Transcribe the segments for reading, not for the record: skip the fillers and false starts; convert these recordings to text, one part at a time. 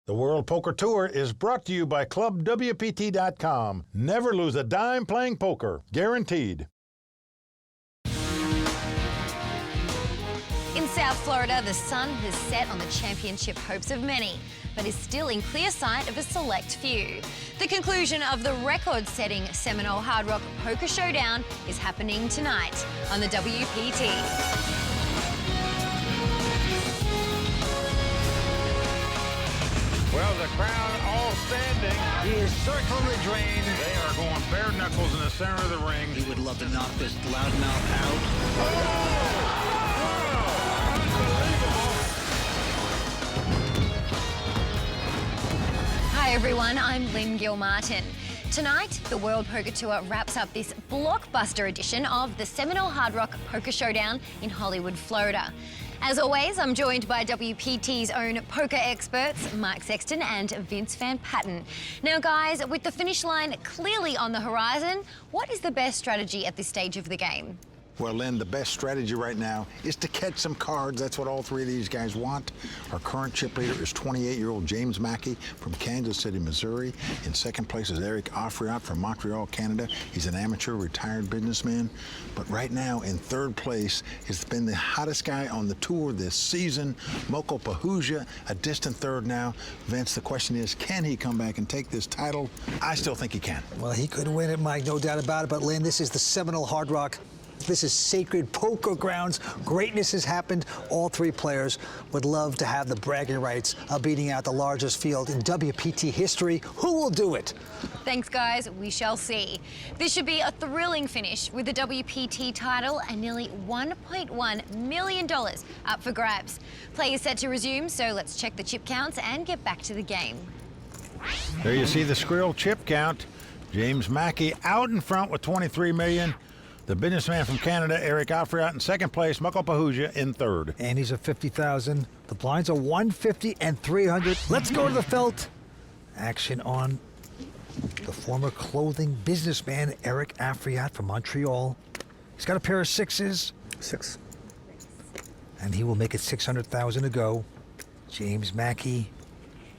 The World Poker Tour is brought to you by ClubWPT.com. Never lose a dime playing poker. Guaranteed. In South Florida, the sun has set on the championship hopes of many, but is still in clear sight of a select few. The conclusion of the record-setting Seminole Hard Rock Poker Showdown is happening tonight on the WPT. Well, the crowd all standing. He is circling the drain. They are going bare knuckles in the center of the ring. He would love to knock this loudmouth out. Hi everyone, I'm Lynn Gilmartin. Tonight, the World Poker Tour wraps up this blockbuster edition of the Seminole Hard Rock Poker Showdown in Hollywood, Florida. As always, I'm joined by WPT's own poker experts, Mike Sexton and Vince Van Patten. Now guys, with the finish line clearly on the horizon, what is the best strategy at this stage of the game? Well, Lynn, the best strategy right now is to catch some cards. That's what all three of these guys want. Our current chip leader is 28-year-old James Mackey from Kansas City, Missouri. In second place is Afriat from Montreal, Canada. He's an amateur retired businessman. But right now, in third place, has been the hottest guy on the tour this season, Moko Pahuja, a distant third now. Vince, the question is, can he come back and take this title? I still think he can. Well, he could win it, Mike, no doubt about it. But, Lynn, this is the Seminole Hard Rock. This is sacred poker grounds. Greatness has happened. All three players would love to have the bragging rights of beating out the largest field in WPT history. Who will do it? Thanks guys, we shall see. This should be a thrilling finish with the WPT title and nearly $1.1 million up for grabs. Play is set to resume, so let's check the chip counts and get back to the game. There you see the Skrill chip count. James Mackey out in front with 23 million. The businessman from Canada, Afriat, in second place. Moko Pahuja in third. And he's at 50,000. The blinds are 150 and 300. Let's go to the felt. Action on the former clothing businessman, Afriat from Montreal. He's got a pair of sixes. Six. And he will make it 600,000 to go. James Mackey,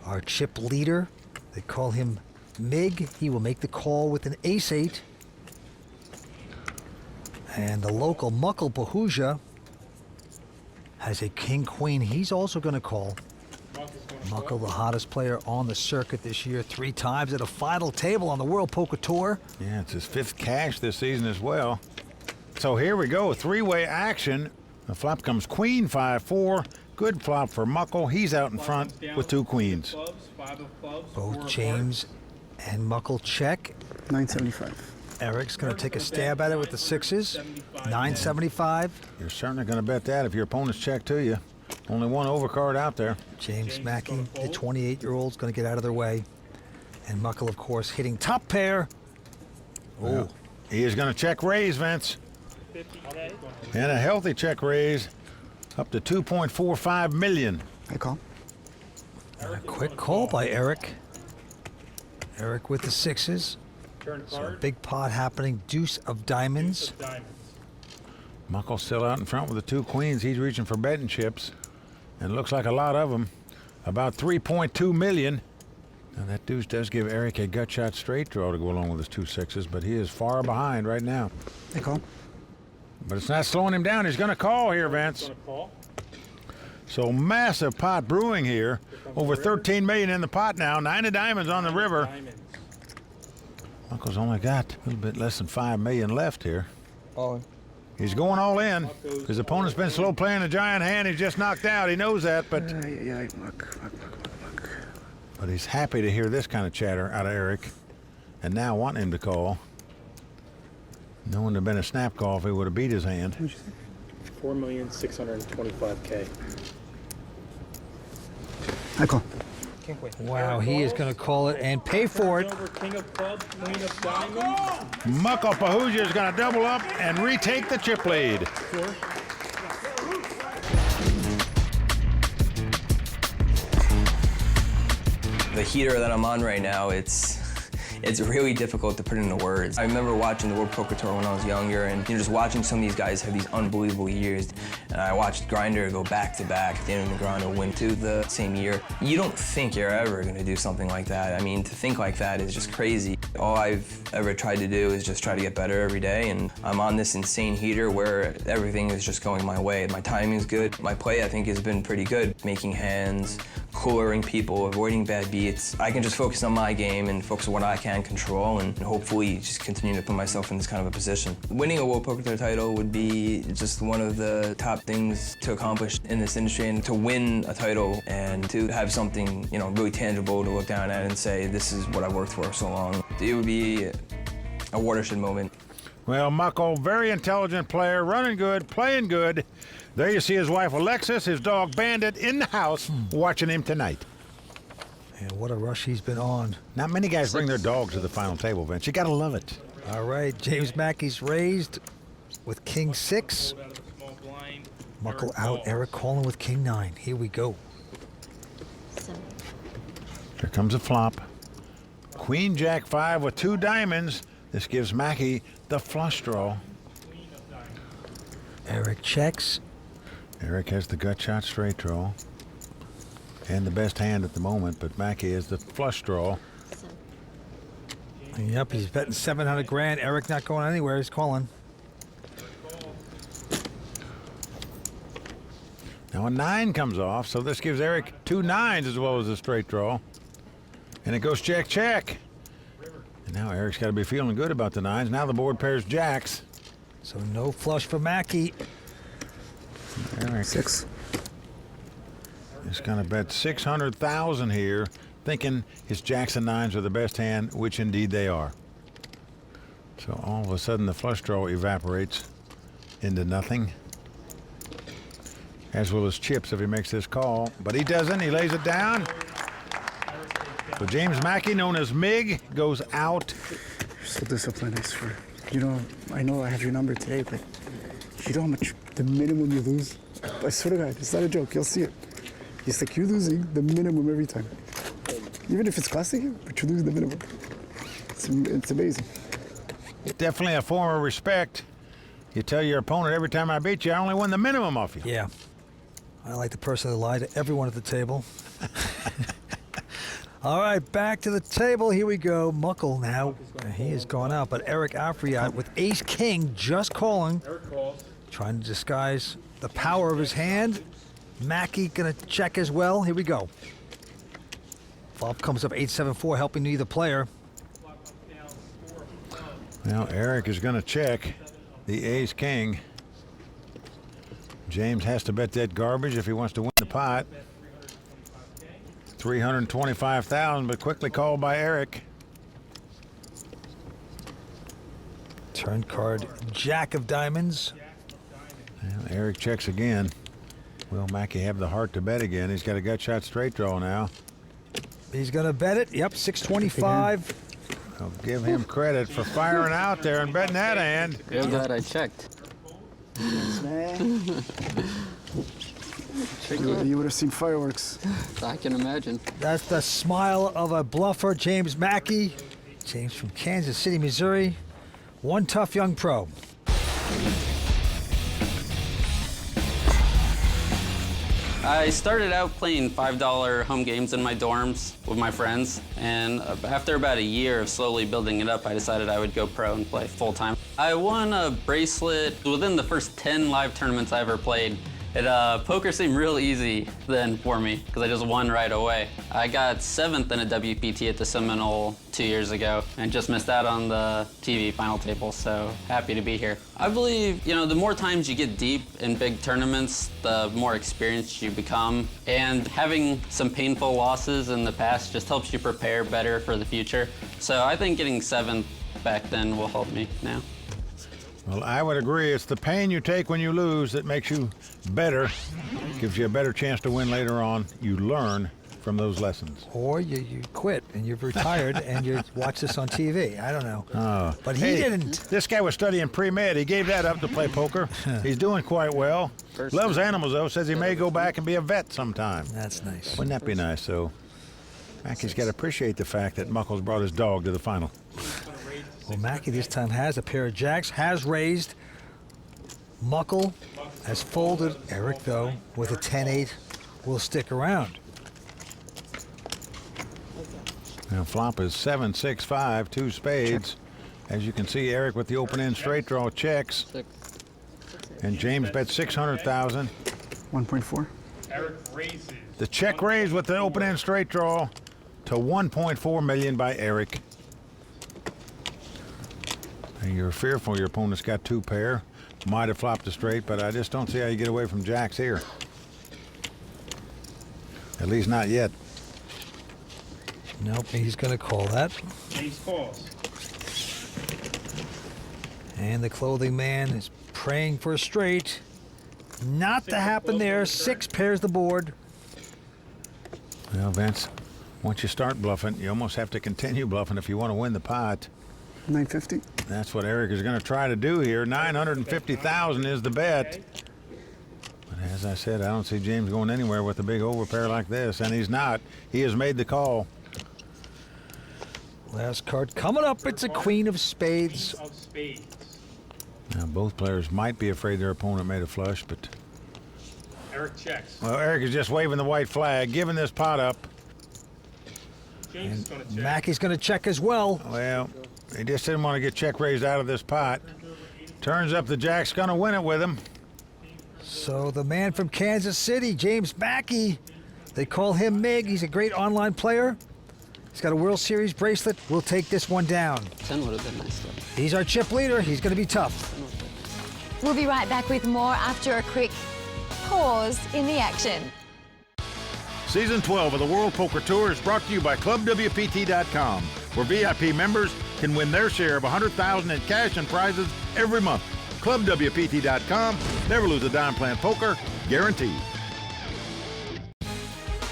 our chip leader. They call him Mig. He will make the call with an ace-8. And the local Moko Pahuja has a king-queen. He's also going to call. Moko, the hottest player on the circuit this year, 3 times at a final table on the World Poker Tour. Yeah, it's his 5th cash this season as well. So here we go, 3-way action. The flop comes queen, 5-4. Good flop for Moko. He's out in front with 2 queens. Both James and Moko check. 975. Eric's going to take a stab at it with the sixes. 975. You're certainly going to bet that if your opponent's check to you. Only one overcard out there. James Mackey, the 28-year-old, is going to get out of their way. And Moko, of course, hitting top pair. Oh, he is going to check raise, Vince. And a healthy check raise up to 2.45 million. I call. And a quick call by Eric. Eric with the sixes. So a big pot happening. Deuce of diamonds. Moko's still out in front with the 2 queens. He's reaching for betting chips. And it looks like a lot of them. About 3.2 million. Now that deuce does give Eric a gut shot straight draw to go along with his 2 sixes, but he is far behind right now. I call. But it's not slowing him down. He's going to call here, Vince. So massive pot brewing here. Over 13 million in the pot now. 9 of diamonds on the river. Moko's only got a little bit less than 5 million left here. All in. He's going all in. His opponent's been slow playing a giant hand. He's just knocked out. He knows that, but but he's happy to hear this kind of chatter out of Eric, and now wanting him to call. Knowing there'd been a snap call if he would have beat his hand. 4,625,000. I call. Wow, he is going to call it and pay for it. King of clubs, queen of diamonds. Moko Pahuja is going to double up and retake the chip lead. The heater that I'm on right now, it's it's really difficult to put into words. I remember watching the World Poker Tour when I was younger, and just watching some of these guys have these unbelievable years. And I watched Grinder go back-to-back, Daniel Negreanu win 2 the same year. You don't think you're ever going to do something like that. I mean, to think like that is just crazy. All I've ever tried to do is just try to get better every day, and I'm on this insane heater where everything is just going my way. My timing's good. My play, I think, has been pretty good. Making hands, coolering people, avoiding bad beats. I can just focus on my game and focus on what I can control, and hopefully just continue to put myself in this kind of a position. Winning a World Poker Tour title would be just one of the top things to accomplish in this industry, and to win a title and to have something, you know, really tangible to look down at and say, this is what I worked for so long. It would be a watershed moment. Well, Muckle, very intelligent player, running good, playing good. There you see his wife Alexis, his dog Bandit, in the house watching him tonight. And what a rush he's been on. Not many guys bring their dogs to the final table, Vince. You gotta love it. All right, James Mackey's raised with King 6. Muckle out, Eric calling with King 9. Here we go. Here comes a flop. Queen Jack 5 with 2 diamonds. This gives Mackey the flush draw. Eric checks. Eric has the gut shot straight draw. And the best hand at the moment, but Mackey is the flush draw. Yep, he's betting 700 grand. Eric not going anywhere. He's calling. Now a 9 comes off, so this gives Eric 2 9s as well as a straight draw. And it goes check, check. And now Eric's got to be feeling good about the 9s. Now the board pairs jacks. So no flush for Mackey. Eric 6. is going to bet 600,000 here, thinking his jacks and 9s are the best hand, which indeed they are. So all of a sudden the flush draw evaporates into nothing, as will his chips if he makes this call. But he doesn't. He lays it down. So James Mackey, known as Mig, goes out. You're so disciplined, I swear. You know, I know I have your number today, but you know how much the minimum you lose? I swear to God, it's not a joke. You'll see it. It's like you're losing the minimum every time. Even if it's costing you, but you're losing the minimum. It's amazing. Definitely a form of respect. You tell your opponent, every time I beat you, I only win the minimum off you. Yeah. I like the person that lied to everyone at the table. All right, back to the table. Here we go. Muckle now. He has gone out, but Eric Afriat with ace-king just calling. Trying to disguise the power of his hand. Mackey going to check as well. Here we go. Flop comes up 8-7-4, helping neither player. Well, Eric is going to check the ace-king. James has to bet that garbage if he wants to win the pot. 325,000, but quickly called by Eric. Turn card, Jack of Diamonds. Well, Eric checks again. Will Mackey have the heart to bet again? He's got a gut shot straight draw now. He's going to bet it. Yep, 625. I'll give him credit for firing out there and betting that hand. Real glad I checked. Yes, man. You would have seen fireworks. I can imagine. That's the smile of a bluffer, James Mackey. James from Kansas City, Missouri. One tough young pro. I started out playing $5 home games in my dorms with my friends, and after about a year of slowly building it up, I decided I would go pro and play full-time. I won a bracelet within the first 10 live tournaments I ever played. Poker seemed real easy then for me, because I just won right away. I got 7th in a WPT at the Seminole 2 years ago, and just missed out on the TV final table, so happy to be here. I believe, the more times you get deep in big tournaments, the more experienced you become, and having some painful losses in the past just helps you prepare better for the future. So I think getting 7th back then will help me now. Well, I would agree. It's the pain you take when you lose that makes you better, gives you a better chance to win later on. You learn from those lessons. Or you quit and you've retired and you watch this on TV. I don't know. But he didn't. This guy was studying pre-med. He gave that up to play poker. He's doing quite well. Loves animals, though. Says he may go back and be a vet sometime. That's nice. Wouldn't that be nice? So Mackey's got to appreciate the fact that Muckle's brought his dog to the final. Well, Mackey this time has a pair of jacks, has raised. Muckle has folded. Eric, though, with a 10-8, will stick around. Now flop is 7-6-5, 2 spades. As you can see, Eric with the open-end straight draw checks. And James bet 600,000. 1.4. Eric raises. The check raise with the open-end straight draw to 1.4 million by Eric. And you're fearful your opponent's got 2 pair. Might have flopped a straight, but I just don't see how you get away from jacks here. At least not yet. Nope, he's going to call that. James calls. And the clothing man is praying for a straight. Not to happen there. 6 pairs the board. Well, Vince, once you start bluffing, you almost have to continue bluffing if you want to win the pot. 950. That's what Eric is going to try to do here. 950,000 is the bet. But as I said, I don't see James going anywhere with a big overpair like this, and he's not. He has made the call. Last card coming up. It's a queen of spades. Of spades. Now, both players might be afraid their opponent made a flush, but... Eric checks. Well, Eric is just waving the white flag, giving this pot up. James is going to check. Mackey's going to check as well. Well, he just didn't want to get check raised out of this pot. Turns up the jack's going to win it with him. So the man from Kansas City, James Mackey, they call him Mig. He's a great online player. He's got a World Series bracelet. We'll take this one down. 10 would have been nice, though. He's our chip leader. He's going to be tough. We'll be right back with more after a quick pause in the action. Season 12 of the World Poker Tour is brought to you by ClubWPT.com, where VIP members can win their share of $100,000 in cash and prizes every month. ClubWPT.com. Never lose a dime playing poker, guaranteed.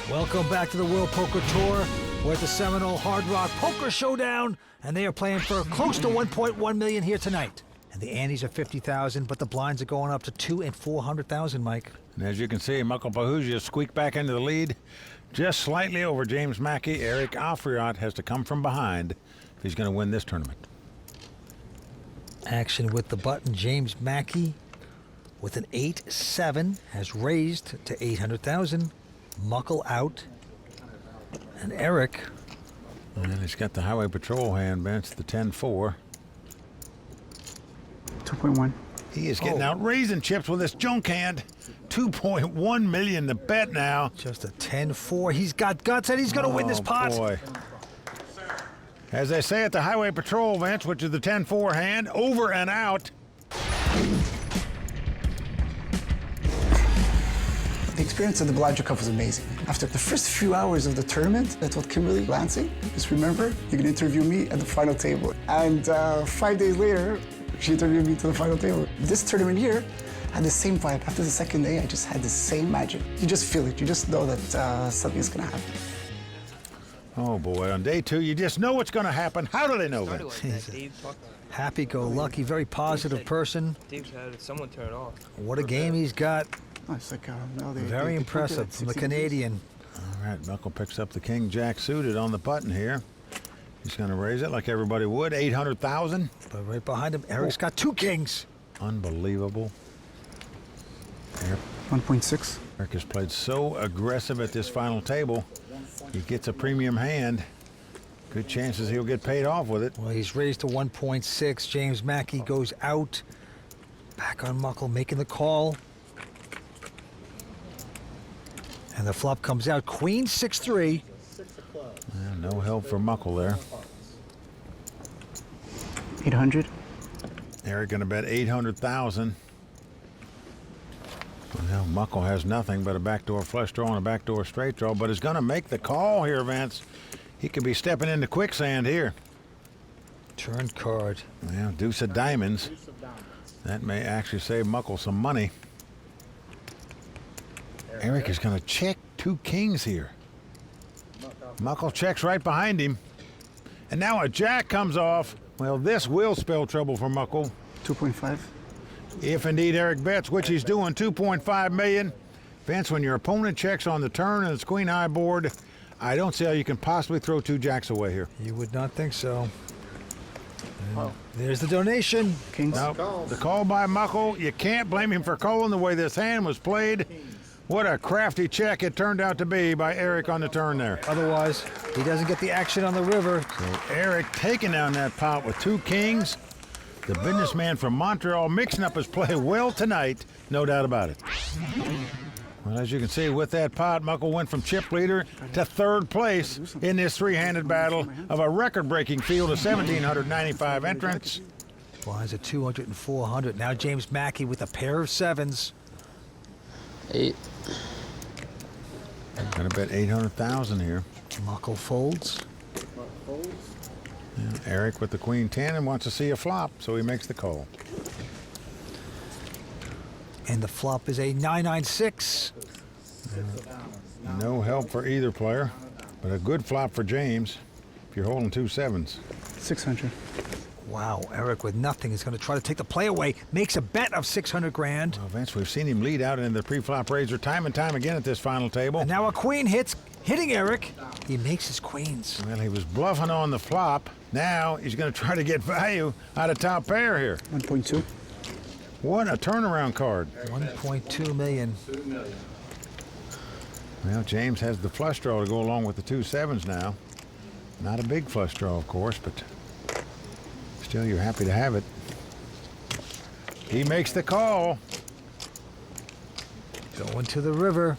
Welcome back to the World Poker Tour. We're at the Seminole Hard Rock Poker Showdown, and they are playing for close to 1.1 million here tonight. And the antes are 50,000, but the blinds are going up to 200,000 and 400,000, Mike. And as you can see, Michael Pahuja squeaked back into the lead, just slightly over James Mackey. Eric Afriat has to come from behind if he's going to win this tournament. Action with the button. James Mackey with an 8-7 has raised to 800,000. Muckle out. And Eric. And then he's got the Highway Patrol hand bench, the 10-4. 2.1. He is getting out raising chips with this junk hand. 2.1 million to bet now. Just a 10-4. He's got guts and he's going to win this pot. Boy. As they say at the Highway Patrol bench, which is the 10-4 hand, over and out. The experience at the Bellagio Cup was amazing. After the first few hours of the tournament, I told Kimberly Lansing, just remember, you're gonna interview me at the final table. And 5 days later, she interviewed me to the final table. This tournament here had the same vibe. After the second day, I just had the same magic. You just feel it. You just know that something's gonna happen. Oh boy, on day 2, you just know what's gonna happen. How do they know that? He's a happy-go-lucky, very positive person. Dave's had someone turn it off. What a game he's got. Oh, it's like, no, Very impressive from the Canadian. All right, Knuckle picks up the King-Jack suited on the button here. He's going to raise it like everybody would, 800,000. But right behind him, Eric's got 2 kings. Unbelievable. 1.6. Eric has played so aggressive at this final table. He gets a premium hand. Good chances he'll get paid off with it. Well, he's raised to 1.6. James Mackey goes out. Back on Muckle, making the call. And the flop comes out. Queen 6-3. Yeah, no help for Muckle there. 800. Eric going to bet 800,000. Well, Muckle has nothing but a backdoor flush draw and a backdoor straight draw, but is going to make the call here, Vince. He could be stepping into quicksand here. Turn card. Well, deuce of diamonds. That may actually save Muckle some money. Eric is going to check 2 kings here. Muckle checks right behind him. And now a jack comes off. Well, this will spell trouble for Muckle. 2.5. If indeed Eric bets, which he's doing, 2.5 million. Vince, when your opponent checks on the turn and it's queen high board, I don't see how you can possibly throw 2 jacks away here. You would not think so. And there's the donation. Kings. Nope. The call by Muckle. You can't blame him for calling the way this hand was played. What a crafty check it turned out to be by Eric on the turn there. Otherwise, he doesn't get the action on the river. So Eric taking down that pot with 2 kings. The businessman from Montreal mixing up his play well tonight, no doubt about it. Well, as you can see, with that pot, Muckle went from chip leader to 3rd place in this 3-handed battle of a record-breaking field of 1,795 entrants. Blinds at 200 and 400. Now James Mackey with a pair of 7s. 8. Gonna bet 800,000 here. Muckle folds. Yeah, Eric with the queen 10 and wants to see a flop, so he makes the call. And the flop is a 996. No help for either player, but a good flop for James if you're holding 2 7s. 600. Wow, Eric with nothing is going to try to take the play away. Makes a bet of 600 grand. Well, Vince, we've seen him lead out in the pre-flop raiser time and time again at this final table. And now a queen hits, hitting Eric. He makes his queens. Well, he was bluffing on the flop. Now he's going to try to get value out of top pair here. 1.2. What a turnaround card. 1.2 million. Well, James has the flush draw to go along with the 2 7s now. Not a big flush draw, of course, but still you're happy to have it. He makes the call. Going to the river.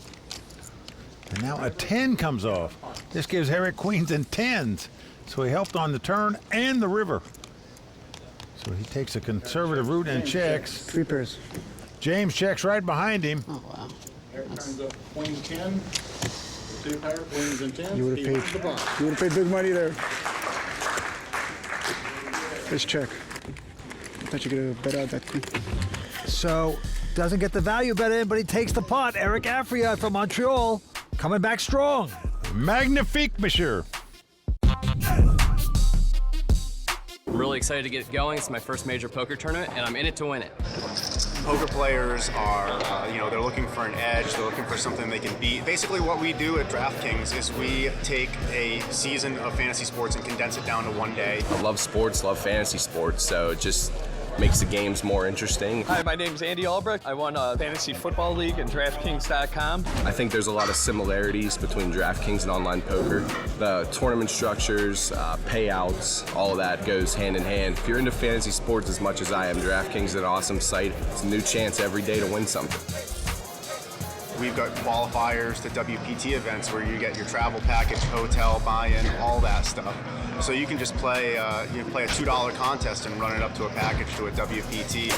And now a 10 comes off. This gives Eric queens and 10s. So he helped on the turn and the river. So he takes a conservative route and checks. 3 pairs. James checks right behind him. Oh, wow. Queen 10, 2 pair, queens and 10. You would have paid. You would have paid big money there. Nice check. I thought you could have bet out that queen. So, doesn't get the value bet in, but he takes the pot. Eric Afriat from Montreal, coming back strong. Magnifique, monsieur. I'm really excited to get going. It's my first major poker tournament, and I'm in it to win it. Poker players are, they're looking for an edge. They're looking for something they can beat. Basically, what we do at DraftKings is we take a season of fantasy sports and condense it down to 1 day. I love sports, love fantasy sports, so it just makes the games more interesting. Hi, my name's Andy Albrecht. I won a fantasy football league at DraftKings.com. I think there's a lot of similarities between DraftKings and online poker. The tournament structures, payouts, all of that goes hand in hand. If you're into fantasy sports as much as I am, DraftKings is an awesome site. It's a new chance every day to win something. We've got qualifiers to WPT events where you get your travel package, hotel, buy-in, all that stuff. So you can just play a $2 contest and run it up to a package to a WPT.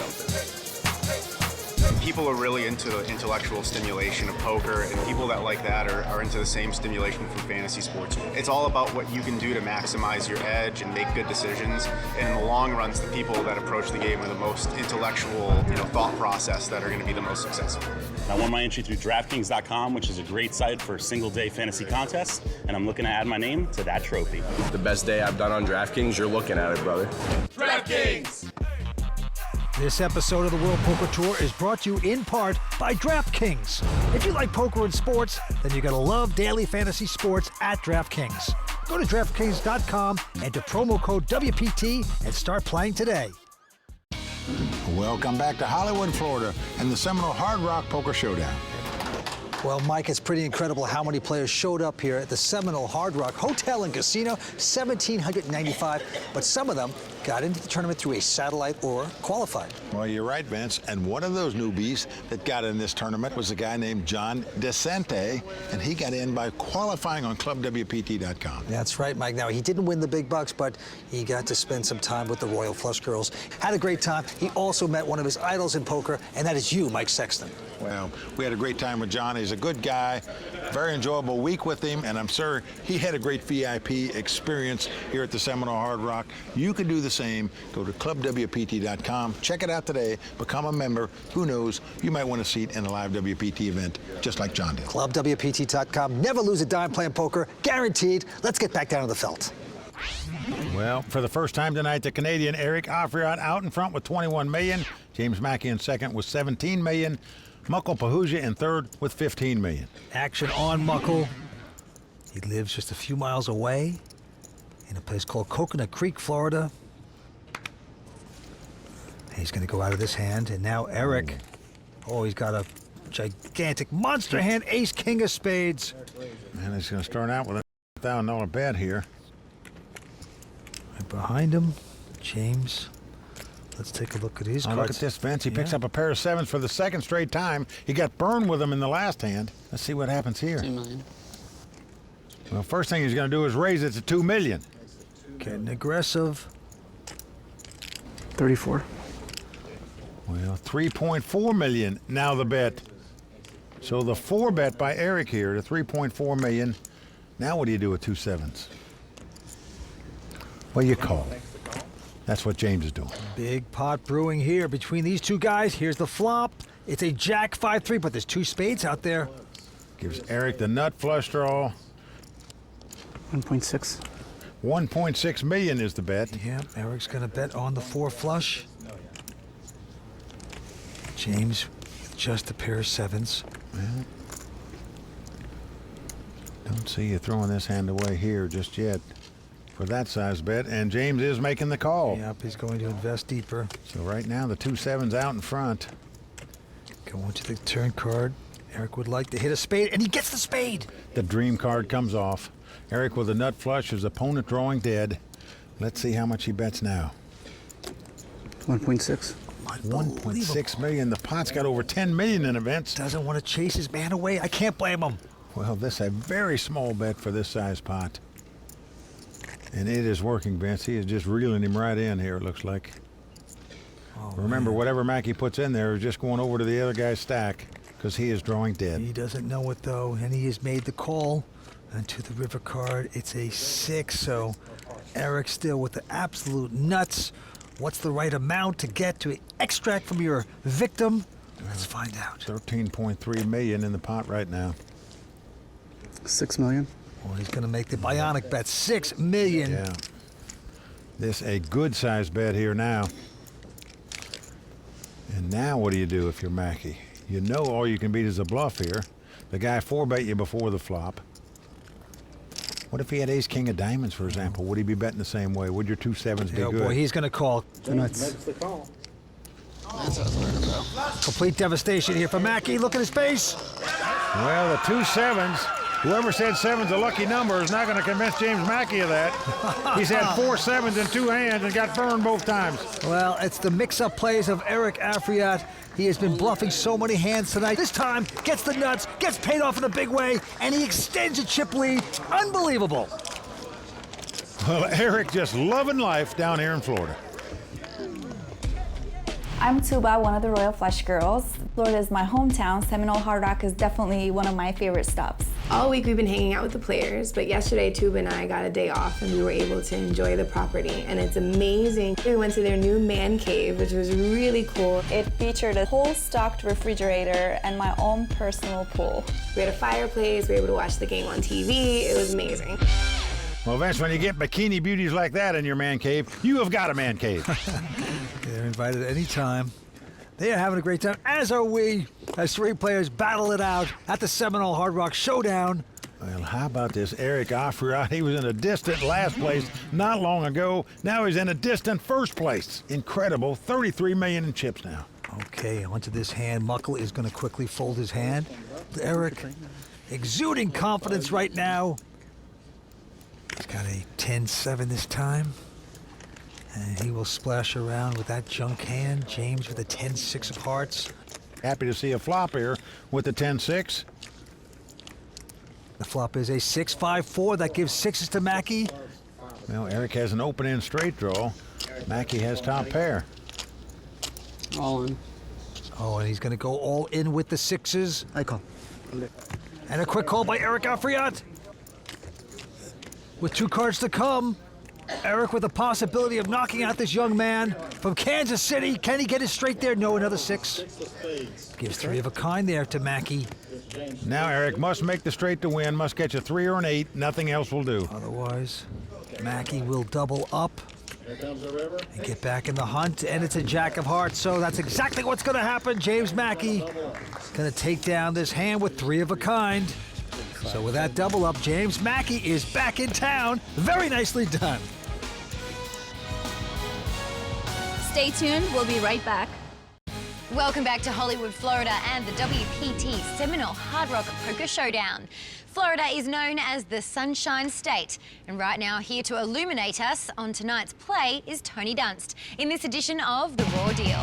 People are really into the intellectual stimulation of poker, and people that like that are into the same stimulation from fantasy sports. It's all about what you can do to maximize your edge and make good decisions. And in the long run, it's the people that approach the game with the most intellectual, thought process that are going to be the most successful. I won my entry through DraftKings.com, which is a great site for single-day fantasy contests, and I'm looking to add my name to that trophy. The best day I've done on DraftKings, you're looking at it, brother. DraftKings! This episode of the World Poker Tour is brought to you in part by DraftKings. If you like poker and sports, then you're going to love daily fantasy sports at DraftKings. Go to DraftKings.com, enter promo code WPT, and start playing today. Welcome back to Hollywood, Florida, and the Seminole Hard Rock Poker Showdown. Well, Mike, it's pretty incredible how many players showed up here at the Seminole Hard Rock Hotel and Casino, 1,795, but some of them got into the tournament through a satellite or qualified. Well, you're right, Vince. And one of those newbies that got in this tournament was a guy named John DeSante, and he got in by qualifying on ClubWPT.com. That's right, Mike. Now, he didn't win the big bucks, but he got to spend some time with the Royal Flush Girls. Had a great time. He also met one of his idols in poker, and that is you, Mike Sexton. Well, we had a great time with John. He's a good guy. Very enjoyable week with him, and I'm sure he had a great VIP experience here at the Seminole Hard Rock. You can do the same. Go to ClubWPT.com. Check it out today. Become a member. Who knows? You might win a seat in a live WPT event, just like John did. ClubWPT.com. Never lose a dime playing poker. Guaranteed. Let's get back down to the felt. Well, for the first time tonight, the Canadian Eric Afriat out in front with 21 million. James Mackey in second with 17 million. Muckle Pahuja in third with 15 million. Action on Muckle. He lives just a few miles away in a place called Coconut Creek, Florida. He's going to go out of this hand, and now Eric. Oh, he's got a gigantic monster hand, ace, king of spades. And he's going to start out with a $1,000 bet here. Right behind him, James. Let's take a look at his cards. Look at this, Vince. He picks up a pair of sevens for the second straight time. He got burned with them in the last hand. Let's see what happens here. $2 million. Well, first thing he's going to do is raise it to $2 million. Getting aggressive. 34. Well, 3.4 million now the bet. So the 4 bet by Eric here to 3.4 million. Now what do you do with 2 sevens? Well, you call. That's what James is doing. Big pot brewing here between these two guys. Here's the flop. It's a jack 5-3, but there's 2 spades out there. Gives Eric the nut flush draw. 1.6. 1.6 million is the bet. Yeah, Eric's going to bet on the 4 flush. James with just a pair of sevens. Well, don't see you throwing this hand away here just yet for that size bet. And James is making the call. Yep, he's going to invest deeper. So right now the 2 sevens out in front. Going to the turn card. Eric would like to hit a spade, and he gets the spade. The dream card comes off. Eric with a nut flush, his opponent drawing dead. Let's see how much he bets now. 1.6. 1.6 million. The pot's got over 10 million in events. Doesn't want to chase his man away. I can't blame him. Well, this is a very small bet for this size pot. And it is working, Vince. He is just reeling him right in here, it looks like. Oh, Remember, man. whatever Mackey puts in there is just going over to the other guy's stack because he is drawing dead. He doesn't know it, though, and he has made the call. And to the river card, it's a 6, so Eric still with the absolute nuts. What's the right amount to get to extract from your victim? Let's find out. 13.3 million in the pot right now. 6 million. Well, he's going to make the bionic bet. 6 million. Yeah. This a good size bet here now. And now what do you do if you're Mackey? You know all you can beat is a bluff here. The guy 4-bet you before the flop. What if he had ace king of diamonds, for example? Would he be betting the same way? Would your 2 sevens be Oh good? boy, he's going to call. The nuts. That's what I was worried about. Complete devastation here for Mackey. Look at his face. Well, the 2 sevens. Whoever said 7's a lucky number is not going to convince James Mackey of that. He's had 4 sevens in 2 hands and got burned both times. Well, it's the mix-up plays of Eric Afriat. He has been bluffing so many hands tonight. This time, gets the nuts, gets paid off in a big way, and he extends a chip lead. Unbelievable. Well, Eric just loving life down here in Florida. I'm Tuba, one of the Royal Flush girls. Florida is my hometown. Seminole Hard Rock is definitely one of my favorite stops. All week we've been hanging out with the players, but yesterday Tuba and I got a day off and we were able to enjoy the property, and it's amazing. We went to their new man cave, which was really cool. It featured a whole stocked refrigerator and my own personal pool. We had a fireplace, we were able to watch the game on TV. It was amazing. Well, Vince, when you get bikini beauties like that in your man cave, you have got a man cave. They're invited at any time. They are having a great time, as are we, as 3 players battle it out at the Seminole Hard Rock Showdown. Well, how about this Eric Afriat? He was in a distant last place not long ago. Now he's in a distant first place. Incredible, 33 million in chips now. Okay, onto this hand. Muckle is going to quickly fold his hand. Eric, exuding confidence right now. He's got a 10-7 this time. And he will splash around with that junk hand. James with a 10-6 of hearts. Happy to see a flop here with the 10-6. The flop is a 6-5-4. That gives 6s to Mackey. Well, Eric has an open-end straight draw. Mackey has top pair. All in. Oh, and he's going to go all in with the 6s. I call. And a quick call by Eric Afriat. With 2 cards to come, Eric with the possibility of knocking out this young man from Kansas City. Can he get it straight there? No, another 6. Gives 3 of a kind there to Mackey. Now Eric must make the straight to win, must catch a 3 or an 8. Nothing else will do. Otherwise, Mackey will double up and get back in the hunt, and it's a jack of hearts, so that's exactly what's going to happen. James Mackey going to take down this hand with 3 of a kind. So with that double up, James Mackey is back in town. Very nicely done. Stay tuned, we'll be right back. Welcome back to Hollywood, Florida and the WPT Seminole Hard Rock Poker Showdown. Florida is known as the Sunshine State, and right now here to illuminate us on tonight's play is Tony Dunst in this edition of The Raw Deal.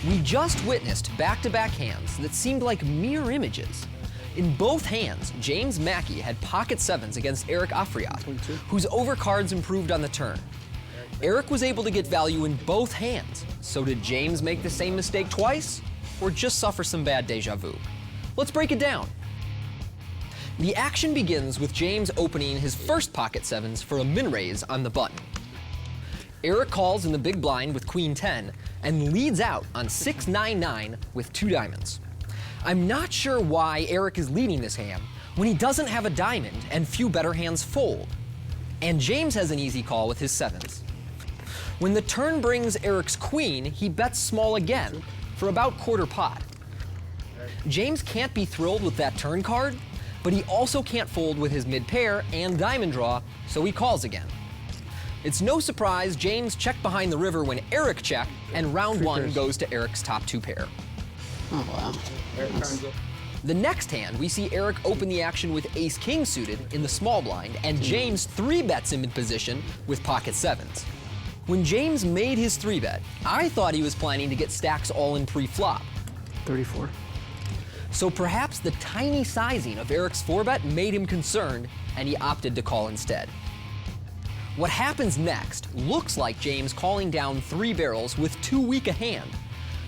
We just witnessed back-to-back hands that seemed like mirror images. In both hands, James Mackey had pocket sevens against Eric Afriat, whose overcards improved on the turn. Eric was able to get value in both hands. So did James make the same mistake twice, or just suffer some bad deja vu? Let's break it down. The action begins with James opening his first pocket sevens for a min raise on the button. Eric calls in the big blind with Queen 10 and leads out on 6-9-9 with 2 diamonds. I'm not sure why Eric is leading this hand when he doesn't have a diamond and few better hands fold. And James has an easy call with his sevens. When the turn brings Eric's queen, he bets small again for about quarter pot. James can't be thrilled with that turn card, but he also can't fold with his mid pair and diamond draw, so he calls again. It's no surprise James checked behind the river when Eric checked, and round one goes to Eric's top 2 pair. Oh, wow. The next hand, we see Eric open the action with ace-king suited in the small blind, and James 3-bets him in position with pocket sevens. When James made his 3-bet, I thought he was planning to get stacks all in pre-flop. 34. So perhaps the tiny sizing of Eric's 4-bet made him concerned, and he opted to call instead. What happens next looks like James calling down 3 barrels with too weak a hand,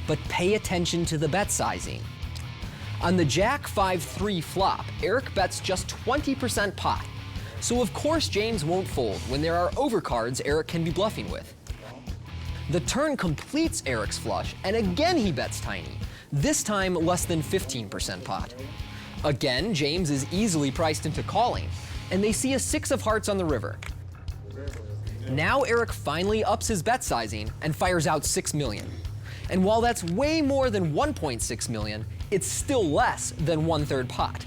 but pay attention to the bet sizing. On the Jack 5-3 flop, Eric bets just 20% pot. So of course James won't fold when there are overcards Eric can be bluffing with. The turn completes Eric's flush, and again he bets tiny, this time less than 15% pot. Again, James is easily priced into calling, and they see a 6 of hearts on the river. Now Eric finally ups his bet sizing and fires out 6 million. And while that's way more than 1.6 million, it's still less than 1/3 pot.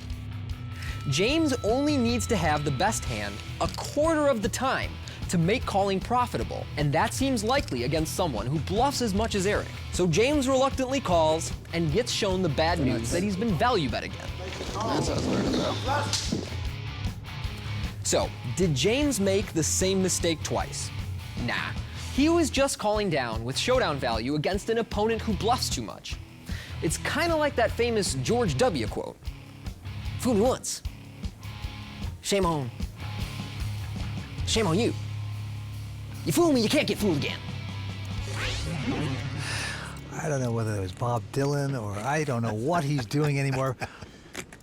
James only needs to have the best hand a quarter of the time to make calling profitable, and that seems likely against someone who bluffs as much as Eric. So James reluctantly calls and gets shown the bad news that he's been value bet again. That's what I was worried about. So, did James make the same mistake twice? Nah. He was just calling down with showdown value against an opponent who bluffs too much. It's kind of like that famous George W. quote. Fool me once. Shame on you. You fool me, you can't get fooled again. I don't know whether it was Bob Dylan or I don't know what he's doing anymore.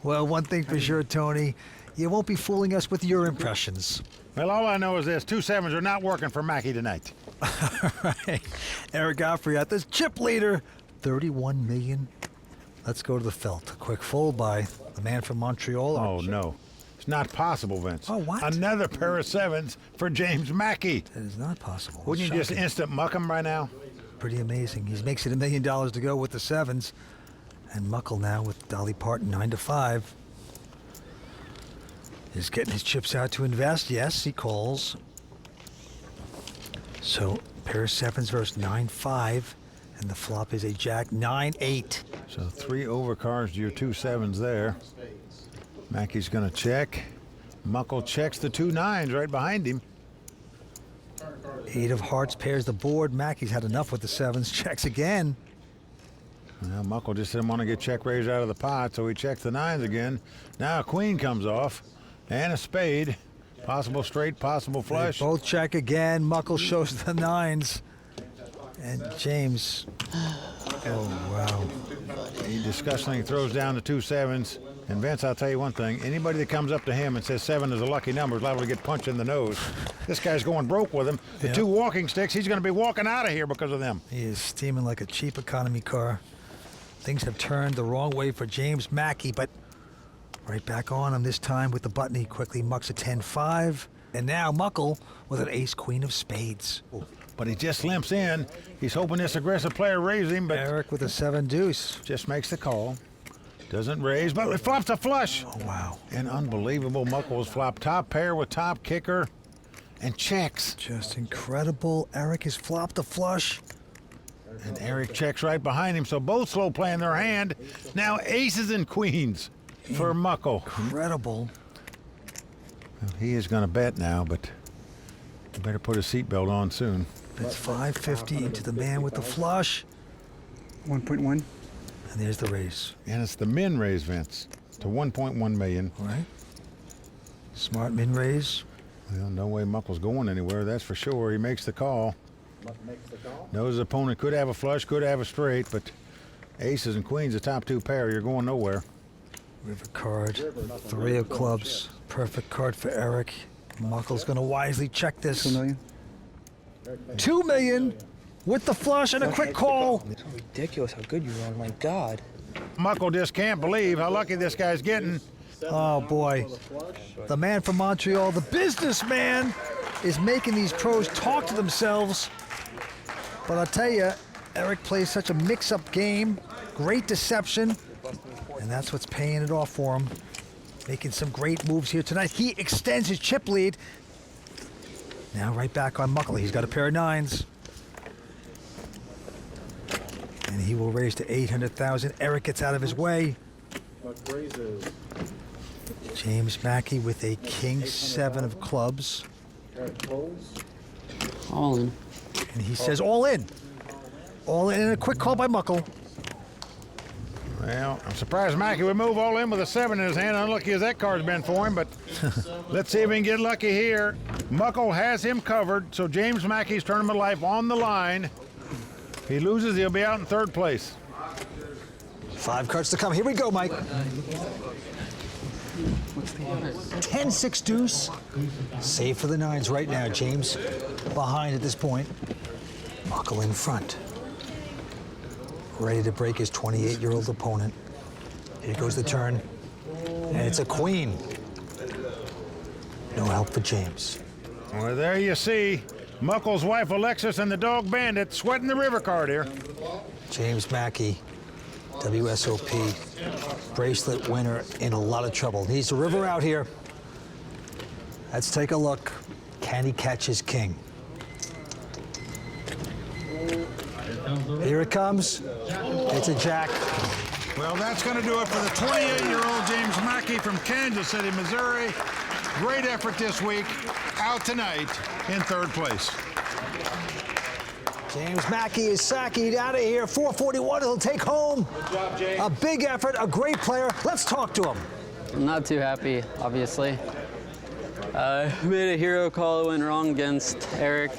Well, one thing for sure, Tony, you won't be fooling us with your impressions. Well, all I know is this, 2 sevens are not working for Mackey tonight. Right. Eric Afriat, this chip leader, 31 million. Let's go to the felt. A quick fold by the man from Montreal. Oh, no. It's not possible, Vince. Oh, what? Another pair of sevens for James Mackey. That is not possible. Wouldn't you just instant muck him by now? Pretty amazing. He makes it $1 million to go with the sevens. And Muckle now with Dolly Parton 9-5. He's getting his chips out to invest. Yes, he calls. So pair of sevens versus 9-5, and the flop is a jack 9-8. So 3 overcards to your 2 sevens there. Mackey's gonna check. Muckle checks the 2 nines right behind him. 8 of hearts pairs the board. Mackey's had enough with the sevens. Checks again. Well, Muckle just didn't want to get check raised out of the pot, so he checks the 9s again. Now a queen comes off, and a spade. Possible straight, possible flush. They both check again. Muckle shows the 9s. And James, oh, wow. He disgustingly throws down the 2 sevens. And Vince, I'll tell you one thing. Anybody that comes up to him and says 7 is a lucky number is liable to get punched in the nose. This guy's going broke with him. The 2 walking sticks, he's going to be walking out of here because of them. He is steaming like a cheap economy car. Things have turned the wrong way for James Mackey, but right back on him this time with the button. He quickly mucks a 10-5. And now Muckle with an ace-queen of spades. but he just limps in. He's hoping this aggressive player raises him, but Eric with a 7 deuce. Just makes the call. Doesn't raise, but he flops a flush. Oh, wow. And unbelievable. Muckles flop top pair with top kicker and checks. Just incredible. Eric has flopped a flush. And Eric checks right behind him, so both slow playing their hand. Now aces and queens for Muckle. Incredible. Well, he is going to bet now, but you better put his seatbelt on soon. That's 550 into the man with the flush. 1.1. And there's the raise. And it's the min raise, Vince, to 1.1 million. All right. Smart min raise. Well, no way Muckle's going anywhere, that's for sure. He makes the call. Knows his opponent could have a flush, could have a straight, but aces and queens, the top 2 pair, you're going nowhere. River card, 3 of clubs. Perfect card for Eric. Muckle's going to wisely check this. 2 million. 2 million with the flush and a quick call. It's ridiculous how good you are, my God. Muckle just can't believe how lucky this guy's getting. Oh, boy. The man from Montreal, the businessman, is making these pros talk to themselves. But I'll tell you, Eric plays such a mix-up game. Great deception. And that's what's paying it off for him. Making some great moves here tonight. He extends his chip lead. Now right back on Muckle. He's got a pair of 9s. And he will raise to 800,000. Eric gets out of his way. James Mackey with a king 7 of clubs. All in. And he says all in. All in, and a quick call by Muckle. Well, I'm surprised Mackey would move all in with a 7 in his hand. Unlucky as that card's been for him, but let's see if we can get lucky here. Muckle has him covered, so James Mackey's tournament life on the line. If he loses, he'll be out in 3rd place. 5 cards to come. Here we go, Mike. 10-6 deuce. Save for the 9s right now. James behind at this point. Muckle in front. Ready to break his 28-year-old opponent. Here goes the turn. And it's a queen. No help for James. Well, there you see Muckle's wife Alexis and the dog Bandit sweating the river card here. James Mackey, WSOP bracelet winner, in a lot of trouble. Needs the river out here. Let's take a look. Can he catch his king? Here it comes. It's a jack. Well, that's going to do it for the 28-year-old James Mackey from Kansas City, Missouri. Great effort this week. Out tonight in 3rd place. James Mackey is sackied out of here. 441, he'll take home. Good job, James. A big effort, a great player. Let's talk to him. I'm not too happy, obviously. Made a hero call that went wrong against Eric.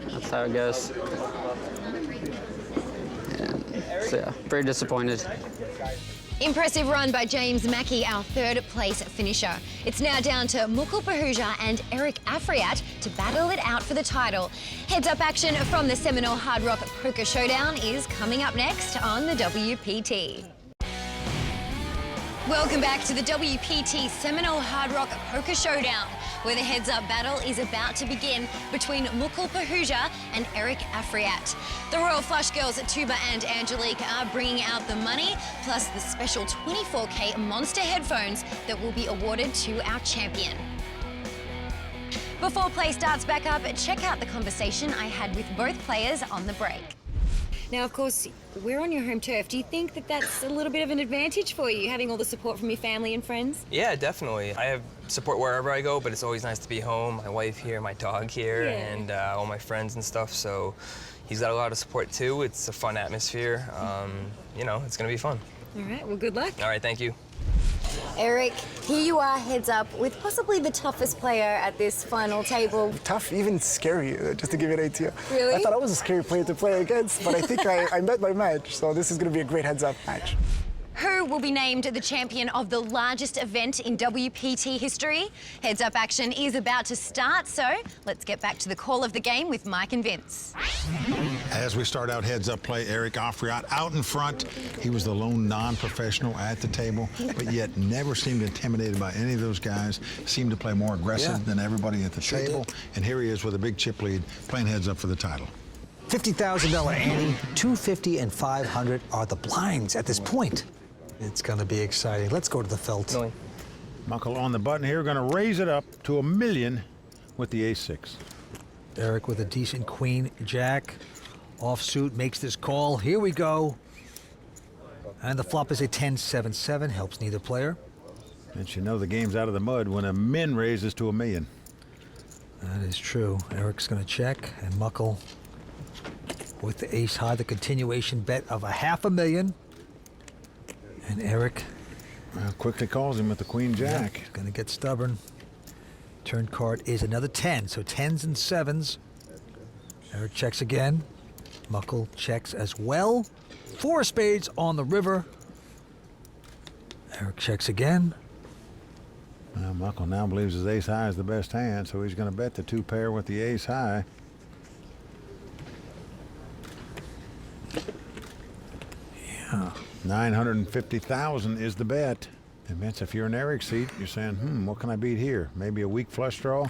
That's how it goes. So yeah, very disappointed. Impressive run by James Mackey, our 3rd place finisher. It's now down to Mukul Pahuja and Eric Afriat to battle it out for the title. Heads-up action from the Seminole Hard Rock Poker Showdown is coming up next on the WPT. Welcome back to the WPT Seminole Hard Rock Poker Showdown, where the heads-up battle is about to begin between Mukul Pahuja and Eric Afriat. The Royal Flush Girls at Tuba and Angelique are bringing out the money, plus the special 24K Monster headphones that will be awarded to our champion. Before play starts back up, check out the conversation I had with both players on the break. Now, of course, we're on your home turf. Do you think that that's a little bit of an advantage for you, having all the support from your family and friends? Yeah, definitely. I have support wherever I go, but it's always nice to be home. My wife here, my dog here, and all my friends and stuff. So he's got a lot of support too. It's a fun atmosphere. You know, it's gonna be fun. All right, well, good luck. All right, thank you. Eric, here you are heads up with possibly the toughest player at this final table. Tough, even scary, just to give you an idea. Really? I thought I was a scary player to play against, but I think I met my match, so this is going to be a great heads-up match. Who will be named the champion of the largest event in WPT history? Heads Up Action is about to start, so let's get back to the call of the game with Mike and Vince. As we start out heads up play, Eric Afriat out in front. He was the lone non-professional at the table, but yet never seemed intimidated by any of those guys. Seemed to play more aggressive than everybody at the table. And here he is with a big chip lead, playing heads up for the title. $50,000 ante, 250 and 500 are the blinds at this point. It's going to be exciting. Let's go to the felt. Muckle on the button here, going to raise it up to $1 million with the ace-6. Eric with a decent queen jack. Offsuit makes this call. Here we go. And the flop is a 10-7-7. Helps neither player. And you know the game's out of the mud when a min raises to $1 million. That is true. Eric's going to check, and Muckle with the ace high, the continuation bet of a $500,000. And Eric quickly calls him with the queen jack. He's going to get stubborn. Turn card is another 10, so 10s and 7s. Eric checks again. Muckle checks as well. 4 spades on the river. Eric checks again. Well, Muckle now believes his ace high is the best hand, so he's going to bet the 2 pair with the ace high. Yeah. 950,000 is the bet. And Vince, if you're in Eric's seat, you're saying, what can I beat here? Maybe a weak flush draw?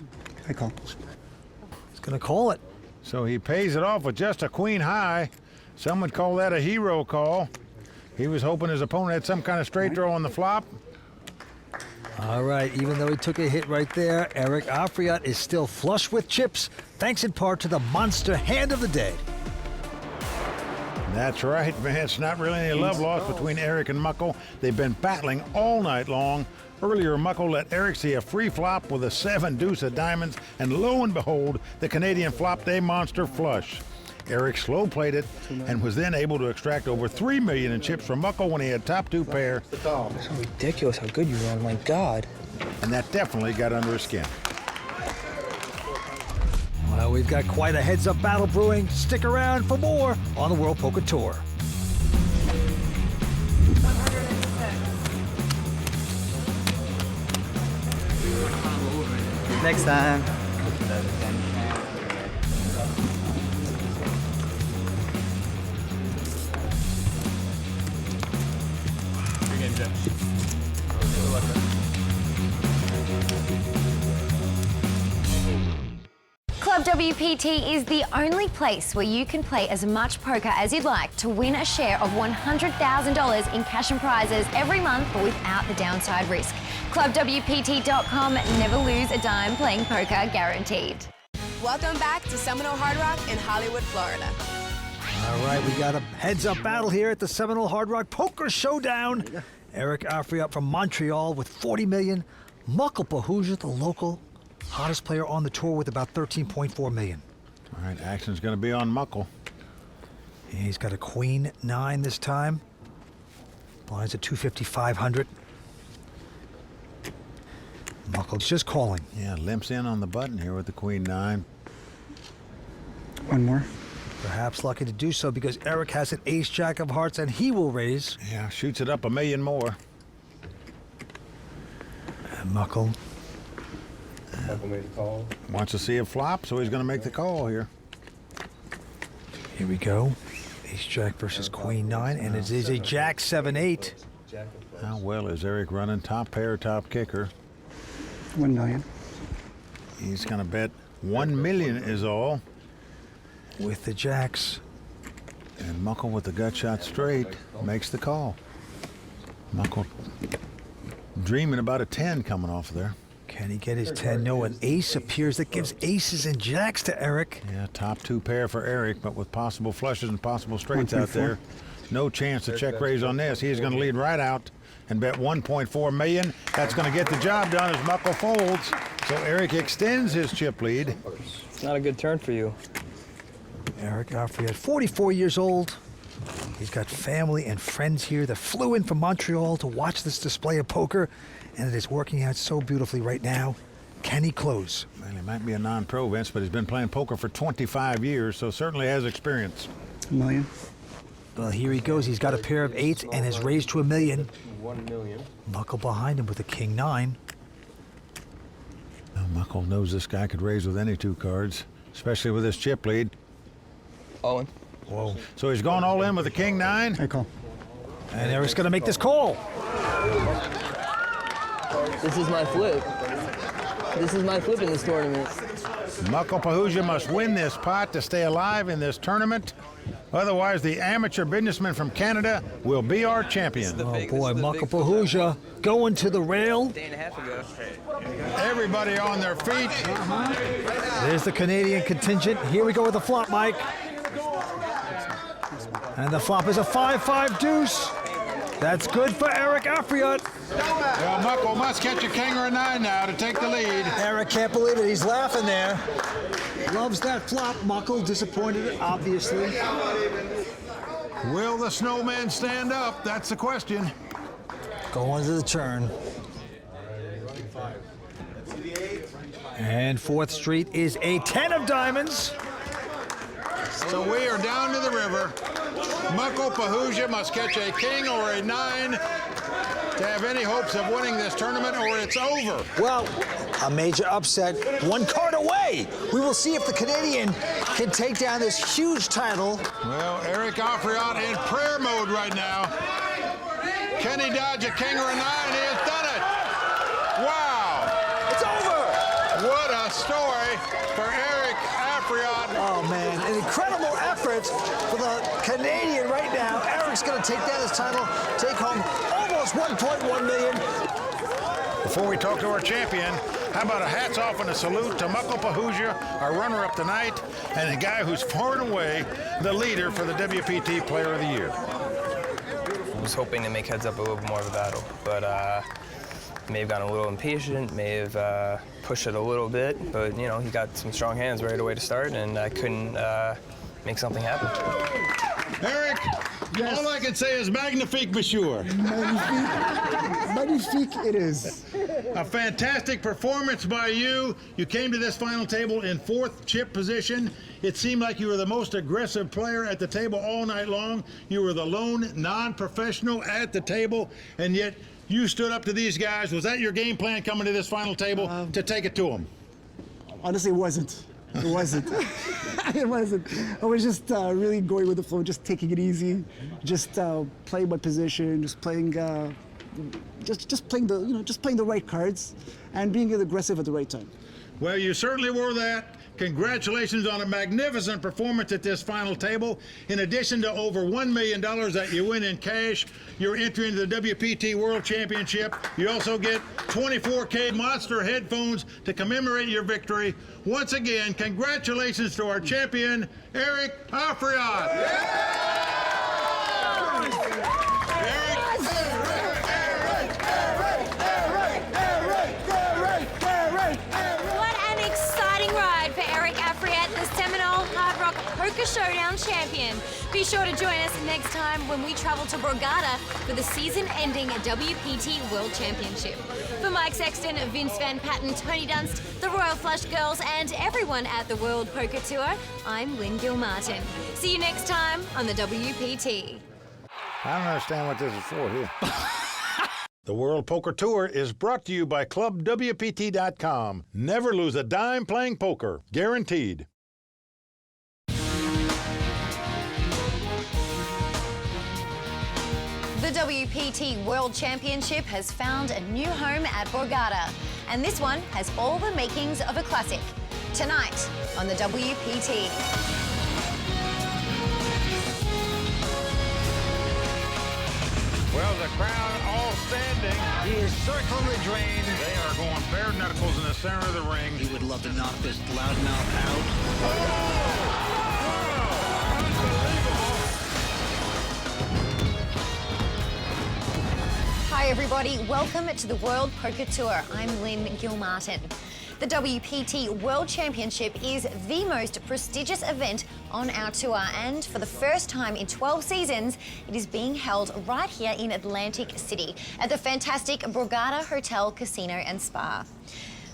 I call. He's going to call it. So he pays it off with just a queen high. Some would call that a hero call. He was hoping his opponent had some kind of straight draw on the flop. All right, even though he took a hit right there, Eric Afriat is still flush with chips, thanks in part to the monster hand of the day. That's right, Vince. Not really any love lost between Eric and Muckle. They've been battling all night long. Earlier, Muckle let Eric see a free flop with a 7 deuce of diamonds, and lo and behold, the Canadian flop day monster flush. Eric slow played it and was then able to extract over $3 million in chips from Muckle when he had top 2 pair. It's so ridiculous how good you are, my God. And that definitely got under his skin. Well, we've got quite a heads-up battle brewing. Stick around for more on the World Poker Tour. Next time. Club WPT is the only place where you can play as much poker as you'd like to win a share of $100,000 in cash and prizes every month, but without the downside risk. ClubWPT.com, never lose a dime playing poker, guaranteed. Welcome back to Seminole Hard Rock in Hollywood, Florida. All right, we got a heads-up battle here at the Seminole Hard Rock Poker Showdown. Eric Afriat from Montreal with $40 million. Muckle Pahuja, the local hottest player on the tour with about $13.4 million. All right, action's going to be on Muckle. And he's got a queen 9 this time. Blinds at 250, 500. Muckle's just calling. Yeah, limps in on the button here with the queen 9. One more. Perhaps lucky to do so because Eric has an ace jack of hearts and he will raise. Yeah, shoots it up $1 million more. And Muckle made a call. Wants to see a flop, so he's going to make the call here. Here we go. Ace jack versus queen 9, and it is a jack 7-8. How well is Eric running? Top pair, top kicker. $1 million. He's going to bet $1 million is all. With the jacks. And Muckle with the gut shot straight makes the call. Muckle dreaming about a 10 coming off there. Can he get his 10? No, an ace appears that gives aces and jacks to Eric. Yeah, top 2 pair for Eric, but with possible flushes and possible straights out there. No chance to check raise on this. He's going to lead right out and bet $1.4 million. That's going to get the job done as Muckle folds. So Eric extends his chip lead. It's not a good turn for you. Eric Afriat, 44 years old. He's got family and friends here that flew in from Montreal to watch this display of poker, and it is working out so beautifully right now. Can he close? Well, he might be a non-pro, Vince, but he's been playing poker for 25 years, so certainly has experience. $1 million. Well, here he goes. He's got a pair of 8s and has raised to $1 million. 1 million. Muckle behind him with a king 9. Now, Muckle knows this guy could raise with any 2 cards, especially with his chip lead. All in. Whoa. So he's going all in with the king 9? I call. And Eric's going to make this call. This is my flip. This is my flip in this tournament. Muckle Pahuja must win this pot to stay alive in this tournament. Otherwise, the amateur businessman from Canada will be our champion. Oh boy, Muckle Pahuja going to the rail. Day and a half ago. Everybody on their feet. There's the Canadian contingent. Here we go with the flop, Mike. And the flop is a 5-5 deuce. That's good for Eric Afriat. Well, Muckle must catch a king or a 9 now to take the lead. Eric can't believe it. He's laughing there. Loves that flop. Muckle disappointed, obviously. Will the snowman stand up? That's the question. Going to the turn. And 4th Street is a 10 of diamonds. So we are down to the river. Muckle Pahuja must catch a king or a 9 to have any hopes of winning this tournament, or it's over. Well, a major upset, 1 card away. We will see if the Canadian can take down this huge title. Well, Eric Afriat in prayer mode right now. Can he dodge a king or a 9? He has done it. Wow. It's over. What a story for Eric Afriat. Oh, man, an incredible effort for the Canadian right now. Eric's going to take down this title, take home almost $1.1 million. Before we talk to our champion, how about a hats off and a salute to Muckle Pahuja, our runner-up tonight, and a guy who's far and away the leader for the WPT Player of the Year. I was hoping to make heads up a little bit more of a battle, but may have gotten a little impatient, may have pushed it a little bit, but you know, he got some strong hands right away to start, and I couldn't make something happen. Eric, yes. All I can say is magnifique, monsieur. Magnifique. Magnifique it is. A fantastic performance by you. You came to this final table in 4th chip position. It seemed like you were the most aggressive player at the table all night long. You were the lone non-professional at the table, and yet you stood up to these guys. Was that your game plan coming to this final table, to take it to them? Honestly, it wasn't. It wasn't. It wasn't. I was just really going with the flow, just taking it easy, just playing my position, just playing, just playing the right cards, and being aggressive at the right time. Well, you certainly were that. Congratulations on a magnificent performance at this final table. In addition to over $1 million that you win in cash, you're entering the WPT World Championship. You also get 24K Monster headphones to commemorate your victory. Once again, congratulations to our champion, Eric Afriat. Yeah! Poker Showdown champion. Be sure to join us next time when we travel to Borgata for the season-ending WPT World Championship. For Mike Sexton, Vince Van Patten, Tony Dunst, the Royal Flush Girls, and everyone at the World Poker Tour, I'm Lynn Gilmartin. See you next time on the WPT. I don't understand what this is for here. The World Poker Tour is brought to you by ClubWPT.com. Never lose a dime playing poker. Guaranteed. The WPT World Championship has found a new home at Borgata, and this one has all the makings of a classic. Tonight on the WPT. Well, the crowd all standing. He is circling the drain. They are going bare knuckles in the center of the ring. He would love to knock this loudmouth out. Oh! Hi everybody, welcome to the World Poker Tour. I'm Lynn Gilmartin. The WPT World Championship is the most prestigious event on our tour, and for the first time in 12 seasons, it is being held right here in Atlantic City at the fantastic Borgata Hotel, Casino and Spa.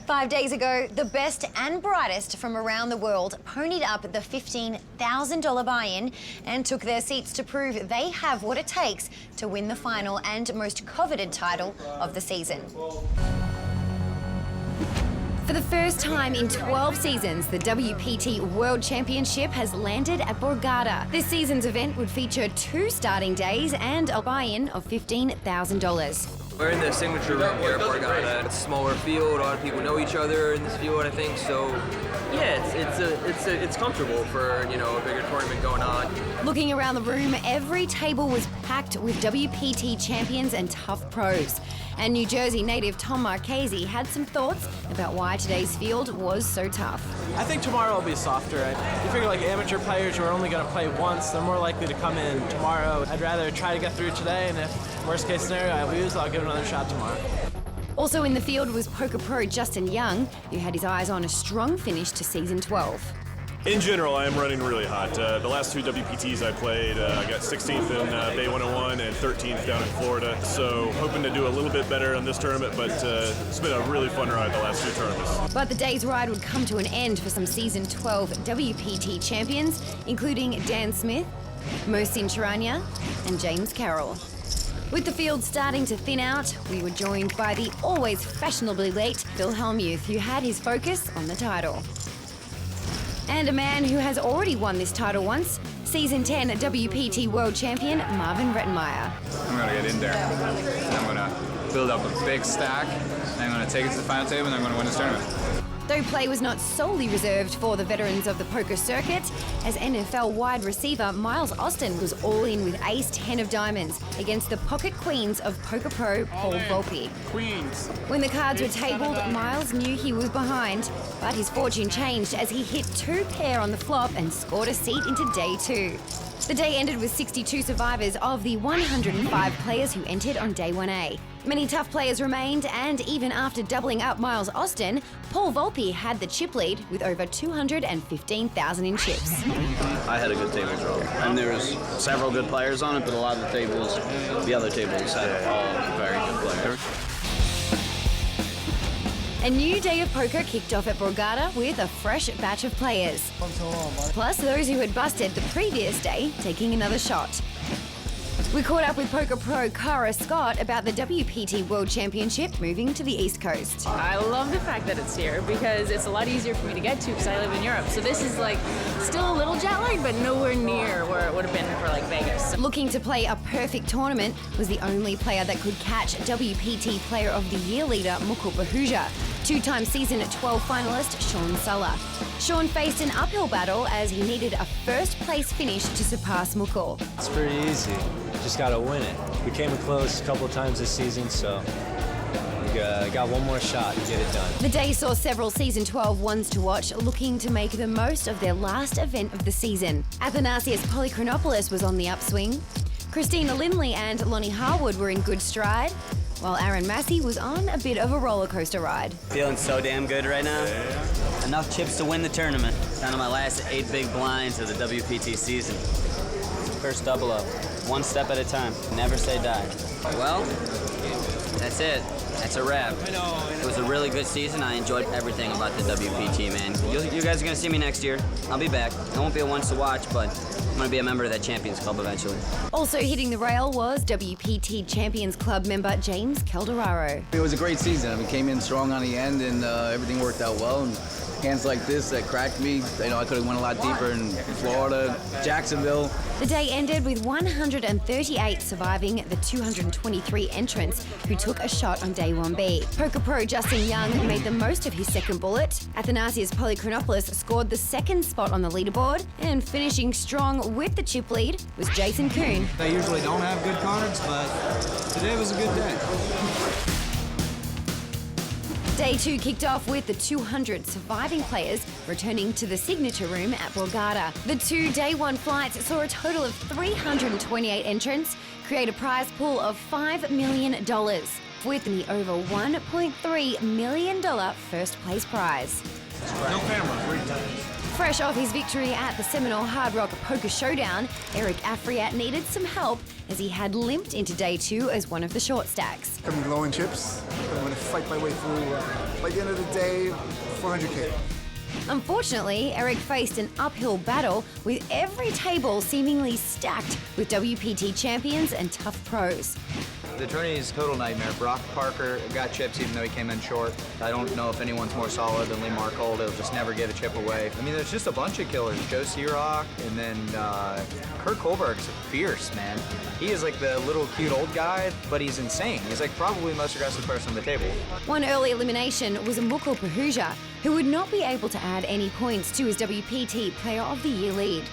5 days ago, the best and brightest from around the world ponied up the $15,000 buy-in and took their seats to prove they have what it takes to win the final and most coveted title of the season. For the first time in 12 seasons, the WPT World Championship has landed at Borgata. This season's event would feature 2 starting days and a buy-in of $15,000. We're in the signature room here at Borgata. It's a smaller field. A lot of people know each other in this field, I think. So, yeah, it's comfortable for, you know, a bigger tournament going on. Looking around the room, every table was packed with WPT champions and tough pros. And New Jersey native Tom Marchese had some thoughts about why today's field was so tough. I think tomorrow will be softer. You figure like amateur players who are only going to play once, they're more likely to come in tomorrow. I'd rather try to get through today, and if worst case scenario I lose, I'll give it another shot tomorrow. Also in the field was poker pro Justin Young, who had his eyes on a strong finish to season 12. In general, I am running really hot. The last 2 WPTs I played, I got 16th in Bay 101 and 13th down in Florida. So hoping to do a little bit better on this tournament, but it's been a really fun ride the last 2 tournaments. But the day's ride would come to an end for some season 12 WPT champions, including Dan Smith, Mohsin Charania, and James Carroll. With the field starting to thin out, we were joined by the always fashionably late Phil Hellmuth, who had his focus on the title. And a man who has already won this title once, Season 10 WPT World Champion Marvin Rettenmeyer. I'm going to get in there. I'm going to build up a big stack, and I'm going to take it to the final table, and I'm going to win this tournament. Though play was not solely reserved for the veterans of the poker circuit, as NFL wide receiver Miles Austin was all in with ace 10 of diamonds against the pocket queens of poker pro Paul Volpe. Queens. When the cards were tabled, Miles knew he was behind, but his fortune changed as he hit 2 pair on the flop and scored a seat into day 2. The day ended with 62 survivors of the 105 players who entered on day 1A. Many tough players remained, and even after doubling up Miles Austin, Paul Volpe had the chip lead with over 215,000 in chips. I had a good table draw, and there was several good players on it, but a lot of the tables, the other tables had all very good players. A new day of poker kicked off at Borgata with a fresh batch of players. Plus those who had busted the previous day taking another shot. We caught up with poker pro Cara Scott about the WPT World Championship moving to the East Coast. I love the fact that it's here because it's a lot easier for me to get to because I live in Europe. So this is like still a little jet lagged, but nowhere near where it would have been for like Vegas. Looking to play a perfect tournament was the only player that could catch WPT Player of the Year leader Mukul Bahuja, 2-time season 12 finalist Sean Suller. Sean faced an uphill battle as he needed a first place finish to surpass Mukul. It's pretty easy. Just got to win it. We came close a couple of times this season, so we got one more shot to get it done. The day saw several season 12 ones to watch looking to make the most of their last event of the season. Athanasius Polychronopoulos was on the upswing. Christina Lindley and Lonnie Harwood were in good stride, while Aaron Massey was on a bit of a roller coaster ride. Feeling so damn good right now. Enough chips to win the tournament. Down to my last 8 big blinds of the WPT season. First double up, one step at a time. Never say die. Well, that's it. That's a wrap. It was a really good season. I enjoyed everything about the WPT, man. You guys are gonna see me next year. I'll be back. I won't be a once to watch, but I'm gonna be a member of that Champions Club eventually. Also hitting the rail was WPT Champions Club member James Calderaro. It was a great season. I mean, came in strong on the end, and everything worked out well. And hands like this that cracked me, you know, I could have went a lot deeper in Florida, Jacksonville. The day ended with 138 surviving the 223 entrants who took a shot on day 1B. Poker pro Justin Young made the most of his second bullet. Athanasius Polychronopoulos scored the second spot on the leaderboard, and finishing strong with the chip lead was Jason Kuhn. They usually don't have good cards, but today was a good day. Day 2 kicked off with the 200 surviving players returning to the signature room at Borgata. The 2 day 1 flights saw a total of 328 entrants create a prize pool of $5 million, with the over $1.3 million first place prize. No camera. Fresh off his victory at the Seminole Hard Rock Poker Showdown, Eric Afriat needed some help as he had limped into day 2 as one of the short stacks. Coming low in chips. I'm going to fight my way through, by the end of the day, 400K. Unfortunately, Eric faced an uphill battle with every table seemingly stacked with WPT champions and tough pros. The tourney is a total nightmare. Brock Parker got chips even though he came in short. I don't know if anyone's more solid than Lee Markhold. He'll just never give a chip away. I mean, there's just a bunch of killers. Joe Searock, and then Kurt Kohlberg's fierce, man. He is like the little cute old guy, but he's insane. He's like probably the most aggressive person on the table. One early elimination was Mukul Pahuja, who would not be able to add any points to his WPT Player of the Year lead.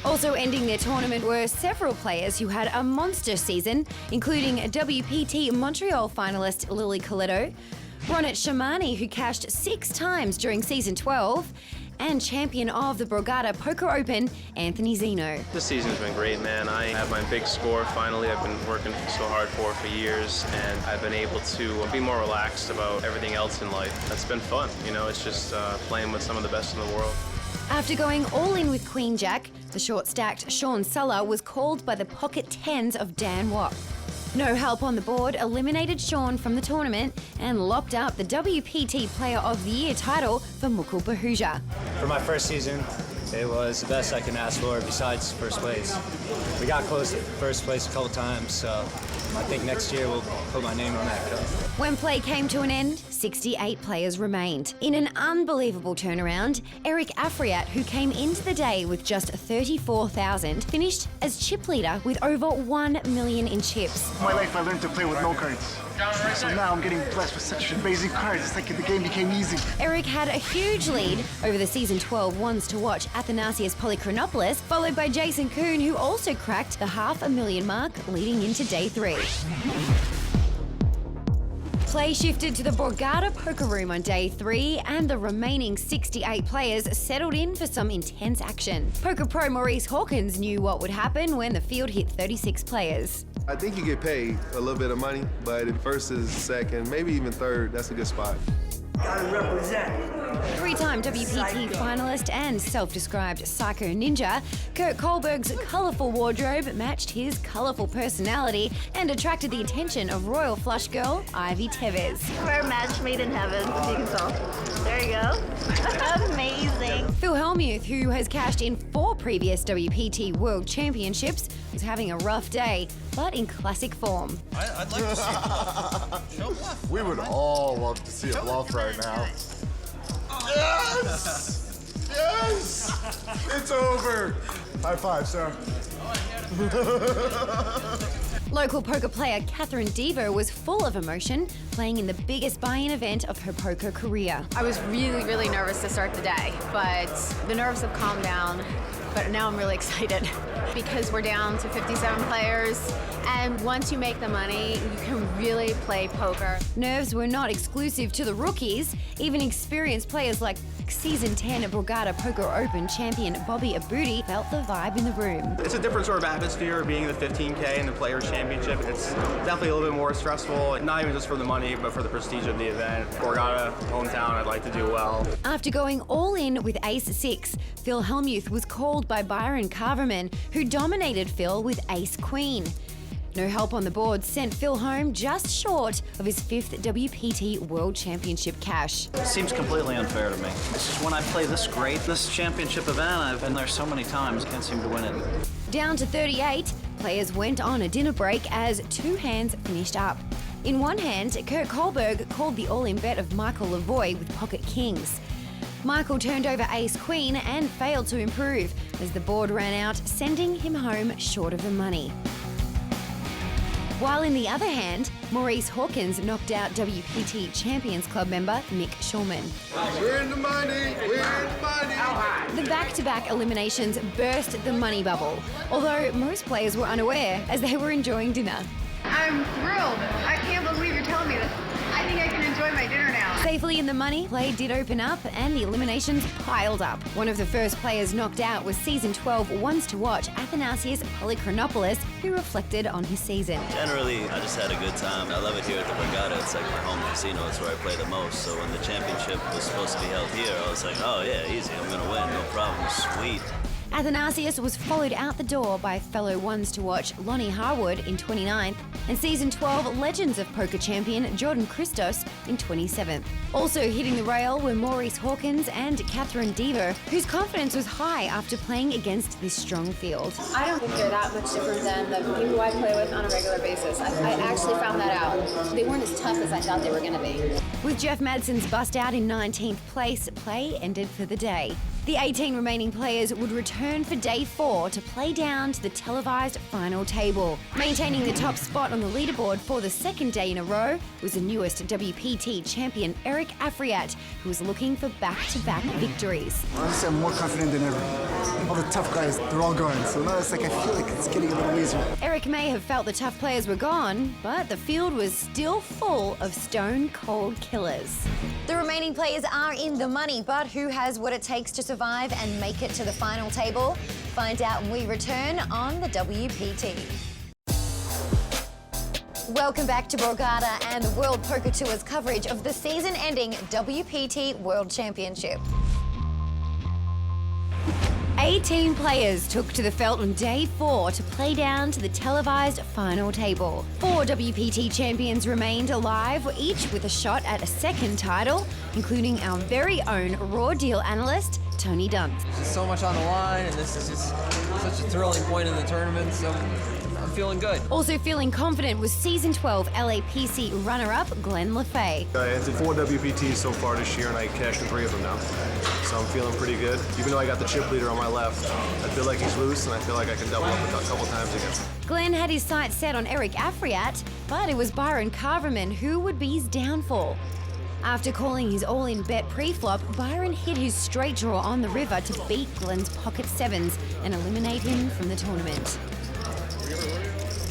Also ending their tournament were several players who had a monster season, including WPT Montreal finalist Lily Coletto, Ronit Shamani, who cashed 6 times during season 12, and champion of the Borgata Poker Open, Anthony Zeno. This season's been great, man. I have my big score finally. I've been working so hard for years, and I've been able to be more relaxed about everything else in life. It's been fun, you know, it's just playing with some of the best in the world. After going all in with Queen Jack, the short-stacked Sean Suller was called by the pocket tens of Dan Watt. No help on the board eliminated Sean from the tournament and locked up the WPT Player of the Year title for Mukul Pahuja. For my first season, it was the best I can ask for besides first place. We got close to first place a couple times, so I think next year we'll put my name on that cup. When play came to an end, 68 players remained. In an unbelievable turnaround, Eric Afriat, who came into the day with just 34,000, finished as chip leader with over 1 million in chips. In my life, I learned to play with no cards. So now I'm getting blessed with such amazing cards. It's like the game became easy. Eric had a huge lead over the season 12 ones to watch Athanasios Polychronopoulos, followed by Jason Kuhn, who also cracked the $500,000 mark leading into day 3. Play shifted to the Borgata Poker Room on day 3, and the remaining 68 players settled in for some intense action. Poker pro Maurice Hawkins knew what would happen when the field hit 36 players. I think you get paid a little bit of money, but in first and second, maybe even third, that's a good spot. Gotta represent. 3-time WPT finalist and self-described psycho ninja, Kurt Kohlberg's colourful wardrobe matched his colourful personality and attracted the attention of royal flush girl Ivy Tevez. We're a match made in heaven, you can tell. There you go. Amazing. Phil Hellmuth, who has cashed in 4 previous WPT World Championships, was having a rough day, but in classic form. I'd like to see a bluff. We would all love to see a bluff right now. Yes! Yes! It's over. High five, sir. Local poker player Catherine Devo was full of emotion, playing in the biggest buy-in event of her poker career. I was really, really nervous to start the day, but the nerves have calmed down. But now I'm really excited because we're down to 57 players, and once you make the money, you can really play poker. Nerves were not exclusive to the rookies. Even experienced players like Season 10 Borgata Poker Open champion Bobby Abudi felt the vibe in the room. It's a different sort of atmosphere being the 15K and the Players' Championship. It's definitely a little bit more stressful, not even just for the money, but for the prestige of the event. Borgata, hometown, I'd like to do well. After going all in with Ace-6, Phil Hellmuth was called by Byron Kaverman, who dominated Phil with Ace-Queen. No help on the board sent Phil home just short of his 5th WPT World Championship cash. It seems completely unfair to me. This is when I play this great, this championship event. I've been there so many times, can't seem to win it. Down to 38, players went on a dinner break as 2 hands finished up. In one hand, Kurt Kohlberg called the all-in bet of Michael Lavoie with pocket kings. Michael turned over Ace-Queen and failed to improve as the board ran out, sending him home short of the money. While in the other hand, Maurice Hawkins knocked out WPT Champions Club member Mick Schulman. We're in the money! We're in the money! The back-to-back eliminations burst the money bubble, although most players were unaware as they were enjoying dinner. I'm thrilled. I can't believe you're telling me this. I think I can enjoy my dinner now. Safely in the money, play did open up and the eliminations piled up. One of the first players knocked out was Season 12 Ones to Watch Athanasius Polychronopoulos, who reflected on his season. Generally, I just had a good time. I love it here at the Borgata. It's like my home casino. It's where I play the most. So when the championship was supposed to be held here, I was like, oh yeah, easy. I'm going to win. No problem. Sweet. Athanasius was followed out the door by fellow Ones to Watch Lonnie Harwood in 29th and Season 12 Legends of Poker champion Jordan Christos in 27th. Also hitting the rail were Maurice Hawkins and Catherine Deaver, whose confidence was high after playing against this strong field. I don't think they're that much different than the people I play with on a regular basis. I actually found that out. They weren't as tough as I thought they were going to be. With Jeff Madsen's bust out in 19th place, play ended for the day. The 18 remaining players would return for day 4 to play down to the televised final table. Maintaining the top spot on the leaderboard for the second day in a row was the newest WPT champion Eric Afriat, who was looking for back-to-back victories. Honestly, I'm more confident than ever. All the tough guys, they're all gone, so now it's like I feel like it's getting a little easier. Eric may have felt the tough players were gone, but the field was still full of stone-cold killers. The remaining players are in the money, but who has what it takes to survive and make it to the final table? Find out when we return on the WPT. Welcome back to Borgata and the World Poker Tour's coverage of the season-ending WPT World Championship. 18 players took to the felt on day 4 to play down to the televised final table. 4 WPT champions remained alive, each with a shot at a second title, including our very own Raw Deal analyst, Tony Dunst. There's so much on the line, and this is just such a thrilling point in the tournament, so I'm feeling good. Also feeling confident was Season 12 LAPC runner-up Glenn LaFay. I entered 4 WPTs so far this year, and I cashed in 3 of them now. So I'm feeling pretty good. Even though I got the chip leader on my left, I feel like he's loose, and I feel like I can double up a couple times against him. Glenn had his sights set on Eric Afriat, but it was Byron Kaverman who would be his downfall. After calling his all-in bet pre-flop, Byron hit his straight draw on the river to beat Glenn's pocket sevens and eliminate him from the tournament.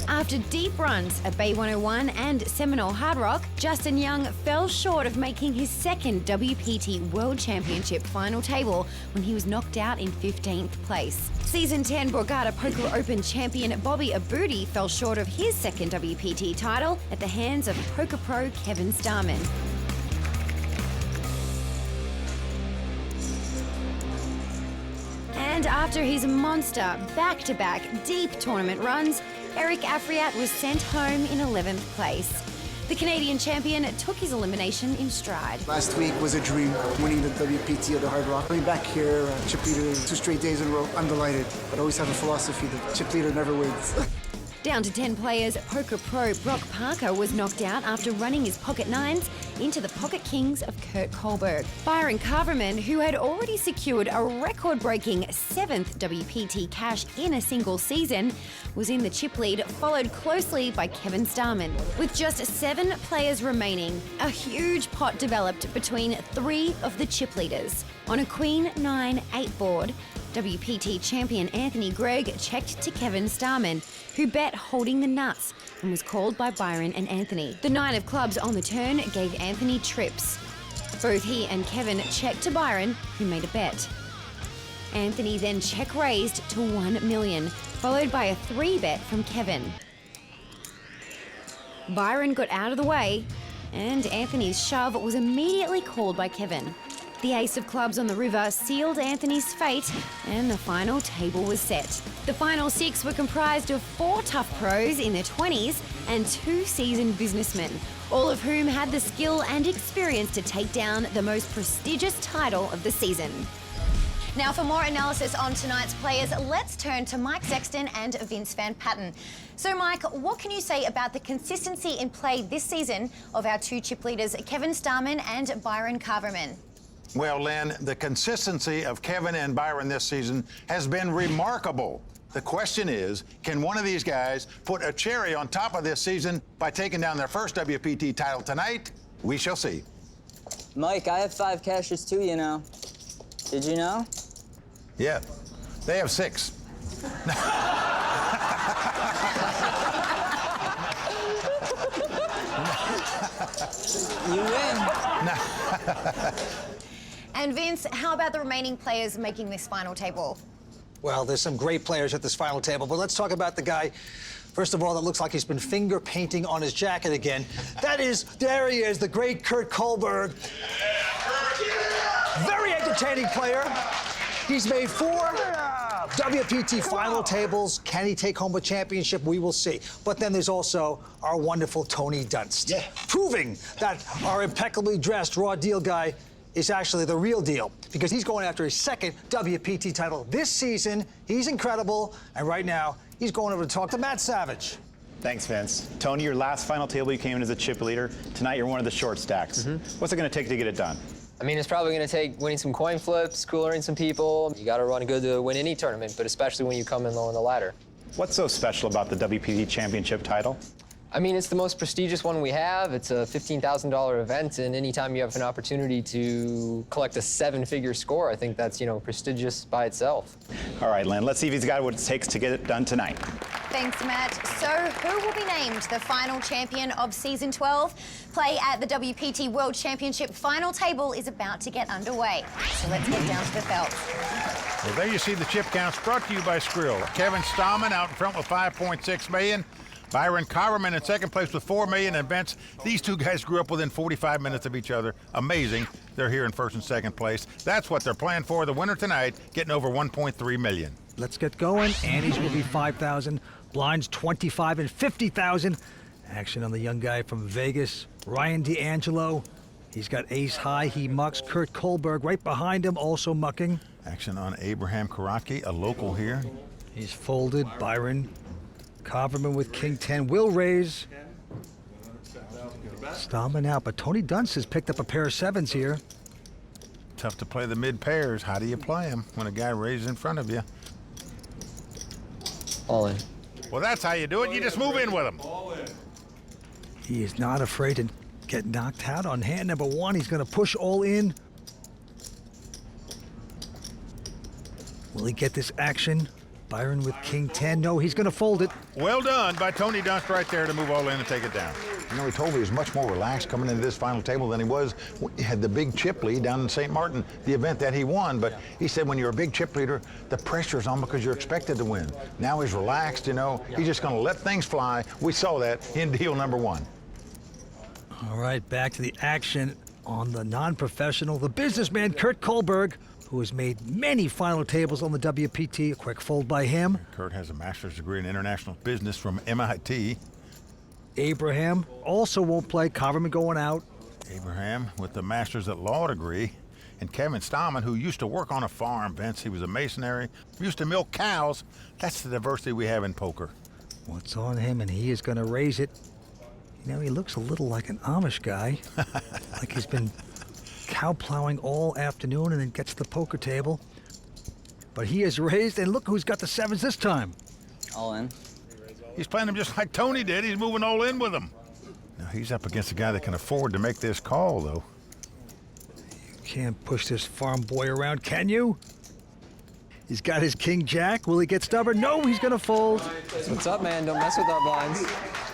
After deep runs at Bay 101 and Seminole Hard Rock, Justin Young fell short of making his second WPT World Championship final table when he was knocked out in 15th place. Season 10 Borgata Poker Open champion Bobby Abudi fell short of his second WPT title at the hands of poker pro Kevin Stallman. And after his monster back-to-back deep tournament runs, Eric Afriat was sent home in 11th place. The Canadian champion took his elimination in stride. Last week was a dream, winning the WPT at the Hard Rock. Coming back here, chip leader 2 straight days in a row, I'm delighted. But I always have a philosophy that chip leader never wins. Down to 10 players, poker pro Brock Parker was knocked out after running his pocket nines into the pocket kings of Kurt Kohlberg. Byron Kaverman, who had already secured a record-breaking 7th WPT cash in a single season, was in the chip lead, followed closely by Kevin Stallman. With just 7 players remaining, a huge pot developed between 3 of the chip leaders. On a Queen 9-8 board, WPT champion Anthony Gregg checked to Kevin Stallman, who bet holding the nuts and was called by Byron and Anthony. The 9 of clubs on the turn gave Anthony trips. Both he and Kevin checked to Byron, who made a bet. Anthony then check-raised to 1 million, followed by a 3-bet from Kevin. Byron got out of the way, and Anthony's shove was immediately called by Kevin. The ace of clubs on the river sealed Anthony's fate, and the final table was set. The final 6 were comprised of 4 tough pros in their 20s and 2 seasoned businessmen, all of whom had the skill and experience to take down the most prestigious title of the season. Now, for more analysis on tonight's players, let's turn to Mike Sexton and Vince Van Patten. So, Mike, what can you say about the consistency in play this season of our 2 chip leaders, Kevin Stallman and Byron Kaverman? Well, Lynn, the consistency of Kevin and Byron this season has been remarkable. The question is, can one of these guys put a cherry on top of this season by taking down their first WPT title tonight? We shall see. Mike, I have 5 cashes too, you know. Did you know? Yeah, they have 6. You win. And Vince, how about the remaining players making this final table? Well, there's some great players at this final table, but let's talk about the guy, first of all, that looks like he's been finger painting on his jacket again. There he is, the great Kurt Kohlberg. Very entertaining player. He's made 4 WPT final tables. Can he take home a championship? We will see. But then there's also our wonderful Tony Dunst, proving that our impeccably dressed raw deal guy is actually the real deal, because he's going after his 2nd WPT title this season. He's incredible, and right now, he's going over to talk to Matt Savage. Thanks, Vince. Tony, your last final table, you came in as a chip leader. Tonight, you're one of the short stacks. What's it going to take to get it done? I mean, it's probably going to take winning some coin flips, coolering some people. You got to run good to win any tournament, but especially when you come in low on the ladder. What's so special about the WPT Championship title? I mean, it's the most prestigious one we have. It's a $15,000 event, and anytime you have an opportunity to collect a 7-figure score, I think that's, prestigious by itself. All right, Lynn, let's see if he's got what it takes to get it done tonight. Thanks, Matt. So, who will be named the final champion of Season 12? Play at the WPT World Championship final table is about to get underway. So let's get down to the felt. Well, there you see the chip counts brought to you by Skrill. Kevin Stallman out in front with $5.6 million. Byron Kaverman in second place with $4 million. And Vince, these two guys grew up within 45 minutes of each other. Amazing. They're here in first and second place. That's what they're playing for. The winner tonight getting over $1.3 million. Let's get going. Annie's will be 5,000. Blinds 25 and 50,000. Action on the young guy from Vegas, Ryan D'Angelo. He's got ace high. He mucks. Kurt Kohlberg right behind him, also mucking. Action on Abraham Karatki, a local here. He's folded. Byron Kaverman with king 10 will raise. Stallman out, but Tony Dunst has picked up a pair of 7s here. Tough to play the mid pairs. How do you play them when a guy raises in front of you? All in. Well, that's how you do it. You just move in with him. He is not afraid to get knocked out on hand number 1. He's going to push all in. Will he get this action? Byron with king 10. No, he's going to fold it. Well done by Tony Dunst right there to move all in and take it down. He told me he was much more relaxed coming into this final table than he was when he had the big chip lead down in St. Martin, the event that he won. But he said when you're a big chip leader, the pressure's on because you're expected to win. Now he's relaxed, He's just going to let things fly. We saw that in deal number 1. All right, back to the action on the non-professional, the businessman, Kurt Kohlberg, who has made many final tables on the WPT. A quick fold by him. Kurt has a master's degree in international business from MIT. Abraham also won't play. Kaverman going out. Abraham with the master's at law degree. And Kevin Stallman, who used to work on a farm, Vince. He was a masonry, used to milk cows. That's the diversity we have in poker. What's on him, and he is going to raise it. He looks a little like an Amish guy. Like he's been cow plowing all afternoon and then gets to the poker table. But he has raised, and look who's got the 7s this time. All in. He's playing them just like Tony did. He's moving all in with them. Now he's up against a guy that can afford to make this call, though. You can't push this farm boy around, can you? He's got his king jack. Will he get stubborn? No, he's going to fold. What's up, man? Don't mess with our blinds.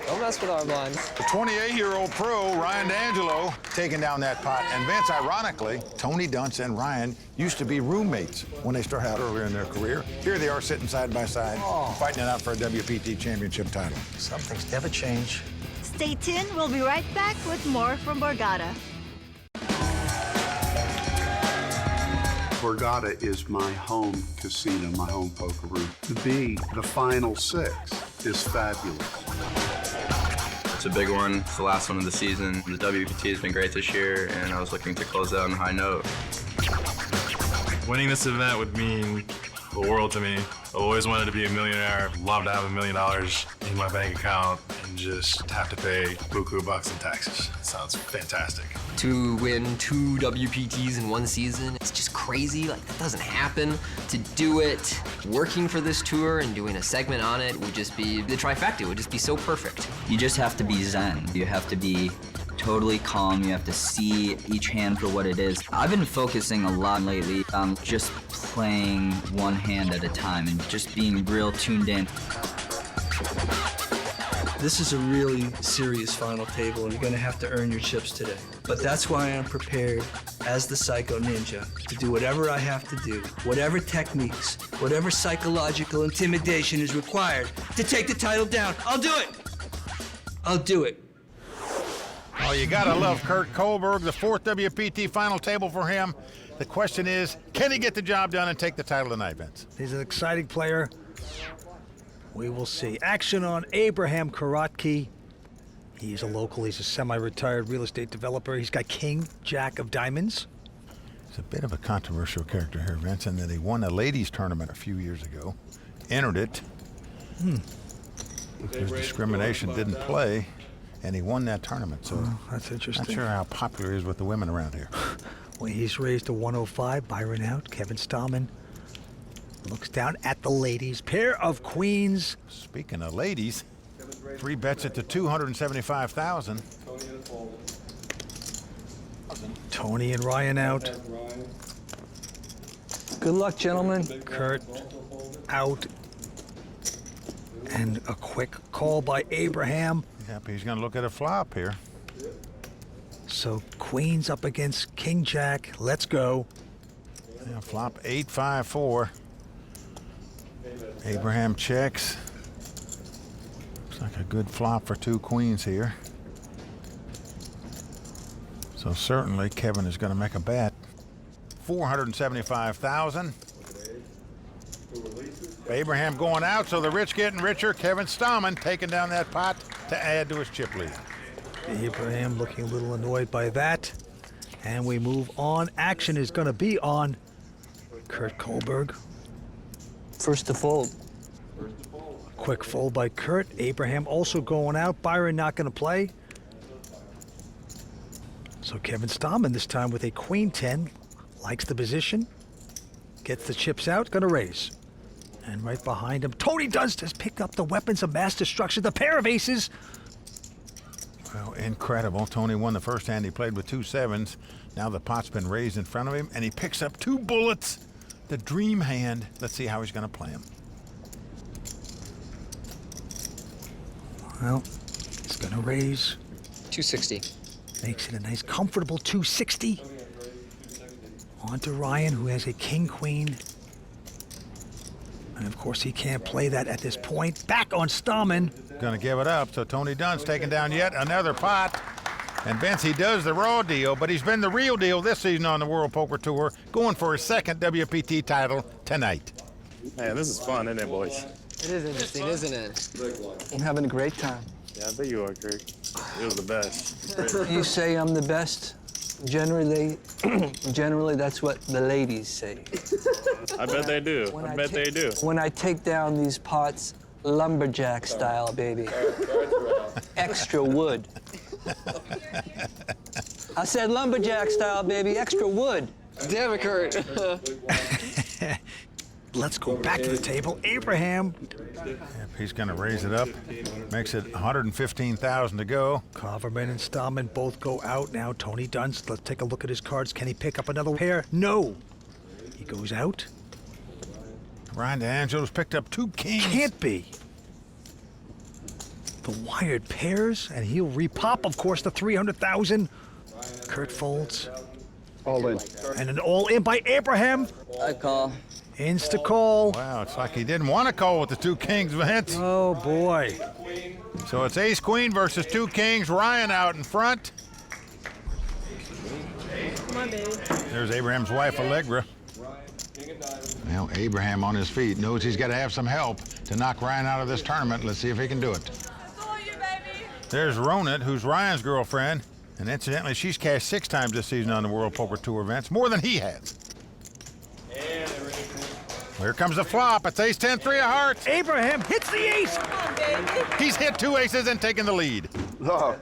Don't mess with our blinds. The 28-year-old pro, Ryan D'Angelo, taking down that pot. And Vince, ironically, Tony Dunst and Ryan used to be roommates when they started out earlier in their career. Here they are sitting side by side, fighting it out for a WPT championship title. Some things never change. Stay tuned. We'll be right back with more from Borgata. Borgata is my home casino, my home poker room. To be the final 6 is fabulous. It's a big one. It's the last one of the season. The WPT has been great this year, and I was looking to close out on a high note. Winning this event would mean the world to me. I always wanted to be a millionaire. Love to have $1 million in my bank account and just have to pay buku bucks in taxes. Sounds fantastic. To win 2 WPTs in 1 season, it's just crazy. Like, that doesn't happen. To do it, working for this tour and doing a segment on it would just be the trifecta. It would just be so perfect. You just have to be zen. You have to be totally calm. You have to see each hand for what it is. I've been focusing a lot lately on just playing one hand at a time and just being real tuned in. This is a really serious final table, and you're gonna have to earn your chips today. But that's why I'm prepared as the Psycho Ninja to do whatever I have to do, whatever techniques, whatever psychological intimidation is required to take the title down. I'll do it. I'll do it. Oh, you gotta love Kurt Kohlberg, the 4th WPT final table for him. The question is, can he get the job done and take the title tonight, Vince? He's an exciting player. We will see. Action on Abraham Karotki. He's a local. He's a semi-retired real estate developer. He's got King, Jack of Diamonds. He's a bit of a controversial character here, Vince, in that he won a ladies tournament a few years ago, entered it. Because discrimination didn't play, and he won that tournament. So that's interesting. Not sure how popular he is with the women around here. Well, he's raised to 105. Byron out. Kevin Stallman looks down at the ladies. Pair of queens. Speaking of ladies, 3 bets it to 275,000. Tony and Ryan out. Good luck, gentlemen. Kurt out. And a quick call by Abraham. Yep, he's going to look at a flop here. So queens up against King Jack. Let's go. Yeah, flop 8-5-4. Abraham checks. Looks like a good flop for 2 queens here. So certainly Kevin is going to make a bet. 475,000. Abraham going out, so the rich getting richer. Kevin Stallman taking down that pot to add to his chip lead. Abraham looking a little annoyed by that. And we move on. Action is going to be on Kurt Kohlberg. First to fold. Quick fold by Kurt. Abraham also going out. Byron not going to play. So Kevin Stallman this time with a queen 10. Likes the position. Gets the chips out. Going to raise. And right behind him, Tony Dunst has picked up the weapons of mass destruction. The pair of aces. Well, incredible. Tony won the first hand. He played with 2 sevens. Now the pot's been raised in front of him, and he picks up 2 bullets. The dream hand. Let's see how he's going to play him. Well, he's going to raise. 260. Makes it a nice, comfortable 260. On to Ryan, who has a king-queen. And of course, he can't play that at this point. Back on Stallman. Going to give it up. So Tony Dunst taking down yet another pot. And Vince, he does the raw deal, but he's been the real deal this season on the World Poker Tour, going for his 2nd WPT title tonight. Man, this is fun, isn't it, boys? It is interesting, isn't it? I'm having a great time. Yeah, I bet you are, Kirk. It was the best. You say I'm the best. Generally, that's what the ladies say. I bet they do. I bet they do. When I take down these pots, lumberjack style, baby. Extra wood. I said lumberjack style, baby. Extra wood. Damn it, Kurt. Let's go back to the table. Abraham. Yep, he's going to raise it up. Makes it 115,000 to go. Kaverman and Stallman both go out now. Tony Dunst, let's take a look at his cards. Can he pick up another pair? No. He goes out. Byron D'Angelo's picked up 2 kings. Can't be. The wired pairs, and he'll repop, of course, the 300,000. Kurt folds. All in. And an all in by Abraham. I call. Insta call. Wow, it's like he didn't want to call with the 2 kings, Vince. Oh, boy. So it's ace queen versus 2 kings. Ryan out in front. Come on, baby. There's Abraham's wife, Allegra. Well, Abraham on his feet knows he's got to have some help to knock Ryan out of this tournament. Let's see if he can do it. There's Ronit, who's Ryan's girlfriend. And incidentally, she's cashed 6 times this season on the World Poker Tour events, more than he has. Here comes the flop. It's ace-10, 3 of hearts. Abraham hits the ace. He's hit 2 aces and taken the lead. Oh.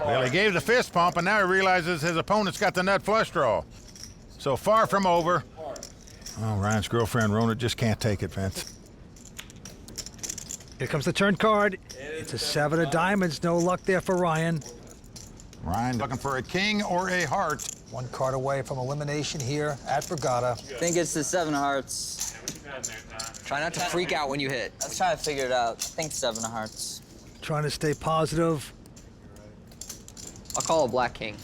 Well, he gave the fist pump, and now he realizes his opponent's got the nut flush draw. So far from over. Oh, Ryan's girlfriend, Ronit, just can't take it, Vince. Here comes the turn card. It's a 7 of diamonds. No luck there for Ryan. Ryan looking for a king or a heart. 1 card away from elimination here at Borgata. I think it's the 7 of hearts. Try not to freak out when you hit. I was trying to figure it out. I think 7 of hearts. trying to stay positive. I'll call a Black King.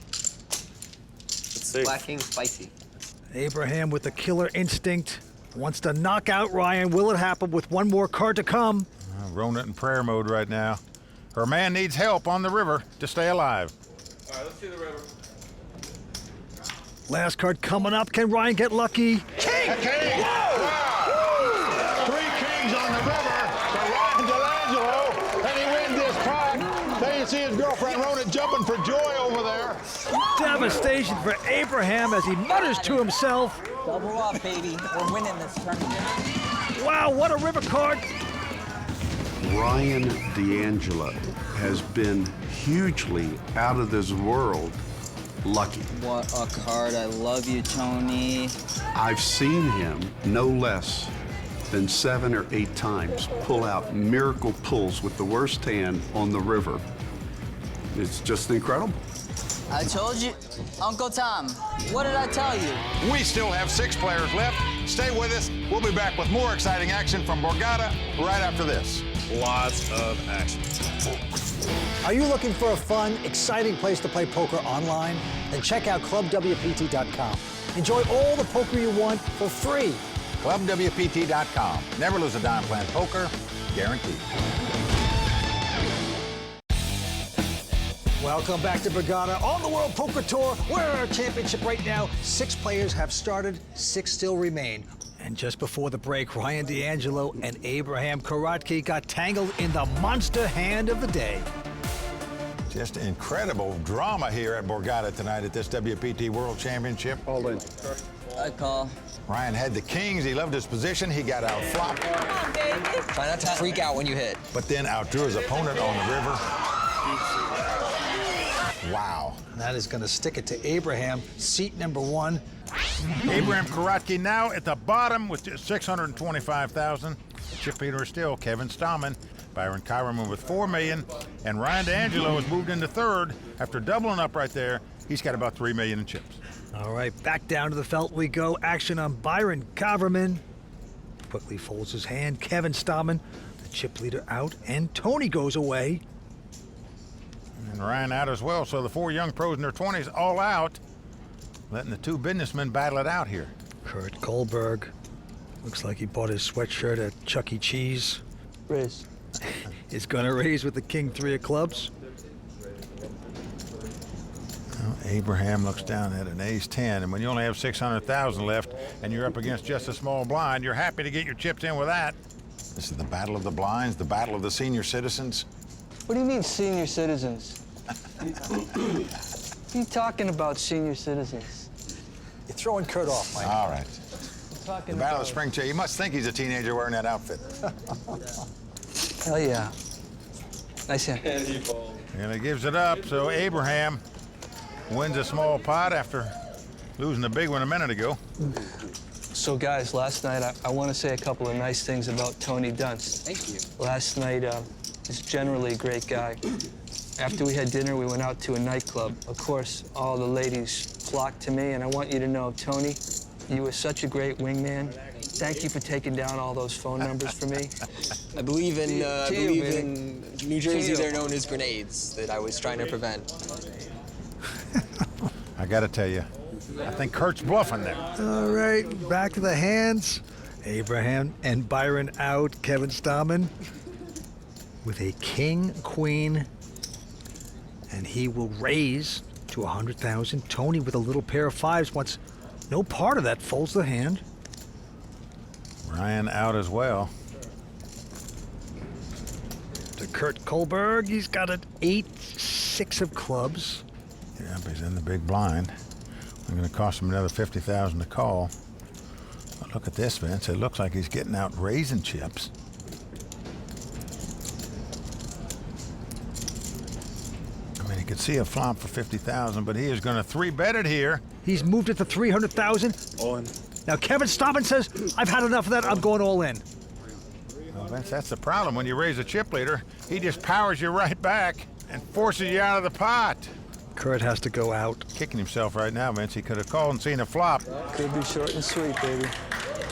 Let's see. Black King spicy. Abraham with the killer instinct wants to knock out Ryan. Will it happen with one more card to come? Rona in prayer mode right now. Her man needs help on the river to stay alive. All right, let's see the river. Last card coming up. Can Ryan get lucky? King! Whoa! 3 kings on the river for Ryan D'Angelo, and he wins this pot. There you see his girlfriend Rona jumping for joy over there. Devastation for Abraham as he mutters to himself. Double up, baby. We're winning this tournament. Wow, what a river card. Ryan D'Angelo has been hugely out of this world lucky. What a card. I love you, Tony. I've seen him no less than 7 or 8 times pull out miracle pulls with the worst hand on the river. It's just incredible. I told you, Uncle Tom. What did I tell you? We still have 6 players left. Stay with us. We'll be back with more exciting action from Borgata right after this. Lots of action. Are you looking for a fun, exciting place to play poker online? Then check out clubwpt.com. Enjoy all the poker you want for free. ClubWPT.com. Never lose a dime playing poker, guaranteed. Welcome back to Borgata on the World Poker Tour. We're at our championship right now. 6 players have started, 6 still remain. And just before the break, Ryan D'Angelo and Abraham Karatke got tangled in the monster hand of the day. Just incredible drama here at Borgata tonight at this WPT World Championship. All in. I call. Ryan had the kings. He loved his position. He got out flopped. Come on, baby. Try not to freak out when you hit. But then outdrew his opponent on the river. Wow. That is going to stick it to Abraham, seat number 1. Abraham Karatke now at the bottom with just $625,000. Chip leader is still Kevin Stallman. Byron Kaverman with $4 million, and Ryan D'Angelo has moved into 3rd after doubling up right there. He's got about $3 million in chips. All right, back down to the felt we go. Action on Byron Kaverman. Quickly folds his hand. Kevin Stallman, the chip leader, out, and Tony goes away. And Ryan out as well, so the 4 young pros in their 20s all out, letting the 2 businessmen battle it out here. Kurt Kohlberg. Looks like he bought his sweatshirt at Chuck E. Cheese. Raise. Is going to raise with the king 3 of clubs. Well, Abraham looks down at an ace-10, and when you only have $600,000 left and you're up against just a small blind, you're happy to get your chips in with that. This is the battle of the blinds, the battle of the senior citizens. What do you mean, senior citizens? What are you talking about, senior citizens? You're throwing Kurt off, Mike. All right. The battle of spring chicken. You must think he's a teenager wearing that outfit. Hell yeah. Nice hand. And it gives it up, so Abraham wins a small pot after losing a big one a minute ago. So, guys, last night I want to say a couple of nice things about Tony Dunst. Thank you. Last night, he's generally a great guy. After we had dinner, we went out to a nightclub. Of course, all the ladies flocked to me, and I want you to know, Tony, you were such a great wingman. Thank you for taking down all those phone numbers for me. I believe in New Jersey, they're known as grenades that I was trying to prevent. I got to tell you, I think Kurt's bluffing there. All right, back to the hands. Abraham and Byron out. Kevin Stallman with a king, queen, and he will raise to 100,000. Tony with a little pair of 5s wants no part of that, folds the hand. Ryan out as well. To Kurt Kohlberg, he's got an 8-6 of clubs. Yeah, but he's in the big blind. I'm going to cost him another $50,000 to call. But look at this, Vince. It looks like he's getting out raising chips. I mean, he could see a flop for $50,000, but he is going to 3-bet it here. He's moved it to 300,000. All in. Now Kevin Stallman says, "I've had enough of that. I'm going all in." Well, Vince, that's the problem. When you raise a chip leader, he just powers you right back and forces you out of the pot. Kurt has to go out. Kicking himself right now, Vince. He could have called and seen a flop. Could be short and sweet, baby.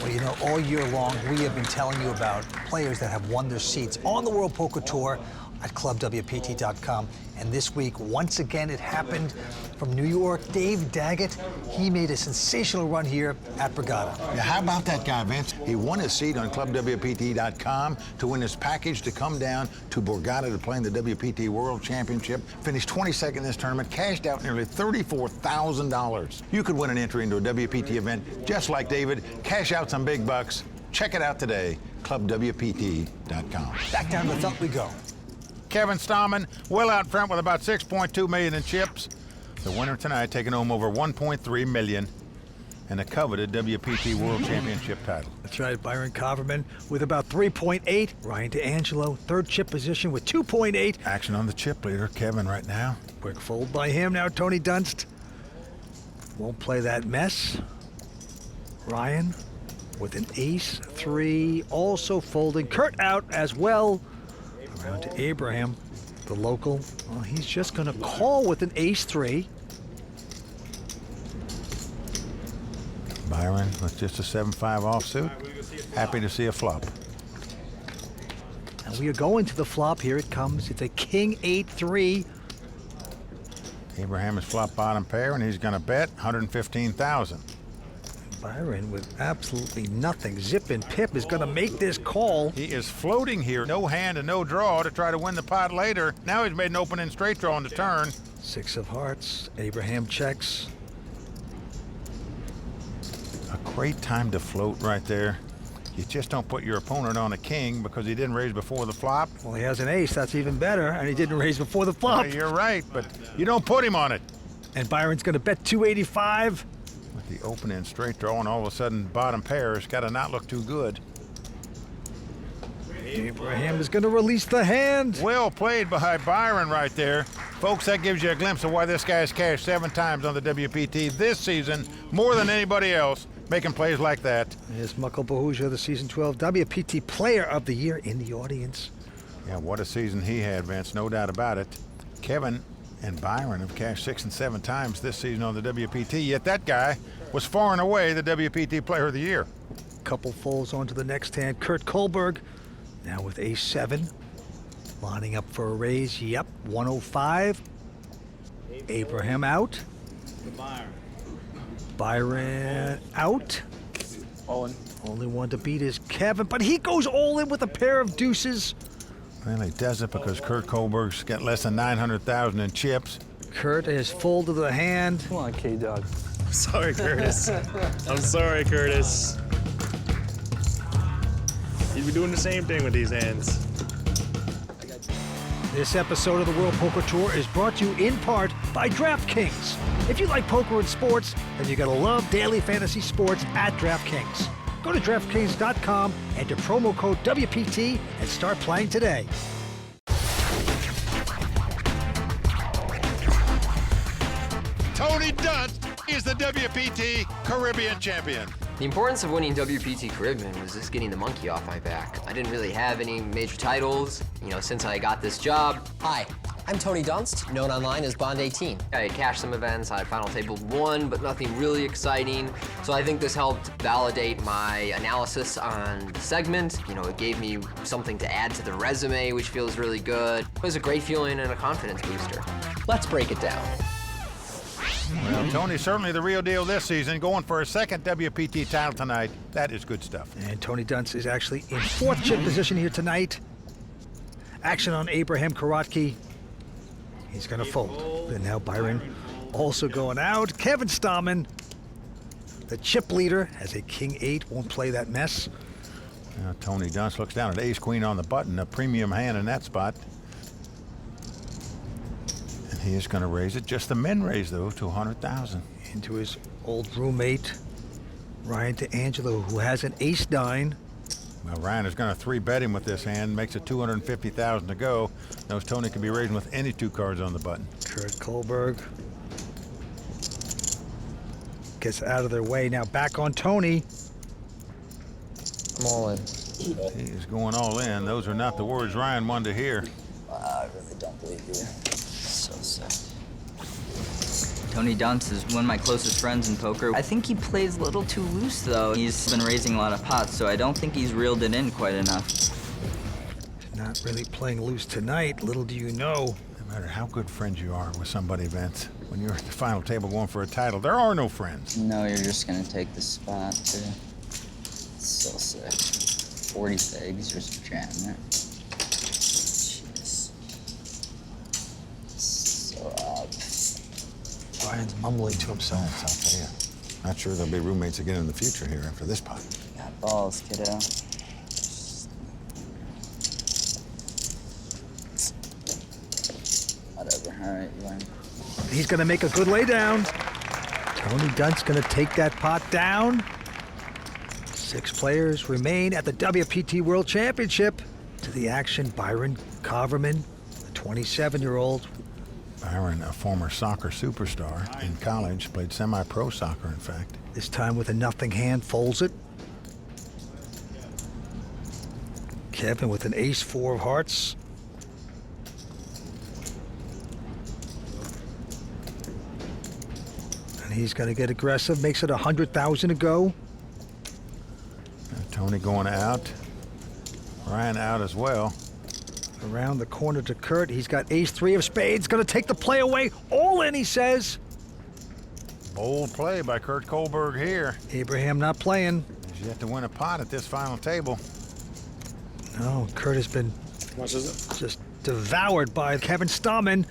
Well, you know, all year long, we have been telling you about players that have won their seats on the World Poker Tour at clubwpt.com. And this week, once again, it happened from New York. Dave Daggett, he made a sensational run here at Borgata. Yeah, how about that guy, Vince? He won his seat on clubwpt.com to win his package to come down to Borgata to play in the WPT World Championship. Finished 22nd in this tournament, cashed out nearly $34,000. You could win an entry into a WPT event just like David, cash out some big bucks. Check it out today, clubwpt.com. Back down to the felt we go. Kevin Stallman well out front with about 6.2 million in chips. The winner tonight taking home over 1.3 million and a coveted WPT World Championship title. That's right, Byron Kaverman with about 3.8. Ryan D'Angelo, third chip position with 2.8. Action on the chip leader, Kevin, right now. Quick fold by him. Now Tony Dunst won't play that mess. Ryan with an ace-3, also folding. Kurt out as well. Around to Abraham, the local. Well, he's just going to call with an ace-3. Byron with just a 7-5 offsuit. Happy to see a flop. And we are going to the flop. Here it comes. It's a king 8-3. Abraham is flop bottom pair, and he's going to bet 115,000. Byron with absolutely nothing. Zip and Pip is going to make this call. He is floating here. No hand and no draw to try to win the pot later. Now he's made an open-end straight draw on the turn. 6 of hearts. Abraham checks. A great time to float right there. You just don't put your opponent on a king because he didn't raise before the flop. Well, he has an ace. That's even better. And he didn't raise before the flop. Yeah, you're right, but you don't put him on it. And Byron's going to bet 285. With the open-end straight draw, and all of a sudden bottom pair has got to not look too good. Abraham is going to release the hand. Well played by Byron right there. Folks, that gives you a glimpse of why this guy's cashed 7 times on the WPT this season, more than anybody else, making plays like that. Here's Muckle Bahuja, the Season 12 WPT Player of the Year in the audience. Yeah, what a season he had, Vince, no doubt about it. Kevin and Byron have cashed 6 and 7 times this season on the WPT, yet that guy was far and away the WPT Player of the Year. Couple folds onto the next hand. Kurt Kohlberg now with ace-7, lining up for a raise. Yep, 105. Abraham out. Byron out. Only one to beat is Kevin, but he goes all in with a pair of deuces. Well, he does it because Kurt Kohlberg's got less than 900,000 in chips. Kurt has folded the hand. Come on, K-Dog. I'm sorry, Curtis. I'm sorry, Curtis. You'd be doing the same thing with these hands. This episode of the World Poker Tour is brought to you in part by DraftKings. If you like poker and sports, then you gotta love daily fantasy sports at DraftKings. Go to DraftKings.com, enter promo code WPT, and start playing today. Tony Dunst is the WPT Caribbean champion. The importance of winning WPT Caribbean was just getting the monkey off my back. I didn't really have any major titles, since I got this job. Hi, I'm Tony Dunst, known online as Bond 18. I had cashed some events, I had final table 1, but nothing really exciting. So I think this helped validate my analysis on the segment. It gave me something to add to the resume, which feels really good. It was a great feeling and a confidence booster. Let's break it down. Well, Tony's certainly the real deal this season, going for a second WPT title tonight. That is good stuff. And Tony Dunst is actually in 4th chip position here tonight. Action on Abraham Karatki. He's going to fold. And now Byron also going out. Kevin Stallman, the chip leader, has a king 8. Won't play that mess. Now Tony Dunst looks down at ace-queen on the button, a premium hand in that spot. He is going to raise it. Just the men raise, though, to 100,000. Into his old roommate, Ryan D'Angelo, who has an ace-9. Well, Ryan is going to 3-bet him with this hand. Makes it 250,000 to go. Knows Tony can be raising with any 2 cards on the button. Kurt Kohlberg gets out of their way. Now back on Tony. I'm all in. He is going all in. Those are not the words Ryan wanted to hear. I really don't believe you. So sad. Tony Dunst is one of my closest friends in poker. I think he plays a little too loose, though. He's been raising a lot of pots, so I don't think he's reeled it in quite enough. Now Not really playing loose tonight, little do you know. No matter how good friends you are with somebody, Vince, when you're at the final table going for a title, there are no friends. No, you're just gonna take the spot, too. It's so sick. 40 figs, just jamming there. Jeez. So up. Brian's mumbling to himself. I'll tell you. Not sure they'll be roommates again in the future here after this pot. Got balls, kiddo. Whatever, all right, you win. He's gonna make a good lay down. Tony Dunst gonna take that pot down. 6 players remain at the WPT World Championship. To the action, Byron Kaverman, the 27-year-old. Byron, a former soccer superstar in college, played semi-pro soccer, in fact. This time with a nothing hand, folds it. Kevin with an ace-4 of hearts. And he's gonna get aggressive, makes it 100,000 to go. Tony going out. Ryan out as well. Around the corner to Kurt. He's got ace-3 of spades. Gonna take the play away. All in, he says. Bold play by Kurt Kohlberg here. Abraham not playing. He's yet to win a pot at this final table. No, Kurt has been just devoured by Kevin Stallman.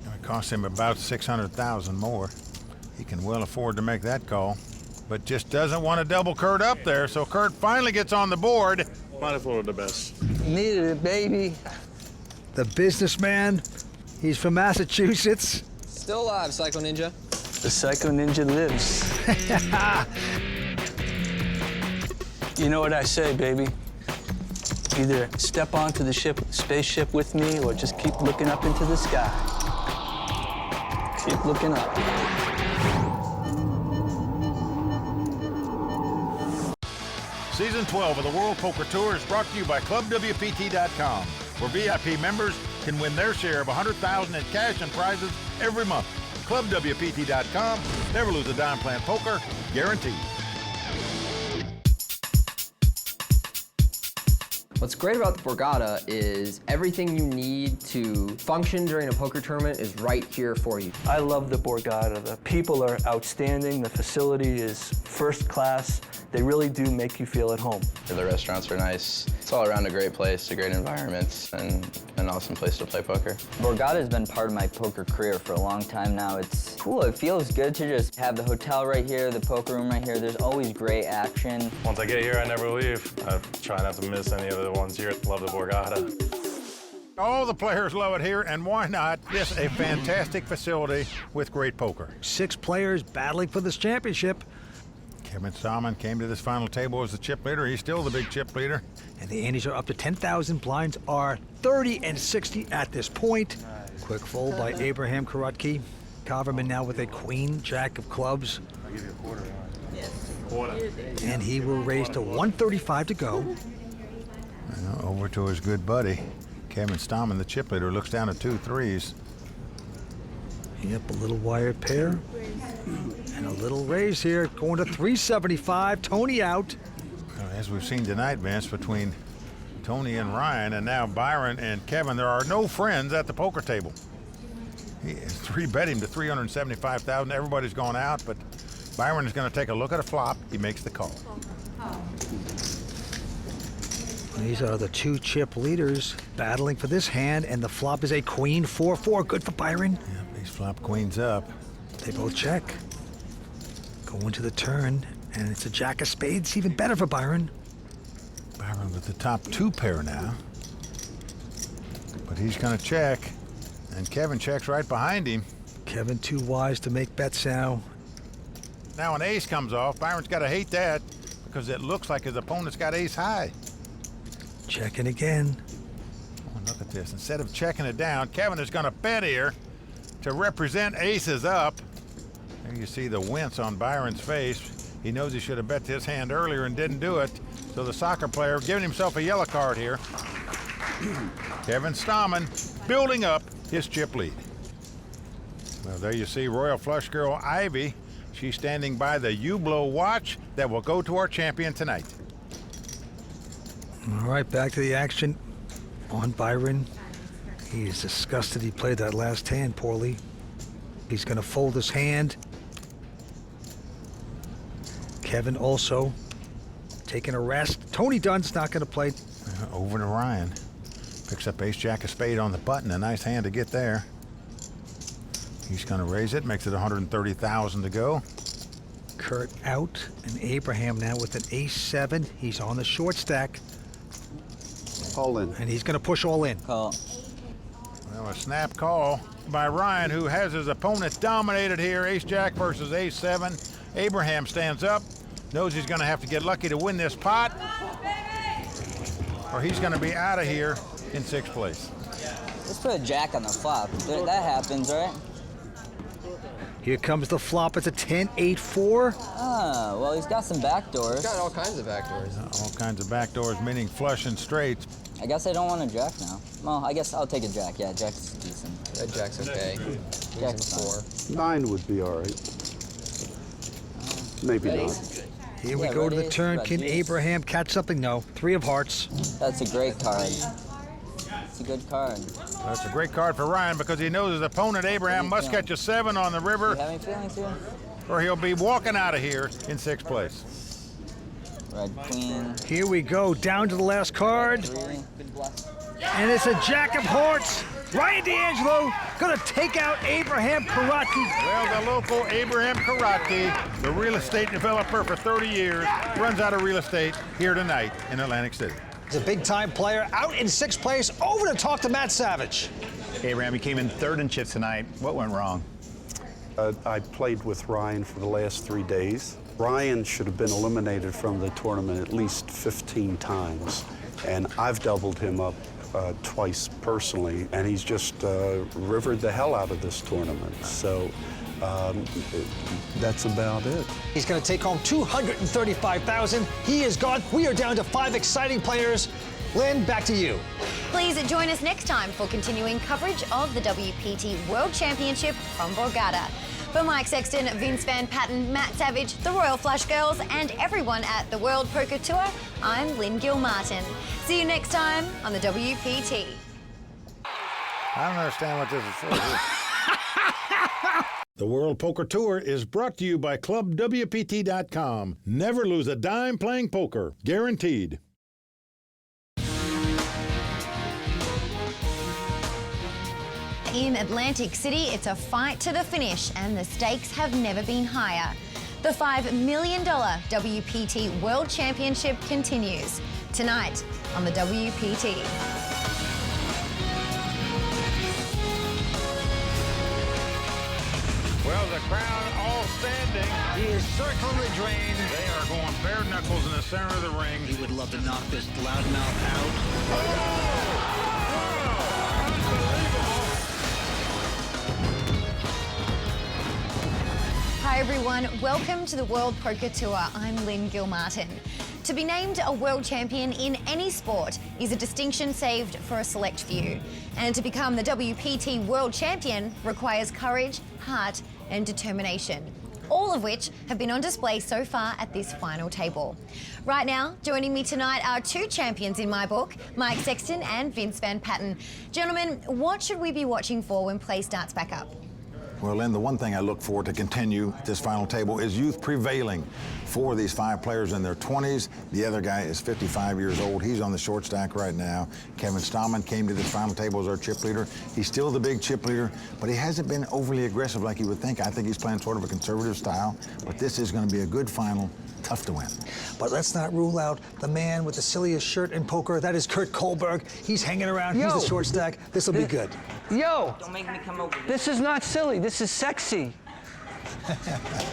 It cost him about 600,000 more. He can well afford to make that call, but just doesn't want to double Kurt up there, so Kurt finally gets on the board. Wonderful, the best. Needed it, baby. The businessman. He's from Massachusetts. Still alive, Psycho Ninja. The Psycho Ninja lives. You know what I say, baby? Either step onto the spaceship with me, or just keep looking up into the sky. Keep looking up. Season 12 of the World Poker Tour is brought to you by ClubWPT.com, where VIP members can win their share of $100,000 in cash and prizes every month. ClubWPT.com. Never lose a dime playing poker, guaranteed. What's great about the Borgata is everything you need to function during a poker tournament is right here for you. I love the Borgata. The people are outstanding. The facility is first class. They really do make you feel at home. The restaurants are nice. It's all around a great place, a great environment, and an awesome place to play poker. Borgata has been part of my poker career for a long time now. It's cool. It feels good to just have the hotel right here, the poker room right here. There's always great action. Once I get here, I never leave. I try not to miss any of the ones here. Love the Borgata. All the players love it here, and why not? This a fantastic facility with great poker. 6 players battling for this championship. Kevin Stallman came to this final table as the chip leader. He's still the big chip leader. And the antes are up to 10,000. Blinds are 30 and 60 at this point. Quick fold by Abraham Karutke. Kaverman now with a queen, jack of clubs. I'll give you a quarter. And he will raise to 135 to go. Over to his good buddy, Kevin Stallman, the chip leader, looks down at 2 threes. Yep, a little wired pair. And a little raise here, going to 375. Tony out. As we've seen tonight, Vince, between Tony and Ryan, and now Byron and Kevin, there are no friends at the poker table. He is 3-bet him to 375,000. Everybody's gone out, but Byron is going to take a look at a flop. He makes the call. These are the 2 chip leaders battling for this hand, and the flop is a queen 4-4. Good for Byron. Yep, he's flop queens up. They both check. Going to the turn, and it's a jack of spades. Even better for Byron. Byron with the top 2 pair now. But he's going to check, and Kevin checks right behind him. Kevin too wise to make bets now. Now an ace comes off. Byron's got to hate that because it looks like his opponent's got ace high. Checking again. Oh, look at this. Instead of checking it down, Kevin is going to bet here to represent aces up. There you see the wince on Byron's face. He knows he should have bet this hand earlier and didn't do it. So the soccer player giving himself a yellow card here. Kevin Stallman building up his chip lead. Well, there you see Royal Flush Girl Ivy. She's standing by the Hublot watch that will go to our champion tonight. All right, back to the action on Byron. He's disgusted he played that last hand poorly. He's going to fold his hand. Kevin also taking a rest. Tony Dunn's not going to play. Over to Ryan. Picks up ace-jack of spade on the button. A nice hand to get there. He's going to raise it. Makes it 130,000 to go. Kurt out, and Abraham now with an ace-7. He's on the short stack. All in. And he's going to push all in. Call. Well, a snap call by Ryan, who has his opponent dominated here. Ace-jack versus ace-7. Abraham stands up. Knows he's going to have to get lucky to win this pot, or he's going to be out of here in 6th place. Let's put a jack on the flop. That happens, right? Here comes the flop. It's a 10-8-4. Ah, well, he's got some backdoors. He's got all kinds of backdoors. All kinds of backdoors, meaning flush and straights. I guess I don't want a jack now. Well, I guess I'll take a jack. Yeah, jack's decent. That jack's okay. Jack's 4. 9 would be all right. Maybe not. Here we go to the turn. Can Abraham catch something? No. 3 of hearts. That's a great card. It's a good card. That's a great card for Ryan because he knows his opponent, Abraham, must catch a 7 on the river. You have any feelings here? Or he'll be walking out of here in 6th place. Red queen. Here we go. Down to the last card. 3. Good bluff. And it's a jack of hearts. Ryan D'Angelo going to take out Abraham Karate. Well, the local Abraham Karate, the real estate developer for 30 years, runs out of real estate here tonight in Atlantic City. He's a big-time player, out in 6th place. Over to talk to Matt Savage. Abraham, you came in 3rd in chips tonight. What went wrong? I played with Ryan for the last 3 days. Ryan should have been eliminated from the tournament at least 15 times, and I've doubled him up twice personally, and he's just rivered the hell out of this tournament. So that's about it. He's going to take home $235,000. He is gone. We are down to 5 exciting players. Lynn, back to you. Please join us next time for continuing coverage of the WPT World Championship from Borgata. For Mike Sexton, Vince Van Patten, Matt Savage, the Royal Flush Girls, and everyone at the World Poker Tour, I'm Lynn Gilmartin. See you next time on the WPT. I don't understand what this is for. The World Poker Tour is brought to you by ClubWPT.com. Never lose a dime playing poker. Guaranteed. In Atlantic City, it's a fight to the finish, and the stakes have never been higher. The $5 million WPT World Championship continues tonight on the WPT. Well, the crowd all standing. He is circling the drain. They are going bare knuckles in the center of the ring. He would love to knock this loudmouth out. Hi everyone, welcome to the World Poker Tour. I'm Lynn Gilmartin. To be named a world champion in any sport is a distinction saved for a select few. And to become the WPT World Champion requires courage, heart, and determination. All of which have been on display so far at this final table. Right now, joining me tonight are 2 champions in my book, Mike Sexton and Vince Van Patten. Gentlemen, what should we be watching for when play starts back up? Well, Lynn, the one thing I look for to continue at this final table is youth prevailing. 4 of these 5 players in their 20s. The other guy is 55 years old. He's on the short stack right now. Kevin Stallman came to this final table as our chip leader. He's still the big chip leader, but he hasn't been overly aggressive like you would think. I think he's playing sort of a conservative style, but this is going to be a good final. Tough to win. But let's not rule out the man with the silliest shirt in poker. That is Kurt Kohlberg. He's hanging around. He's the short stack. This will be good. Yo! Don't make me come over here. This is not silly. This is sexy.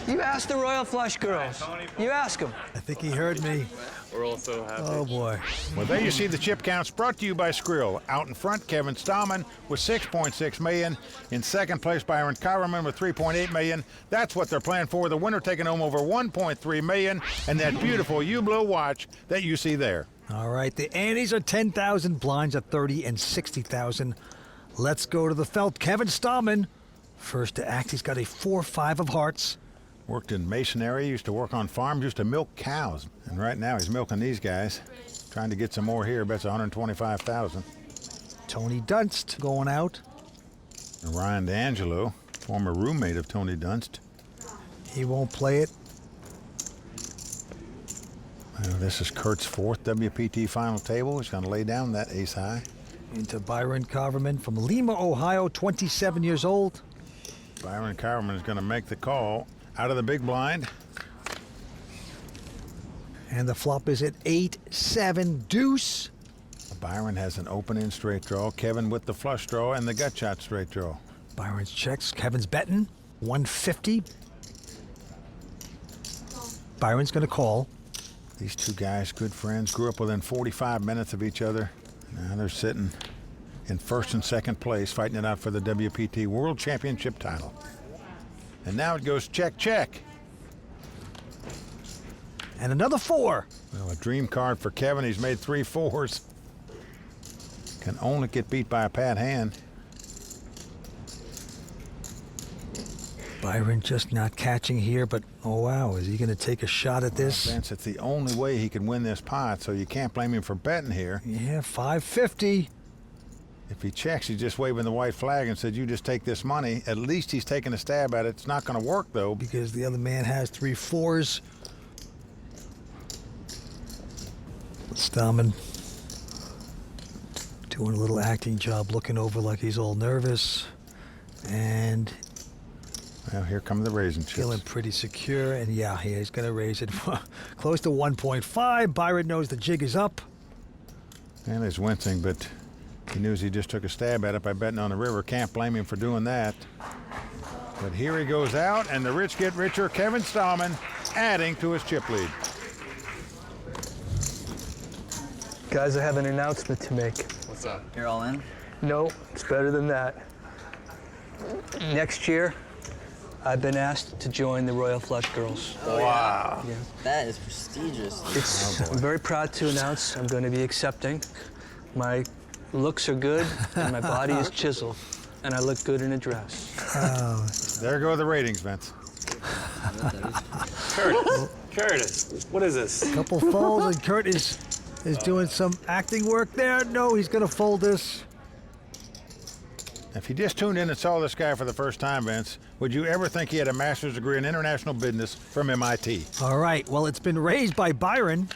You ask the Royal Flush Girls. You ask them. I think he heard me. We're all so happy. Oh, boy. Well, there you see the chip counts brought to you by Skrill. Out in front, Kevin Stallman with $6.6 million. In second place, Byron Kaverman with $3.8 million. That's what they're playing for. The winner taking home over $1.3 million. And that beautiful Hublot watch that you see there. All right, the antes are 10,000, blinds are 30 and 60,000. Let's go to the felt. Kevin Stallman, first to act. He's got a 4-5 of hearts. Worked in masonry, used to work on farms, used to milk cows. And right now he's milking these guys. Trying to get some more here. Bets 125,000. Tony Dunst going out. And Ryan D'Angelo, former roommate of Tony Dunst. He won't play it. Well, this is Kurt's fourth WPT final table. He's going to lay down that ace high. Into Byron Kaverman from Lima, Ohio, 27 years old. Byron Kaverman is going to make the call out of the big blind. And the flop is at 8-7 deuce. Byron has an open-in straight draw. Kevin with the flush draw and the gut shot straight draw. Byron's checks. Kevin's betting 150. Byron's going to call. These two guys, good friends, grew up within 45 minutes of each other. Now they're sitting in first and second place, fighting it out for the WPT World Championship title. And now it goes check, check. And another 4. Well, a dream card for Kevin. He's made 3 4s. Can only get beat by a pat hand. Byron just not catching here, but oh wow, is he going to take a shot at this? Vince, it's the only way he can win this pot, so you can't blame him for betting here. Yeah, 550. If he checks, he's just waving the white flag and said, you just take this money. At least he's taking a stab at it. It's not going to work, though. Because the other man has 3 4s. Stallman doing a little acting job, looking over like he's all nervous. And well, here come the raising chips. Feeling pretty secure, and yeah, he's going to raise it close to 1.5. Byron knows the jig is up. And he's wincing, but he knows he just took a stab at it by betting on the river. Can't blame him for doing that. But here he goes out, and the rich get richer. Kevin Stallman adding to his chip lead. Guys, I have an announcement to make. What's up? You're all in? No, it's better than that. Next year, I've been asked to join the Royal Flush Girls. Oh, wow. Yeah. That is prestigious. I'm very proud to announce I'm going to be accepting. My looks are good, and my body is chiseled, and I look good in a dress. Oh. There go the ratings, Vince. Curtis, what is this? Couple folds, and Kurt is doing some acting work there. No, he's going to fold this. If you just tuned in and saw this guy for the first time, Vince, would you ever think he had a master's degree in international business from MIT? All right, well, it's been raised by Byron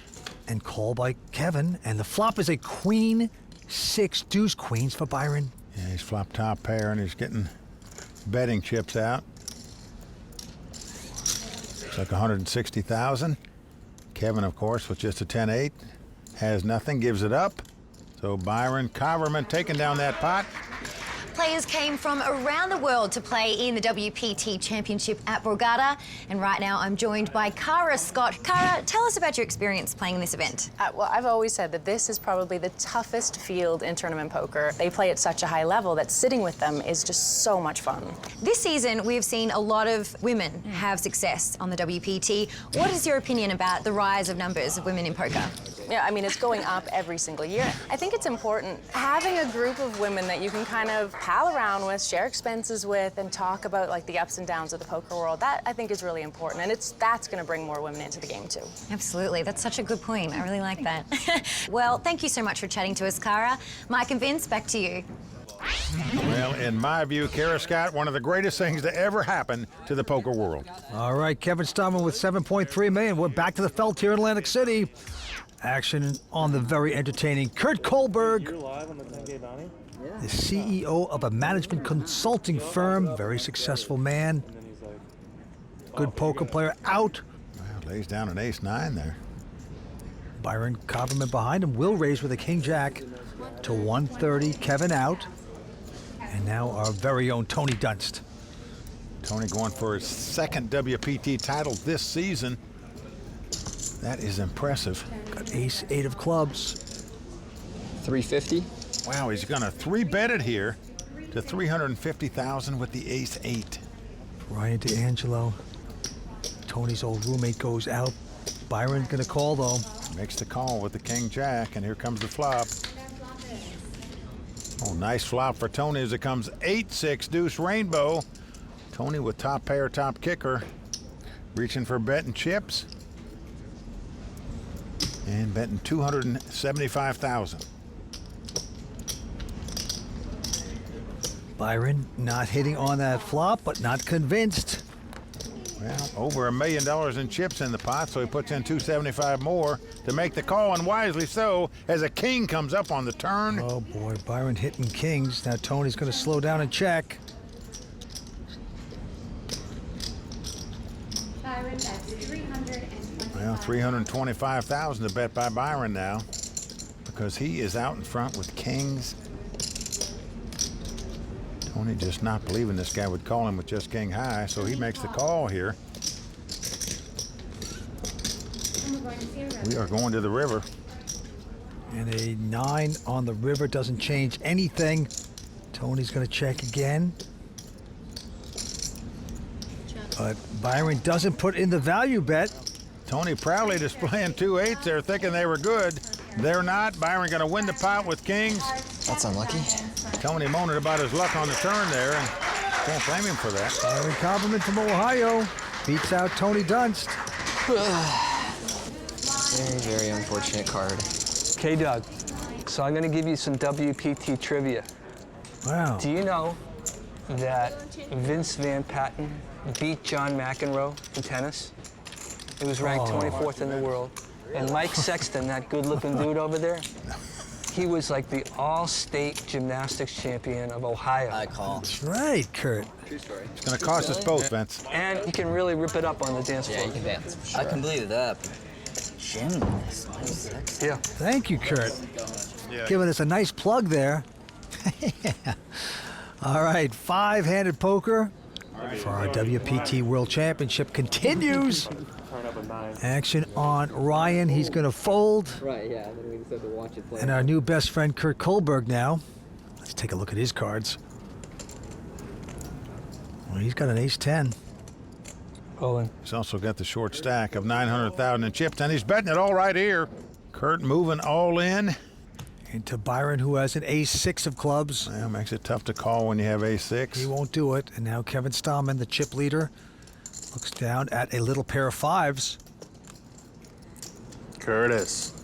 and called by Kevin, and the flop is a queen, 6 deuce queens for Byron. Yeah, he's flopped top pair, and he's getting betting chips out. It's like 160,000. Kevin, of course, with just a 10-8, has nothing, gives it up. So Byron Kaverman taking down that pot. Players came from around the world to play in the WPT Championship at Borgata, and right now I'm joined by Cara Scott. Cara, tell us about your experience playing in this event. Well, I've always said that this is probably the toughest field in tournament poker. They play at such a high level that sitting with them is just so much fun. This season, we've seen a lot of women have success on the WPT. What is your opinion about the rise of numbers of women in poker? Yeah, I mean, it's going up every single year. I think it's important having a group of women that you can kind of pal around with, share expenses with, and talk about like the ups and downs of the poker world. That I think is really important, and that's going to bring more women into the game too. Absolutely, that's such a good point. I really like that. Well, thank you so much for chatting to us, Cara. Mike and Vince, back to you. Well, in my view, Cara Scott, one of the greatest things to ever happen to the poker world. All right, Kevin Stallman with 7.3 million. We're back to the felt here in Atlantic City. Action on the very entertaining Kurt Kohlberg, the CEO of a management consulting firm, very successful man, good poker player, out. Well, lays down an ace-9 there. Byron Kaverman behind him will raise with a king-jack to 130. Kevin out. And now our very own Tony Dunst. Tony going for his second WPT title this season. That is impressive. Got ace-8 of clubs. 350. Wow, he's going to 3-bet it here to 350,000 with the ace-8. Ryan D'Angelo. Tony's old roommate goes out. Byron's going to call, though. Makes the call with the king-jack, and here comes the flop. Oh, nice flop for Tony as it comes 8-6 deuce rainbow. Tony with top pair, top kicker. Reaching for betting chips. and betting $275,000. Byron not hitting on that flop, but not convinced. Well, over $1 million in chips in the pot, so he puts in $275 more to make the call, and wisely so, as a king comes up on the turn. Oh boy, Byron hitting kings. Now Tony's going to slow down and check. Byron, that's $325,000. Well, $325,000 to bet by Byron now, because he is out in front with kings. Tony just not believing this guy would call him with just king high, so he makes the call here. We are going to the river. And a 9 on the river doesn't change anything. Tony's going to check again. But Byron doesn't put in the value bet. Tony proudly displaying 2 8s there, thinking they were good. They're not. Byron going to win the pot with kings. That's unlucky. Tony moaning about his luck on the turn there, and can't blame him for that. Byron Kaverman from Ohio beats out Tony Dunst. Very, very unfortunate card. Okay, Doug. So I'm going to give you some WPT trivia. Wow. Do you know that Vince Van Patten beat John McEnroe in tennis? He was ranked 24th in the world. And Mike Sexton, that good-looking dude over there, he was like the all-state gymnastics champion of Ohio. I call. That's right, Kurt. It's going to cost us both, Vince. And he can really rip it up on the dance floor. Yeah, you can dance, for sure. I can believe that. Gymnast, Mike Sexton. Yeah. Thank you, Kurt. Giving us a nice plug there. All right, 5-handed poker for our WPT World Championship continues. Action on Ryan. He's going to fold. Right, yeah. Then we just have to watch it play. And our new best friend, Kurt Kohlberg, now. Let's take a look at his cards. Well, he's got an ace-10. Colin. He's also got the short stack of $900,000 in chips, and he's betting it all right here. Kurt moving all in. Into Byron, who has an ace-6 of clubs. Well, makes it tough to call when you have ace-6. He won't do it. And now Kevin Stallman, the chip leader, looks down at a little pair of 5s. Curtis.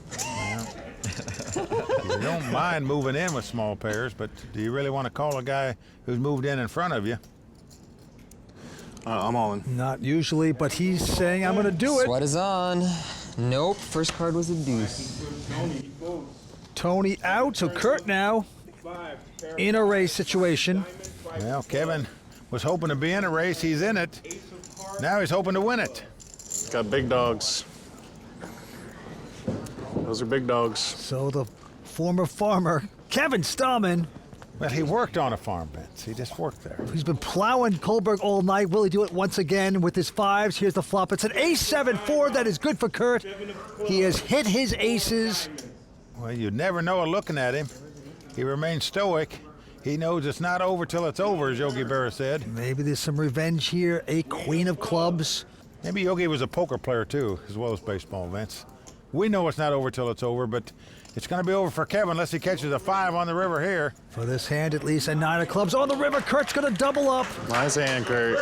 Well, you don't mind moving in with small pairs, but do you really want to call a guy who's moved in front of you? I'm all in. Not usually, but he's saying, I'm going to do it. Sweat is on. Nope, first card was a deuce. Tony out, so Kurt now in a race situation. Well, Kevin was hoping to be in a race. He's in it. Now he's hoping to win it. Got big dogs. Those are big dogs. So the former farmer, Kevin Stallman. Well, he worked on a farm, Vince. He just worked there. He's been plowing Kohlberg all night. Will he do it once again with his 5s? Here's the flop. It's an ace-7-4. That is good for Kurt. He has hit his aces. Well, you'd never know it looking at him. He remains stoic. He knows it's not over till it's over, as Yogi Berra said. Maybe there's some revenge here. A queen of clubs. Maybe Yogi was a poker player, too, as well as baseball, Vince. We know it's not over till it's over, but it's going to be over for Kevin unless he catches a 5 on the river here. For this hand, at least a 9 of clubs on the river. Kurt's going to double up. Nice hand, Kurt.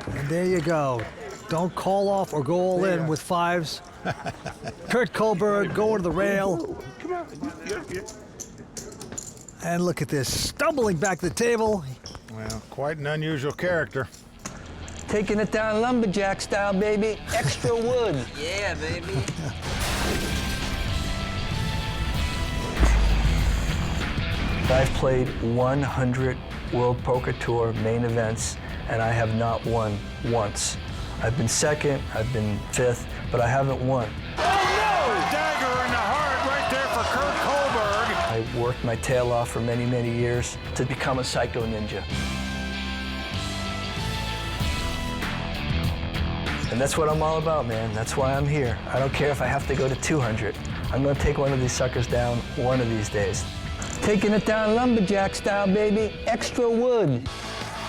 And there you go. Don't call off or go all in with 5s. Kurt Kohlberg going to the rail. And look at this, stumbling back to the table. Well, quite an unusual character. Taking it down lumberjack style, baby. Extra wood. Yeah, baby. I've played 100 World Poker Tour main events, and I have not won once. I've been second, I've been 5th, but I haven't won. Oh, no! Dagger in the heart right there for Kurt Kohlberg. I worked my tail off for many, many years to become a psycho ninja. And that's what I'm all about, man. That's why I'm here. I don't care if I have to go to 200. I'm gonna take one of these suckers down one of these days. Taking it down lumberjack style, baby. Extra wood.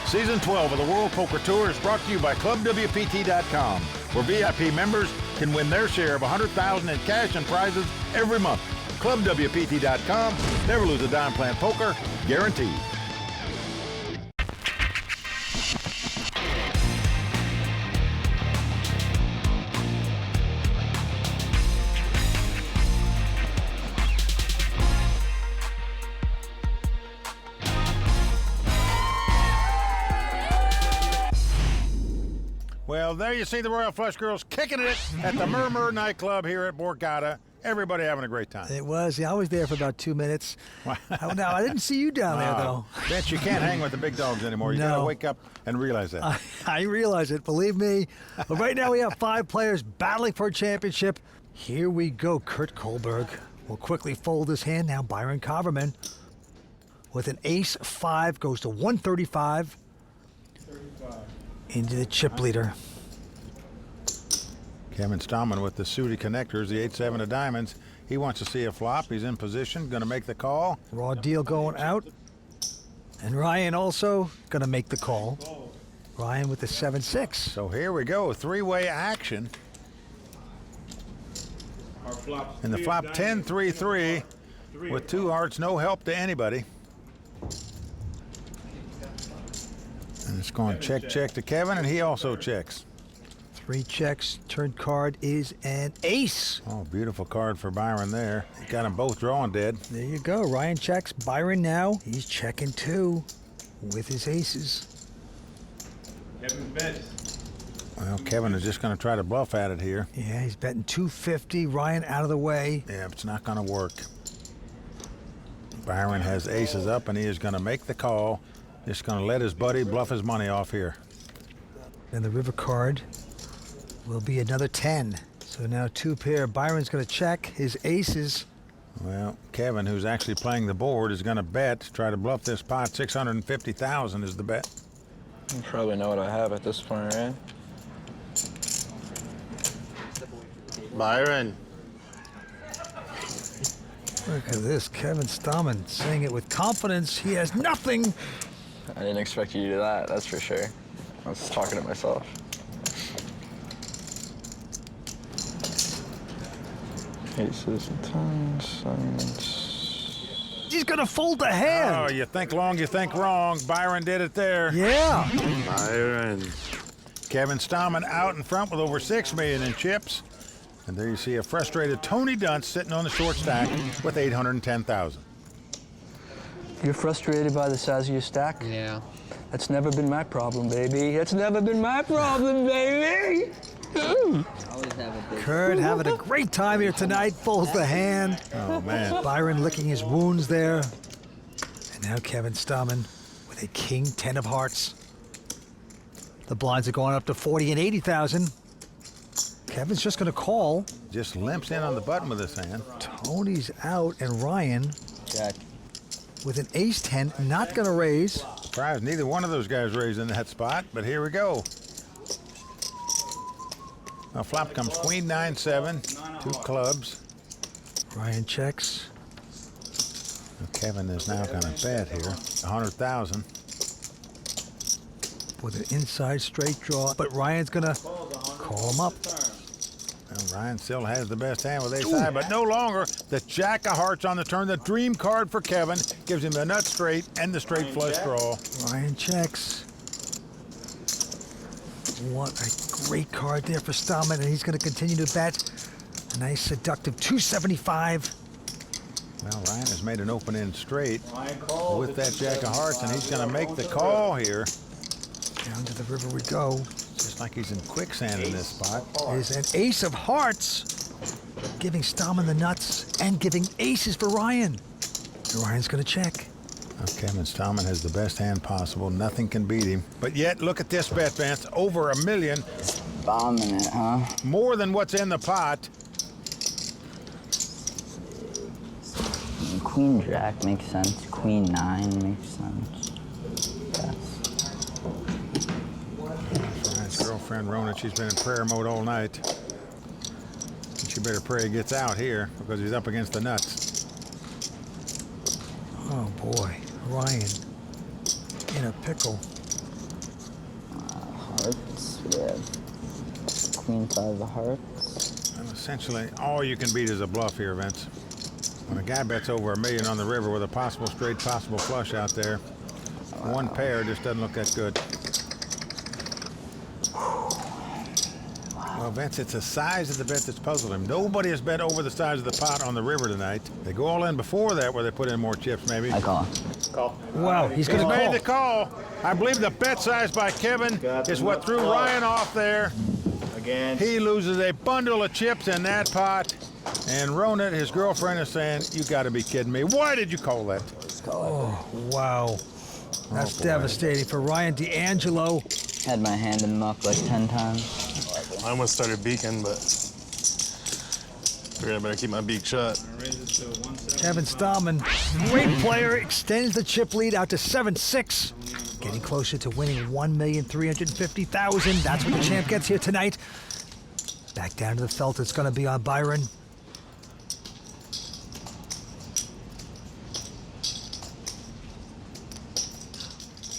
Season 12 of the World Poker Tour is brought to you by ClubWPT.com, where VIP members can win their share of $100,000 in cash and prizes every month. ClubWPT.com. Never lose a dime playing poker, guaranteed. Well, there you see the Royal Flush Girls kicking it at the Murmur nightclub here at Borgata. Everybody having a great time. It was. Yeah, I was there for about 2 minutes. Now, I didn't see you down there, though. Bet you can't hang with the big dogs anymore. You got to wake up and realize that. I realize it, believe me. But right now we have 5 players battling for a championship. Here we go. Kurt Kohlberg will quickly fold his hand. Now Byron Kaverman with an ace-5 goes to 135 into the chip leader. Kevin Stallman with the suited connectors, the 8-7 of diamonds. He wants to see a flop. He's in position, going to make the call. Raw deal going out. And Ryan also going to make the call. Ryan with the 7-6. So here we go, 3-way action. And the flop 10-3-3 with 2 hearts, no help to anybody. And it's going check, check to Kevin, and he also checks. 3 checks, turn card is an ace. Oh, beautiful card for Byron there. He got them both drawing dead. There you go, Ryan checks. Byron now, he's checking too with his aces. Kevin bet. Well, Kevin is just going to try to bluff at it here. Yeah, he's betting 250. Ryan out of the way. Yeah, it's not going to work. Byron has aces up, and he is going to make the call. Just going to let his buddy bluff his money off here. And the river card will be another 10. So now 2 pair. Byron's going to check his aces. Well, Kevin, who's actually playing the board, is going to bet, try to bluff this pot. 650,000 is the bet. You probably know what I have at this point, right? Byron. Look at this, Kevin Stallman saying it with confidence. He has nothing. I didn't expect you to do that, that's for sure. I was talking to myself. Aces and tens. He's gonna fold the hand. Oh, you think long, you think wrong. Byron did it there. Yeah. Byron. Kevin Stallman out in front with over $6 million in chips. And there you see a frustrated Tony Dunst sitting on the short stack with 810,000. You're frustrated by the size of your stack? Yeah. That's never been my problem, baby. That's never been my problem, baby. Kurt having a great time here tonight. Folds the hand. Oh, man. Byron licking his wounds there. And now Kevin Stallman with a king 10 of hearts. The blinds are going up to 40 and 80,000. Kevin's just going to call. Just limps in on the button with his hand. Tony's out, and Ryan check with an ace-10, not going to raise. Surprised neither one of those guys raised in that spot, but here we go. Now flop comes queen 9-7, 2 clubs. Ryan checks. Now Kevin is now going to bet here, 100,000. With an inside straight draw, but Ryan's going to call him up. Well, Ryan still has the best hand with ace-high, but no longer. The jack of hearts on the turn. The dream card for Kevin gives him the nut straight and the straight flush draw. Ryan checks. What a great card there for Stallman, and he's going to continue to bet. A nice seductive 275. Well, Ryan has made an open-end straight with that jack of hearts, and he's going to make the call here. Down to the river we go. Just like he's in quicksand in this spot. Is an ace of hearts, giving Stallman the nuts and giving aces for Ryan. And Ryan's going to check. Now, Kevin Stallman has the best hand possible. Nothing can beat him. But yet, look at this bet, Vance. Over $1 million. Bombing it, huh? More than what's in the pot. Queen Jack makes sense. Queen 9 makes sense. Ryan's girlfriend, Rona, she's been in prayer mode all night. And she better pray he gets out here because he's up against the nuts. Oh, boy. Ryan in a pickle. Hearts, we have Queen 5 of hearts. And essentially, all you can beat is a bluff here, Vince. When a guy bets over $1 million on the river with a possible straight, possible flush out there, one pair just doesn't look that good. Well, Vince, it's the size of the bet that's puzzled him. Nobody has bet over the size of the pot on the river tonight. They go all in before that where they put in more chips, maybe. I call. Call. Wow, he's going to made call. the call. I believe the bet size by Kevin is what threw Ryan off there. Again. He loses a bundle of chips in that pot. And Rona, his girlfriend, is saying, you got to be kidding me. Why did you call that? Oh, wow. That's boy. devastating for Ryan D'Angelo. Had my hand in the muck like 10 times. I almost started beaking, but figured I better keep my beak shut. Kevin Stallman, great player, extends the chip lead out to 7-6. Getting closer to winning $1,350,000. That's what the champ gets here tonight. Back down to the felt, it's going to be on Byron.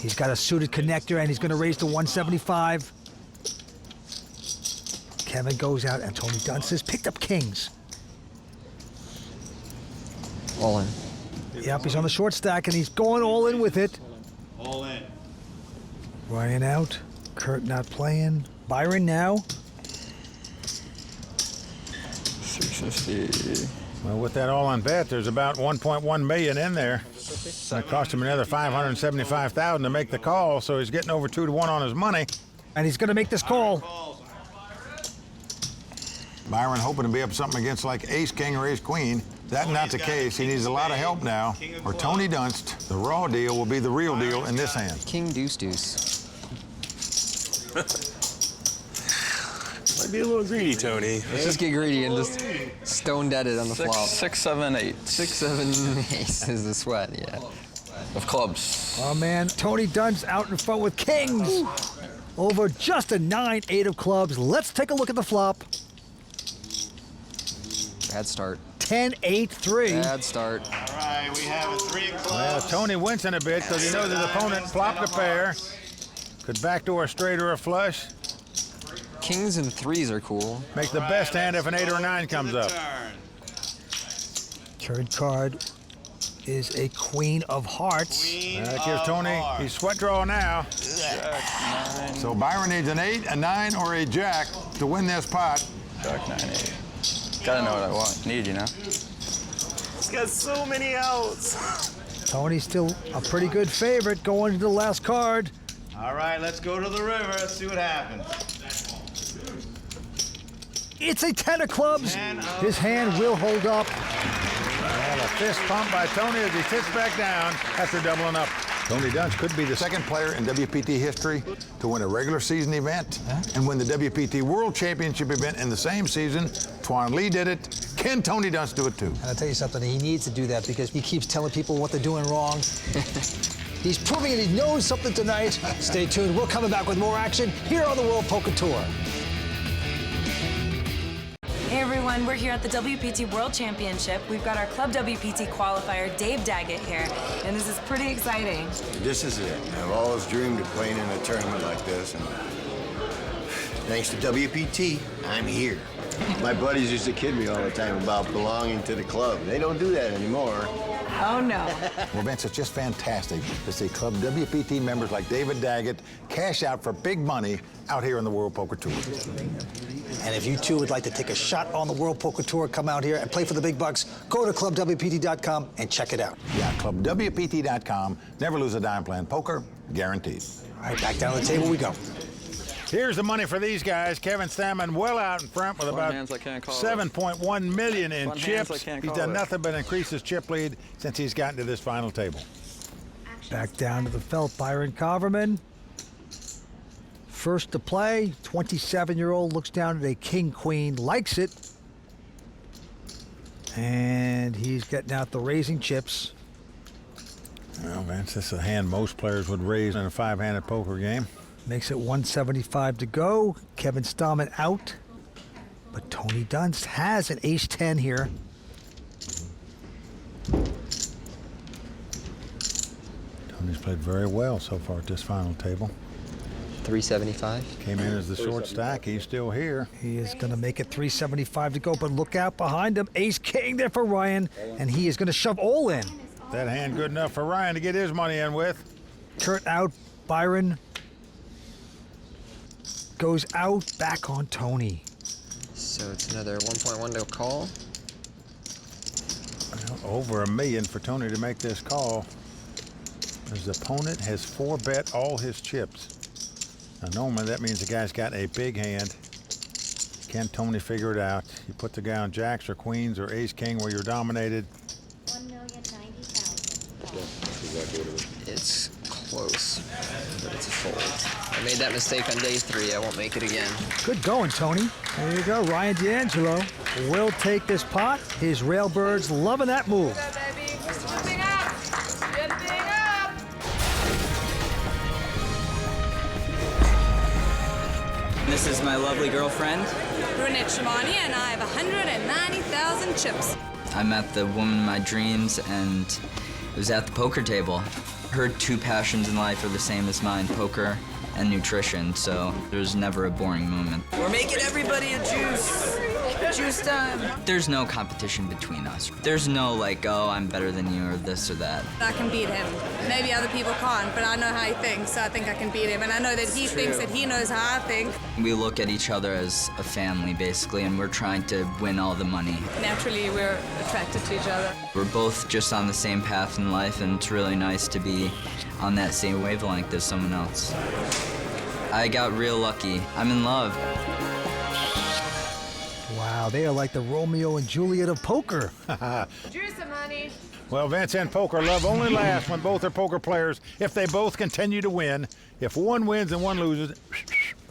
He's got a suited connector, and he's going to raise to 175. Kevin goes out, and Tony Dunst has picked up kings. All in. Yep, he's on the short stack, and he's going all in with it. All in. Ryan out. Kurt not playing. Byron now. 650. Well, with that all-in bet, there's about 1.1 million in there. It's going to cost him another $575,000 to make the call, so he's getting over 2 to 1 on his money. And he's going to make this call. Byron hoping to be up something against like ace king or ace queen. That's not the case. He needs a lot of help now. Or Tony Dunst, the raw deal will be the real deal in this hand. King deuce deuce. Might be a little greedy, Tony. Let's just get greedy and just stone dead it on the flop. 6, 7, 8. 6, 7, 8 is the sweat, yeah. Of clubs. Oh, man. Tony Dunst out in front with kings. Over just a 9-8 of clubs. Let's take a look at the flop. Bad start. 10-8-3. Bad start. All right, we have a 3 of clubs. Well, Tony wincing a bit because he knows his opponent flopped a pair. Could backdoor a straight or a flush. Kings and 3s are cool. Make the best hand if an 8 or a 9 comes up. Third card is a queen of hearts. That gives Tony, he's sweat draw now. So Byron needs an 8, a 9, or a jack to win this pot. Jack 9, 8. Gotta know what I need, you know? He's got so many outs. Tony's still a pretty good favorite going to the last card. All right, let's go to the river. Let's see what happens. It's a 10 of clubs. His hand will hold up. Well, a fist pump by Tony as he sits back down after doubling up. Tony Dunst could be the second player in WPT history to win a regular season event and win the WPT World Championship event in the same season. Twan Lee did it. Can Tony Dunst do it too? And I'll tell you something, he needs to do that because he keeps telling people what they're doing wrong. He's proving it, he knows something tonight. Stay tuned, we're coming back with more action here on the World Poker Tour. Hey everyone, we're here at the WPT World Championship. We've got our Club WPT qualifier, Dave Daggett, here, and this is pretty exciting. This is it. I've always dreamed of playing in a tournament like this, and thanks to WPT, I'm here. My buddies used to kid me all the time about belonging to the club. They don't do that anymore. Oh no. Well, Vince, it's just fantastic to see Club WPT members like David Daggett cash out for big money out here on the World Poker Tour. And if you too would like to take a shot on the World Poker Tour, come out here and play for the big bucks, go to clubwpt.com and check it out. Yeah, clubwpt.com. Never lose a dime playing poker, guaranteed. All right, back down to the table we go. Here's the money for these guys. Kevin Stallman well out in front with about 7.1 million in chips. He's done nothing but increase his chip lead since he's gotten to this final table. Back down to the felt, Byron Kaverman. First to play, 27-year-old looks down at a king-queen, likes it. And he's getting out the raising chips. Well, Vince, this is a hand most players would raise in a 5-handed poker game. Makes it 175 to go. Kevin Stallman out. But Tony Dunst has an ace-10 here. Tony's played very well so far at this final table. 375. Came in as the short stack. He's still here. He is going to make it 375 to go, but look out behind him. Ace-king there for Ryan, and he is going to shove all in. That hand good enough for Ryan to get his money in with. Kurt out. Byron goes out, back on Tony. So it's another 1.1 to call. Well, over $1 million for Tony to make this call. His opponent has 4-bet all his chips. Now normally that means the guy's got a big hand. Can Tony figure it out? You put the guy on jacks or queens or ace-king where you're dominated. It's close, but it's a fold. I made that mistake on day 3. I won't make it again. Good going, Tony. There you go. Ryan D'Angelo will take this pot. His Railbirds loving that move. This is my lovely girlfriend. Brunette Shimani, and I have 190,000 chips. I met the woman of my dreams, and it was at the poker table. Her 2 passions in life are the same as mine, poker and nutrition, so there's never a boring moment. We're making everybody a juice. Juice time. There's no competition between us. There's no like, oh, I'm better than you or this or that. I can beat him. Maybe other people can't, but I know how he thinks, so I think I can beat him. And I know that he thinks that he knows how I think. We look at each other as a family, basically, and we're trying to win all the money. Naturally, we're attracted to each other. We're both just on the same path in life, and it's really nice to be on that same wavelength as someone else. I got real lucky. I'm in love. Wow, they are like the Romeo and Juliet of poker. Juice him, honey. Well, Vince, in poker, love only lasts when both are poker players if they both continue to win. If one wins and one loses,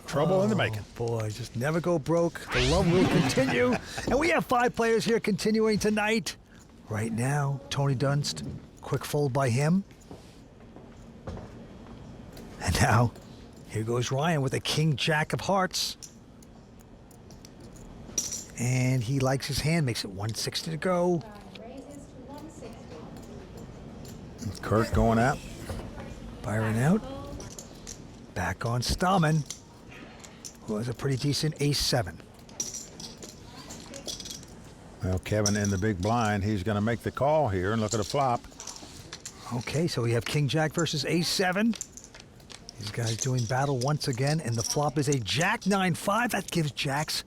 trouble in the making. Boy, just never go broke. The love will continue. And we have 5 players here continuing tonight. Right now, Tony Dunst, quick fold by him. And now, here goes Ryan with a king-jack of hearts. And he likes his hand, makes it 160 to go. Kurt going out. Byron out. Back on Stallman, who has a pretty decent ace-7. Well, Kevin in the big blind, he's going to make the call here and look at a flop. Okay, so we have king-jack versus ace-7. These guys doing battle once again, and the flop is a jack-9-5. That gives jacks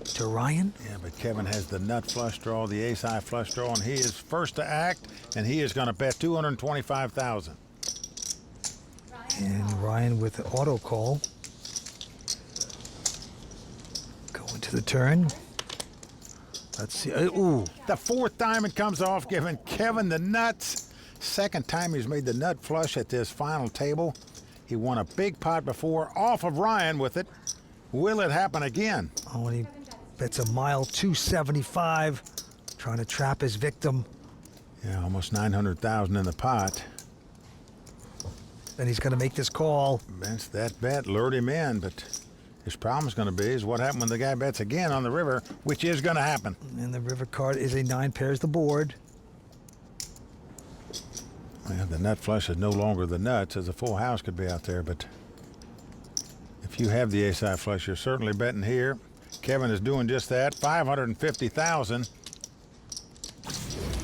to Ryan. Yeah, but Kevin has the nut flush draw, the ace-high flush draw, and he is first to act, and he is going to bet $225,000. And Ryan with the auto call. Going to the turn. Let's see. Ooh. The 4th diamond comes off, giving Kevin the nuts. 2nd time he's made the nut flush at this final table. He won a big pot before off of Ryan with it. Will it happen again? Oh, and he bets a mile 275, trying to trap his victim. Yeah, almost 900,000 in the pot. Then he's going to make this call. Vince, that bet lured him in, but his problem's going to be is what happened when the guy bets again on the river, which is going to happen. And the river card is a 9, pairs the board. Well, the nut flush is no longer the nuts, as a full house could be out there, but if you have the ace-high flush, you're certainly betting here. Kevin is doing just that, $550,000.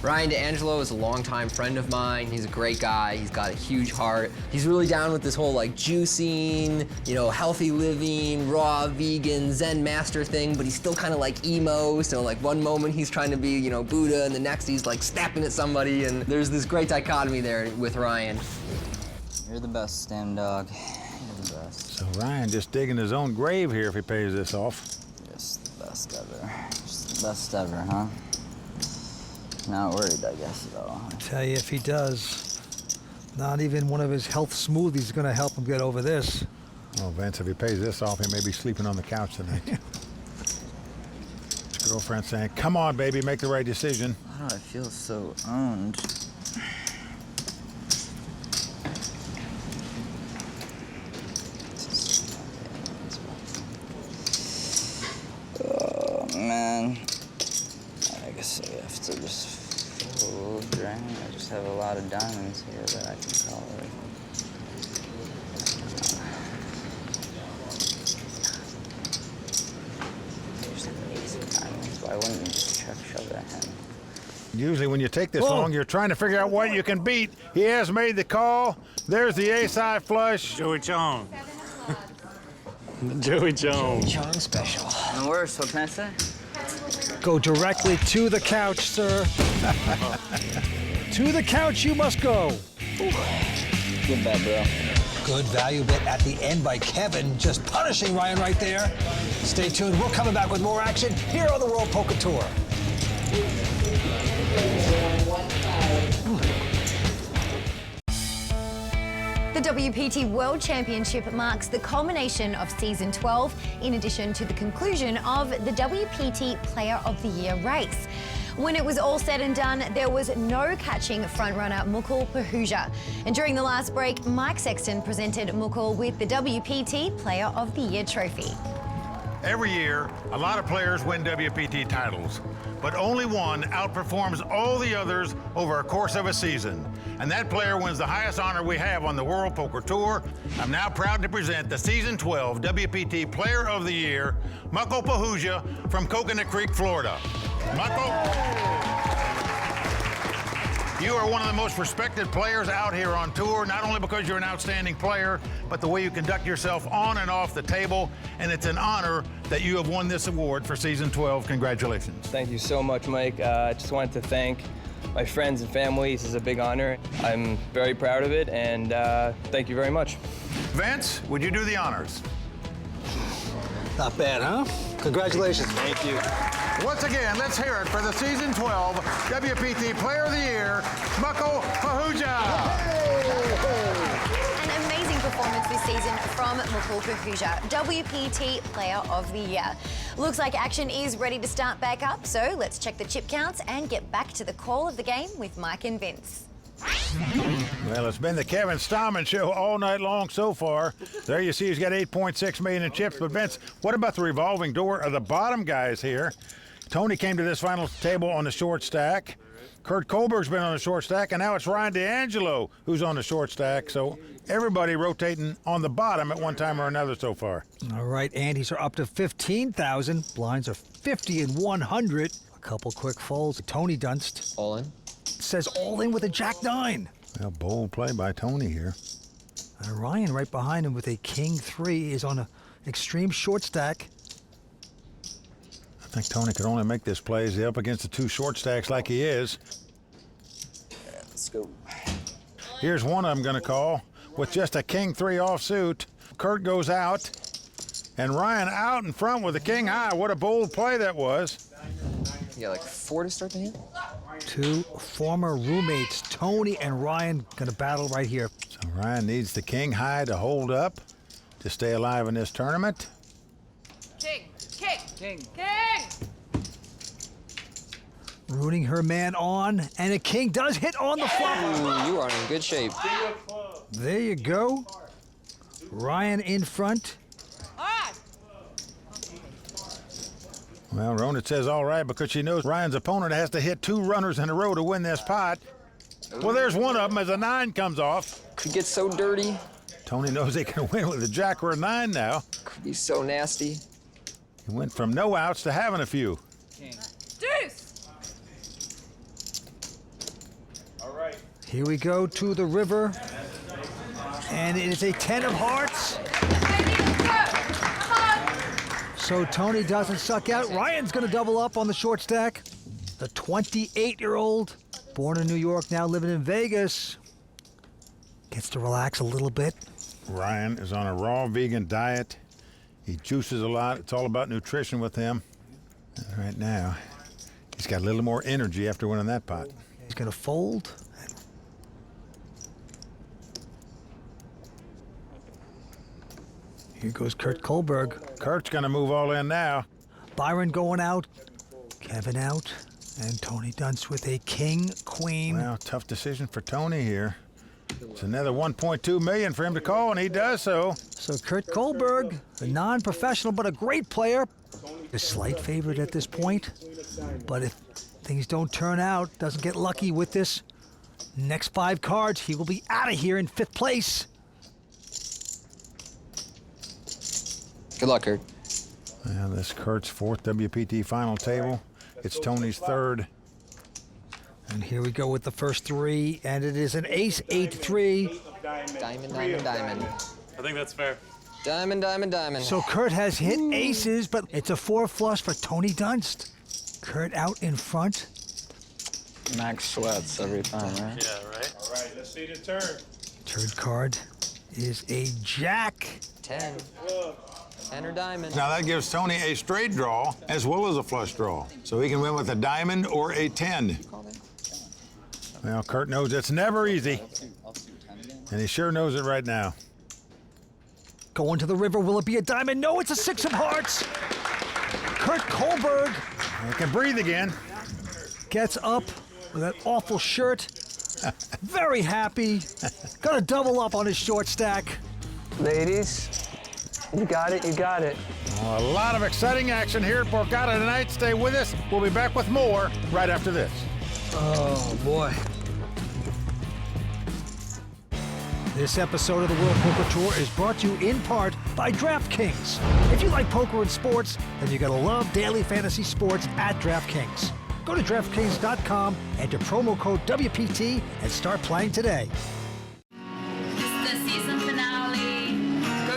Ryan D'Angelo is a longtime friend of mine. He's a great guy. He's got a huge heart. He's really down with this whole like juicing, you know, healthy living, raw, vegan, Zen master thing, but he's still kind of like emo. So like one moment he's trying to be, you know, Buddha, and the next he's like snapping at somebody, and there's this great dichotomy there with Ryan. You're the best, Stan Dog. You're the best. So Ryan just digging his own grave here if he pays this off. Just the best ever. Just the best ever, huh? Not worried, I guess, at all. I tell you, if he does, not even one of his health smoothies is going to help him get over this. Well, Vince, if he pays this off, he may be sleeping on the couch tonight. His girlfriend saying, come on, baby, make the right decision. Why do I feel so owned? Oh, man. I guess I have to just fold, right? I just have a lot of diamonds here that I can call it. There's an ace of diamonds. Why wouldn't you just check shove at him? Usually when you take this long, you're trying to figure out what you can beat. He has made the call. There's the ace-high flush. Joey Chong. Joey Chong. Joey Chong special. No worse, what can I say? Go directly to the couch, sir. To the couch you must go. Ooh. Good bet, bro. Good value bet at the end by Kevin, just punishing Ryan right there. Stay tuned. We're coming back with more action here on the World Poker Tour. The WPT World Championship marks the culmination of Season 12, in addition to the conclusion of the WPT Player of the Year race. When it was all said and done, there was no catching frontrunner Mukul Pahuja. And during the last break, Mike Sexton presented Mukul with the WPT Player of the Year trophy. Every year, a lot of players win WPT titles, but only one outperforms all the others over a course of a season. And that player wins the highest honor we have on the World Poker Tour. I'm now proud to present the Season 12 WPT Player of the Year, Mukul Pahuja from Coconut Creek, Florida. Mukul, you are one of the most respected players out here on tour, not only because you're an outstanding player, but the way you conduct yourself on and off the table. And it's an honor that you have won this award for Season 12. Congratulations. Thank you so much, Mike. I just wanted to thank my friends and family. This is a big honor. I'm very proud of it, and thank you very much. Vince, would you do the honors? Not bad, huh? Congratulations. Thank you. Once again, let's hear it for the Season 12 WPT Player of the Year, Mukul Pahuja. An amazing performance this season from Mukul Pahuja, WPT Player of the Year. Looks like action is ready to start back up, so let's check the chip counts and get back to the call of the game with Mike and Vince. Well, it's been the Kevin Stallman show all night long so far. There you see he's got 8.6 million in chips. But Vince, what about the revolving door of the bottom guys here? Tony came to this final table on the short stack. Kurt Kohlberg's been on the short stack, and now it's Ryan D'Angelo who's on the short stack. So everybody rotating on the bottom at one time or another so far. All right, antes are up to 15,000. Blinds are 50 and 100. A couple quick folds. Tony Dunst. All in. Says all in with a Jack-9. Well, bold play by Tony here. And Ryan right behind him with a King-3 is on an extreme short stack. I think Tony could only make this play as he's up against the two short stacks like he is. Yeah, let's go. Here's one of them going to call with just a King-3 offsuit. Kurt goes out, and Ryan out in front with a King-high. What a bold play that was. Yeah, like 4 to start the hand. Two former roommates, Tony and Ryan, going to battle right here. So Ryan needs the King-high to hold up to stay alive in this tournament. King, king, king, king! Rooting her man on, and a king does hit on the flop. Ooh, you are in good shape. There you go. Ryan in front. Well, Rona says all right because she knows Ryan's opponent has to hit 2 runners in a row to win this pot. Well, there's one of them as a 9 comes off. Could get so dirty. Tony knows he can win with a jack or a 9 now. Could be so nasty. He went from no outs to having a few. King. Deuce! All right. Here we go to the river. And it is a 10 of hearts. So Tony doesn't suck out. Ryan's going to double up on the short stack. The 28-year-old, born in New York, now living in Vegas, gets to relax a little bit. Ryan is on a raw vegan diet. He juices a lot. It's all about nutrition with him. And right now, he's got a little more energy after winning that pot. He's going to fold. Here goes Kurt Kohlberg. Kurt's going to move all in now. Byron going out. Kevin out. And Tony Dunst with a king, queen. Well, tough decision for Tony here. It's another 1.2 million for him to call, and he does so. So Kurt Kohlberg, a non-professional but a great player, a slight favorite at this point. But if things don't turn out, doesn't get lucky with this next 5 cards, he will be out of here in 5th place. Good luck, Kurt. Well, this is Kurt's 4th WPT final table. It's Tony's 3rd. And here we go with the first 3, and it is an ace 8-3. Diamond, diamond, diamond. I think that's fair. Diamond, diamond, diamond. So Kurt has hit aces, but it's a 4 flush for Tony Dunst. Kurt out in front. Max sweats every time, right? Yeah, right? All right, let's see the turn. Third card is a jack. 10. 10 or diamond. Now that gives Tony a straight draw as well as a flush draw. So he can win with a diamond or a 10. Well, Kurt knows it's never easy. And he sure knows it right now. Going to the river, will it be a diamond? No, it's a 6 of hearts. Kurt Kohlberg. He can breathe again. Gets up with that awful shirt. Very happy. Got a double up on his short stack. Ladies, you got it, you got it. Well, a lot of exciting action here at Borgata tonight. Stay with us. We'll be back with more right after this. Oh, boy. This episode of the World Poker Tour is brought to you in part by DraftKings. If you like poker and sports, then you're going to love daily fantasy sports at DraftKings. Go to DraftKings.com, enter promo code WPT, and start playing today. This is the season finale,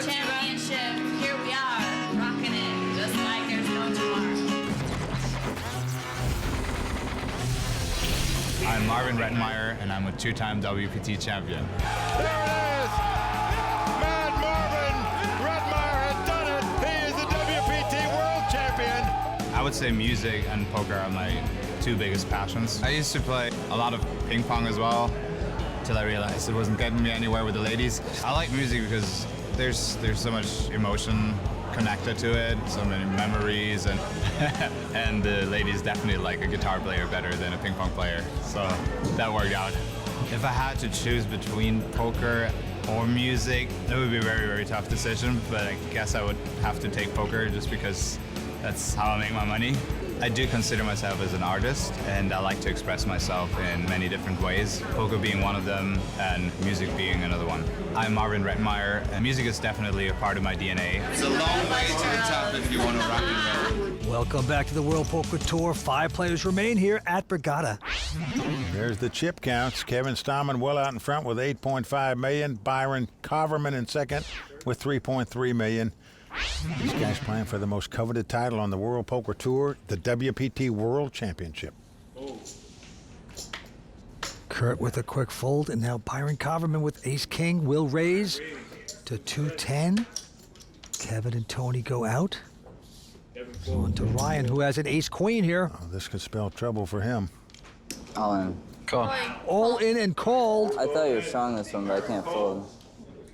championship. Here we are, rocking it, just like there's no tomorrow. I'm Marvin Rettenmeyer, and I'm a two-time WPT champion. There it is! Mad Marvin Rettenmeyer has done it. He is the WPT World Champion. I would say music and poker are my two biggest passions. I used to play a lot of ping pong as well, till I realized it wasn't getting me anywhere with the ladies. I like music because there's so much emotion connected to it, so many memories, and and the ladies definitely like a guitar player better than a ping pong player, so that worked out. If I had to choose between poker or music, it would be a very, very tough decision, but I guess I would have to take poker just because that's how I make my money. I do consider myself as an artist, and I like to express myself in many different ways, poker being one of them, and music being another one. I'm Marvin Rettenmeyer, and music is definitely a part of my DNA. It's a long way to the top if you want to rock and roll. Welcome back to the World Poker Tour. 5 players remain here at Borgata. There's the chip counts. Kevin Stallman well out in front with 8.5 million. Byron Kaverman in second with 3.3 million. These guys playing for the most coveted title on the World Poker Tour, the WPT World Championship. Kurt with a quick fold, and now Byron Kaverman with ace-king will raise to 210. Kevin and Tony go out. On to Ryan, who has an ace-queen here. Oh, this could spell trouble for him. All in. Call. All in and called. I thought you were strong this one, but I can't fold.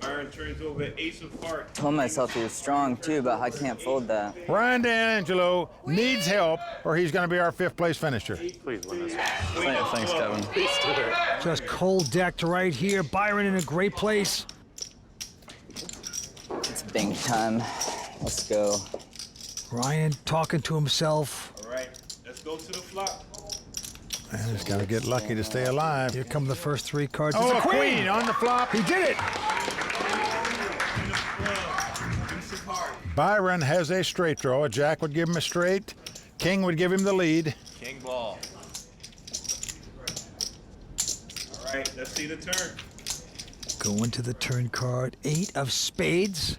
Byron turns over ace of hearts. Told myself he was strong too, but I can't fold that. Ryan D'Angelo needs help, or he's going to be our 5th place finisher. Please win this Thanks, Kevin. Just cold decked right here. Byron in a great place. It's bank time. Let's go. Ryan talking to himself. All right, let's go to the flop. And he's got to get lucky to stay alive. Here come the first 3 cards. Oh, it's a queen on the flop. He did it. Byron has a straight draw. A jack would give him a straight. King would give him the lead. King ball. All right, let's see the turn. Going to the turn card. 8 of spades.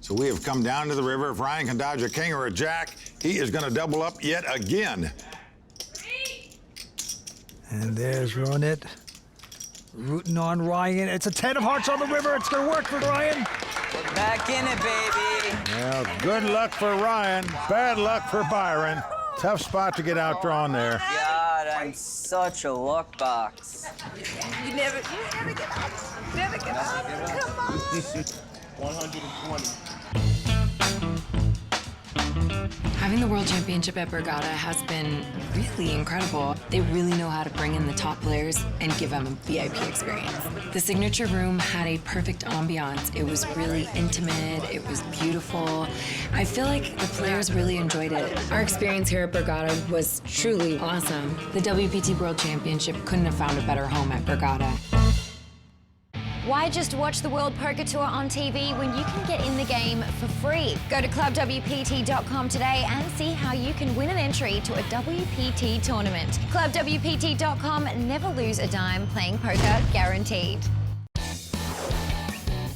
So we have come down to the river. If Ryan can dodge a king or a jack, he is going to double up yet again. And there's Ronit. Rooting on Ryan. It's a 10 of hearts on the river. It's going to work for Ryan. We're back in it, baby. Well, good luck for Ryan. Bad luck for Byron. Tough spot to get outdrawn there. God, I'm such a luck box. You never get out. Never get out. Come on. 120. Having the World Championship at Borgata has been really incredible. They really know how to bring in the top players and give them a VIP experience. The signature room had a perfect ambiance. It was really intimate. It was beautiful. I feel like the players really enjoyed it. Our experience here at Borgata was truly awesome. The WPT World Championship couldn't have found a better home at Borgata. Why just watch the World Poker Tour on TV when you can get in the game for free? Go to clubwpt.com today and see how you can win an entry to a WPT tournament. Clubwpt.com, never lose a dime playing poker, guaranteed.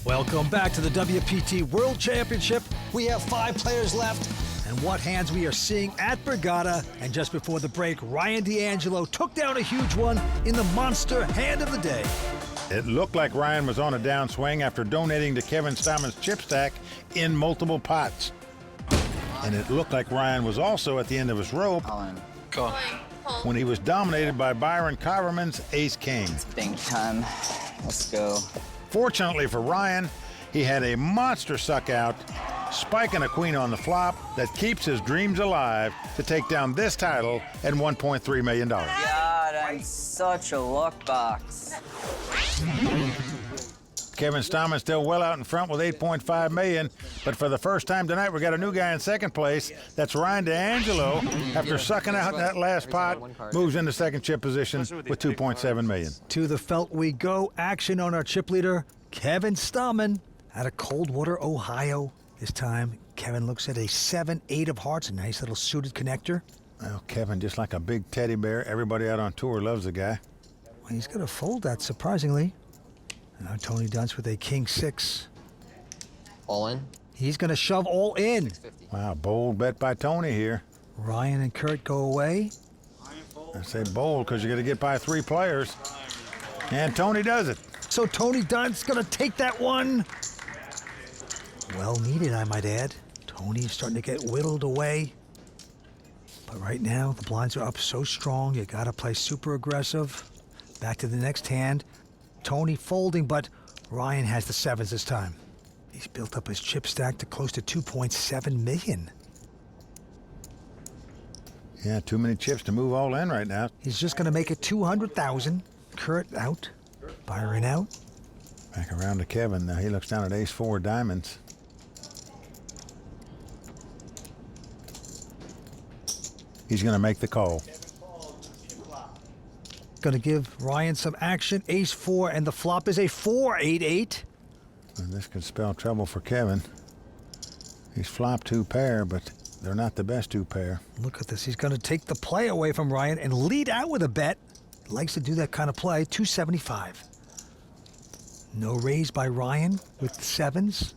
Welcome back to the WPT World Championship. We have 5 players left. And what hands we are seeing at Borgata. And just before the break, Ryan D'Angelo took down a huge one in the monster hand of the day. It looked like Ryan was on a downswing after donating to Kevin Stallman's chip stack in multiple pots. And it looked like Ryan was also at the end of his rope when he was dominated by Byron Kaverman's ace-king. Big time. Let's go. Fortunately for Ryan, he had a monster suck-out, spiking a queen on the flop that keeps his dreams alive to take down this title at $1.3 million. God, I'm such a luck box. Kevin Stallman still well out in front with $8.5 million, but for the first time tonight, we got a new guy in second place. That's Dunst and D'Angelo. After sucking out that last pot, moves into second chip position with $2.7 million. To the felt we go. Action on our chip leader, Kevin Stallman, out of Coldwater, Ohio. This time, Kevin looks at a 7-8 of hearts, a nice little suited connector. Well, Kevin, just like a big teddy bear, everybody out on tour loves the guy. Well, he's going to fold that, surprisingly. Now Tony Dunst with a king-6. All in? He's going to shove all in. Wow, bold bet by Tony here. Ryan and Kurt go away. I say bold because you're going to get by 3 players. And Tony does it. So Tony Dunst going to take that one. Well needed, I might add. Tony's starting to get whittled away. But right now, the blinds are up so strong, you got to play super aggressive. Back to the next hand. Tony folding, but Ryan has the 7s this time. He's built up his chip stack to close to $2.7 million. Yeah, too many chips to move all in right now. He's just going to make it $200,000. Kurt out. Byron out. Back around to Kevin. Now he looks down at ace-4 diamonds. He's going to make the call. Going to give Ryan some action. Ace-4, and the flop is a 4-8-8. And this could spell trouble for Kevin. He's flopped 2 pair, but they're not the best 2 pair. Look at this. He's going to take the play away from Ryan and lead out with a bet. Likes to do that kind of play. 275. No raise by Ryan with the 7s.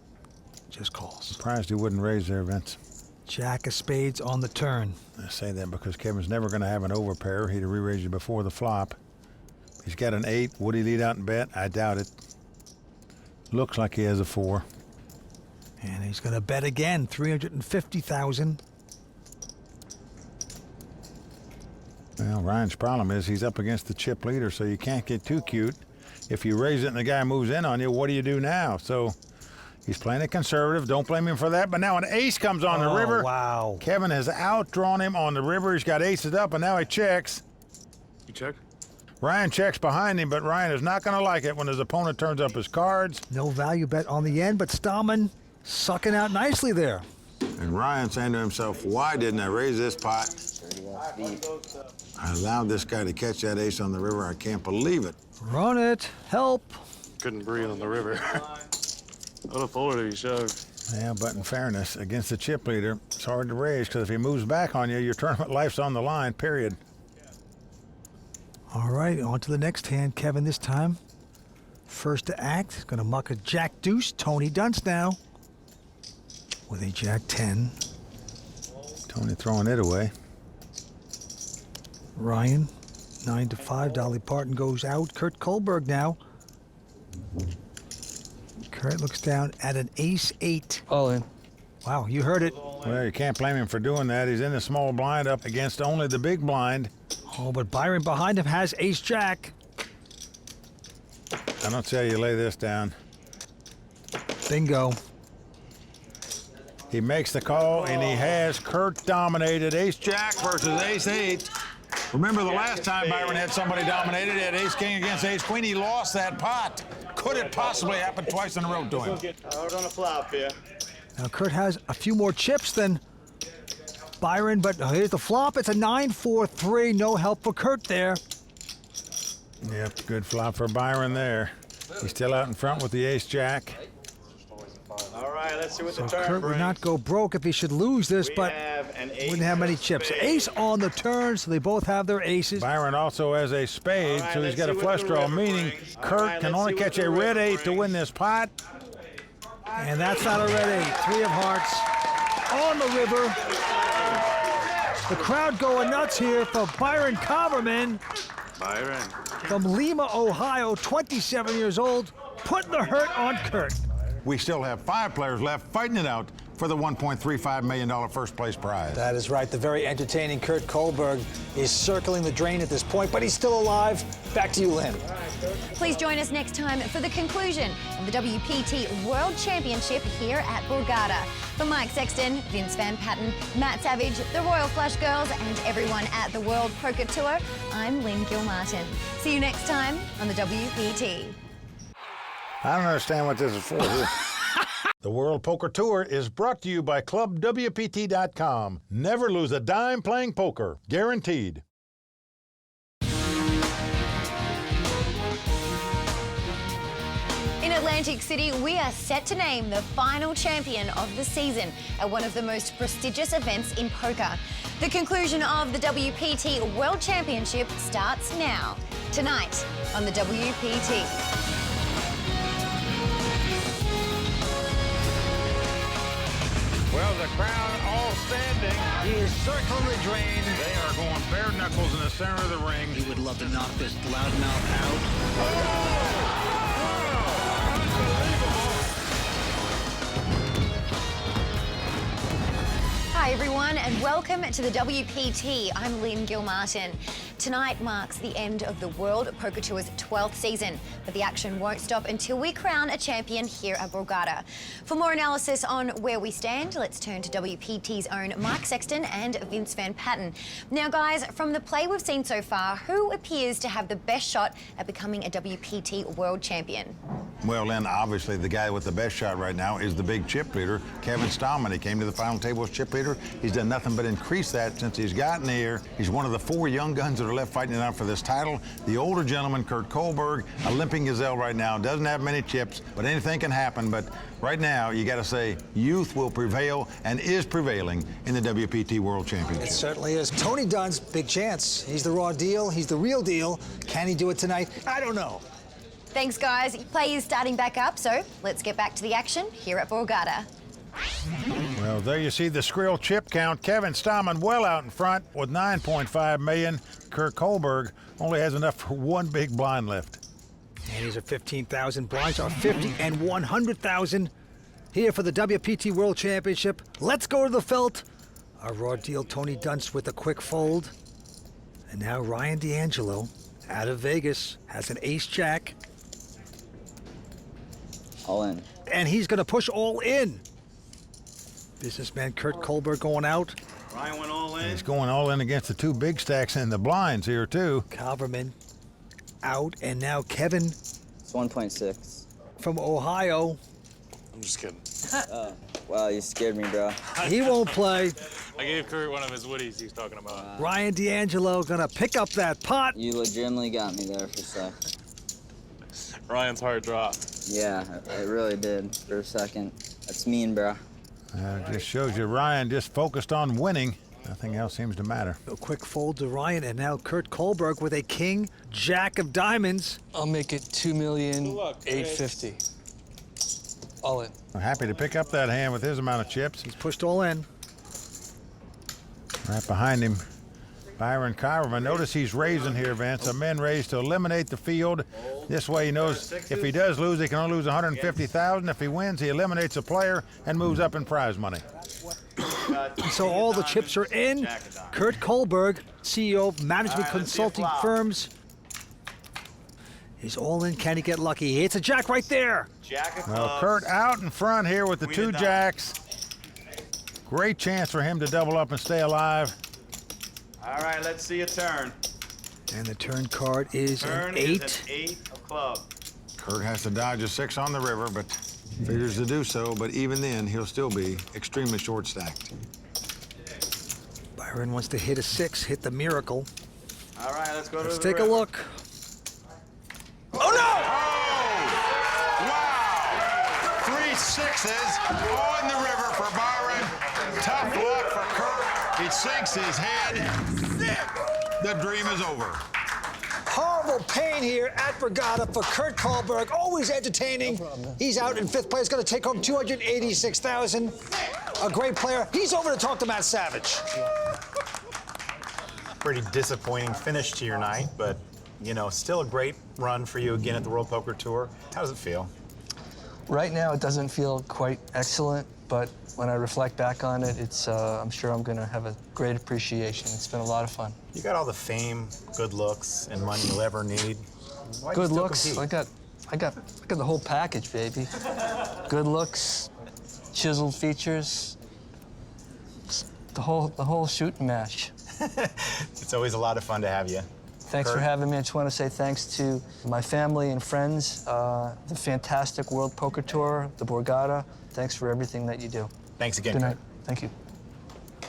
Just calls. Surprised he wouldn't raise there, Vince. Jack of spades on the turn. I say that because Kevin's never going to have an overpair. He'd have re-raised it before the flop. He's got an 8. Would he lead out and bet? I doubt it. Looks like he has a 4. And he's going to bet again, $350,000. Well, Ryan's problem is he's up against the chip leader, so you can't get too cute. If you raise it and the guy moves in on you, what do you do now? So he's playing it conservative. Don't blame him for that. But now an ace comes on the river. Wow. Kevin has outdrawn him on the river. He's got aces up, and now he checks. You check? Ryan checks behind him, but Ryan is not going to like it when his opponent turns up his cards. No value bet on the end, but Stallman sucking out nicely there. And Ryan saying to himself, why didn't I raise this pot? I allowed this guy to catch that ace on the river. I can't believe it. Run it. Help. Couldn't breathe on the river. I would have folded if he shoved. Yeah, but in fairness, against the chip leader, it's hard to raise because if he moves back on you, your tournament life's on the line, period. All right, on to the next hand. Kevin this time. First to act. Going to muck a jack deuce. Tony Dunst now with a jack 10. Tony throwing it away. Ryan, 9-5. Dolly Parton goes out. Kurt Kohlberg now. Kurt looks down at an ace-8. All in. Wow, you heard it. Well, you can't blame him for doing that. He's in the small blind up against only the big blind. Oh, but Byron behind him has ace-jack. I don't see how you lay this down. Bingo. He makes the call, and he has Kurt dominated ace-jack versus ace-8. Remember the last time Byron had somebody dominated at ace-king against ace-queen? He lost that pot. Could it possibly happen twice in a row to him? Out on a flop here. Now, Kurt has a few more chips than Byron, but here's the flop. It's a 9-4-3. No help for Kurt there. Yep, good flop for Byron there. He's still out in front with the ace-jack. All right, let's see what So the turn Kurt brings. would not go broke if he should lose this, but wouldn't have many chips. Ace on the turn, so they both have their aces. Byron also has a spade, so he's got a flush draw, meaning Kurt can only catch a red 8 to win this pot. And that's not a red 8. 3 of hearts on the river. The crowd going nuts here for Byron Kaverman. Byron. from Lima, Ohio, 27 years old, putting the hurt on Kurt. We still have 5 players left fighting it out for the $1.35 million first place prize. That is right. The very entertaining Kurt Kohlberg is circling the drain at this point, but he's still alive. Back to you, Lynn. Please join us next time for the conclusion of the WPT World Championship here at Borgata. For Mike Sexton, Vince Van Patten, Matt Savage, the Royal Flush Girls, and everyone at the World Poker Tour, I'm Lynn Gilmartin. See you next time on the WPT. I don't understand what this is for. The World Poker Tour is brought to you by ClubWPT.com. Never lose a dime playing poker. Guaranteed. In Atlantic City, we are set to name the final champion of the season at one of the most prestigious events in poker. The conclusion of the WPT World Championship starts now, tonight on the WPT. Well, the crowd all standing. He is circling the drain. They are going bare knuckles in the center of the ring. He would love to knock this loudmouth out. Hi everyone and welcome to the WPT. I'm Lynn Gilmartin. Tonight marks the end of the World Poker Tour's 12th season, but the action won't stop until we crown a champion here at Borgata. For more analysis on where we stand, let's turn to WPT's own Mike Sexton and Vince Van Patten. Now guys, from the play we've seen so far, who appears to have the best shot at becoming a WPT World Champion? Well, Lynn, obviously the guy with the best shot right now is the big chip leader, Kevin Stallman. He came to the final table as chip leader. He's done nothing but increase that since he's gotten here. He's one of the 4 young guns that are left fighting it out for this title. The older gentleman, Kurt Kohlberg, a limping gazelle right now, doesn't have many chips, but anything can happen. But right now, you got to say youth will prevail and is prevailing in the WPT World Championship. It certainly is. Tony Dunst, big chance. He's the raw deal. He's the real deal. Can he do it tonight? I don't know. Thanks guys. Play is starting back up, so let's get back to the action here at Borgata. Well, there you see the Skrill chip count. Kevin Stallman well out in front with 9.5 million. Kurt Kohlberg only has enough for 1 big blind left. And these are 15,000 blinds, are 50 and 100,000 here for the WPT World Championship. Let's go to the felt. Our raw deal, Tony Dunst with a quick fold. And now Ryan D'Angelo out of Vegas has an ace-jack. All in. And he's going to push all in. Businessman Kurt Kohlberg going out. Ryan went all in. He's going all in against the 2 big stacks in the blinds here, too. Kaverman out, and now Kevin. It's 1.6. From Ohio. I'm just kidding. Wow, you scared me, bro. He won't play. I gave Kurt one of his woodies he was talking about. Ryan D'Angelo gonna pick up that pot. You legitimately got me there for a sec. Ryan's hard drop. Yeah, it really did for a second. That's mean, bro. It just shows you Ryan just focused on winning. Nothing else seems to matter. A quick fold to Ryan, and now Kurt Kohlberg with a king, jack of diamonds. I'll make it $2,850,000. All in. I'm happy to pick up that hand with his amount of chips. He's pushed all in. Right behind him, Byron Kaverman. Notice he's raising here, Vince. A min raise to eliminate the field. This way he knows if he does lose, he can only lose $150,000. If he wins, he eliminates a player and moves up in prize money. So all the chips are in. Kurt Kohlberg, CEO of management consulting firms. He's all in. Can he get lucky? He hits a jack right there. Well, Kurt out in front here with the 2 jacks. Great chance for him to double up and stay alive. All right, let's see a turn. And the turn card is Turn an 8. is an 8 of club. Kurt has to dodge a 6 on the river, but figures to do so. But even then, he'll still be extremely short stacked. Byron wants to hit a 6, hit the miracle. All right, let's go to Let's the take a river. look. Oh, no! Wow! 3 6s on the river for Byron. Tough luck for Kurt. He sinks his head. The dream is over. Horrible pain here at Borgata for Kurt Kohlberg. Always entertaining. He's out in 5th place. Going to take home $286,000. A great player. He's over to talk to Matt Savage. Pretty disappointing finish to your night, but You know, still a great run for you again at the World Poker Tour. How does it feel? Right now, it doesn't feel quite excellent, but when I reflect back on it, it's, I'm sure I'm going to have a great appreciation. It's been a lot of fun. You got all the fame, good looks, and money you'll ever need. Why Good you still looks. compete? I got the whole package, baby. Good looks, chiseled features, the whole shooting match. It's always a lot of fun to have you. Thanks for having me. I just want to say thanks to my family and friends, the fantastic World Poker Tour, the Borgata. Thanks for everything that you do. Thanks again, Good Kurt. night. Thank you.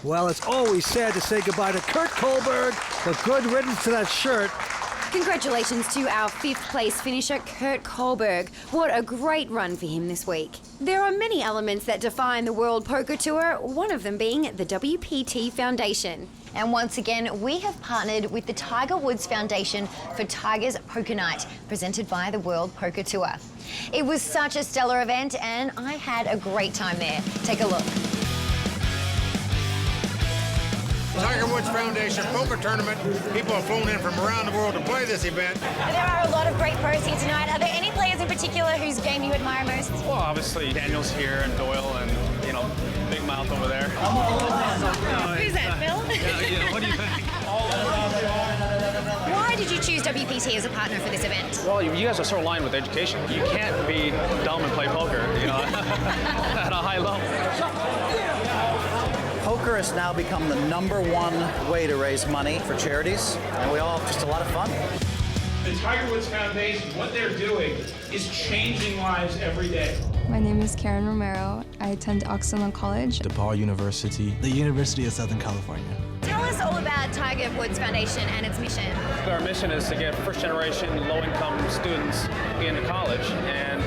Well, it's always sad to say goodbye to Kurt Kohlberg, but good riddance to that shirt. Congratulations to our 5th place finisher, Kurt Kohlberg. What a great run for him this week. There are many elements that define the World Poker Tour, one of them being the WPT Foundation. And once again, we have partnered with the Tiger Woods Foundation for Tiger's Poker Night, presented by the World Poker Tour. It was such a stellar event, and I had a great time there. Take a look. Tiger Woods Foundation Poker Tournament. People have flown in from around the world to play this event. There are a lot of great pros here tonight. Are there any players in particular whose game you admire most? Well, obviously Daniel's here and Doyle and, you know, Big Mouth over there. Who's that, Phil? Yeah, what do you think? Why did you choose WPT as a partner for this event? Well, you guys are so aligned with education. You can't be dumb and play poker, you know, at a high level. Poker has now become the #1 way to raise money for charities, and we all have just a lot of fun. The Tiger Woods Foundation, what they're doing is changing lives every day. My name is Karen Romero. I attend Oxnard College. DePaul University. The University of Southern California. Tell us all about Tiger Woods Foundation and its mission. Our mission is to get first-generation, low-income students into college, and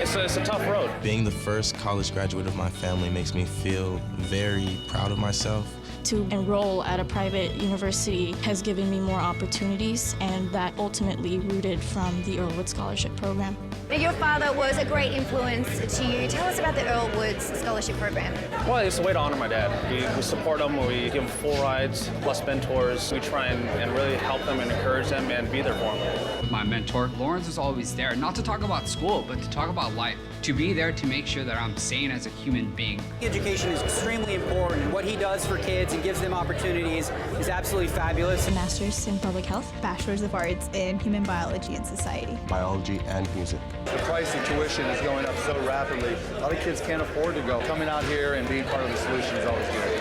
it's a tough road. Being the first college graduate of my family makes me feel very proud of myself. To enroll at a private university has given me more opportunities, and that ultimately rooted from the Earl Wood Scholarship Program. Now, your father was a great influence to you. Tell us about the Earl Woods Scholarship Program. Well, it's a way to honor my dad. We support him, we give him full rides, plus mentors. We try and really help them and encourage them and be there for them. My mentor, Lawrence, is always there, not to talk about school, but to talk about life. To be there to make sure that I'm sane as a human being. Education is extremely important, and what he does for kids and gives them opportunities is absolutely fabulous. A master's in public health, bachelor's of arts in human biology and society. Biology and music. The price of tuition is going up so rapidly. A lot of kids can't afford to go. Coming out here and being part of the solution is always good.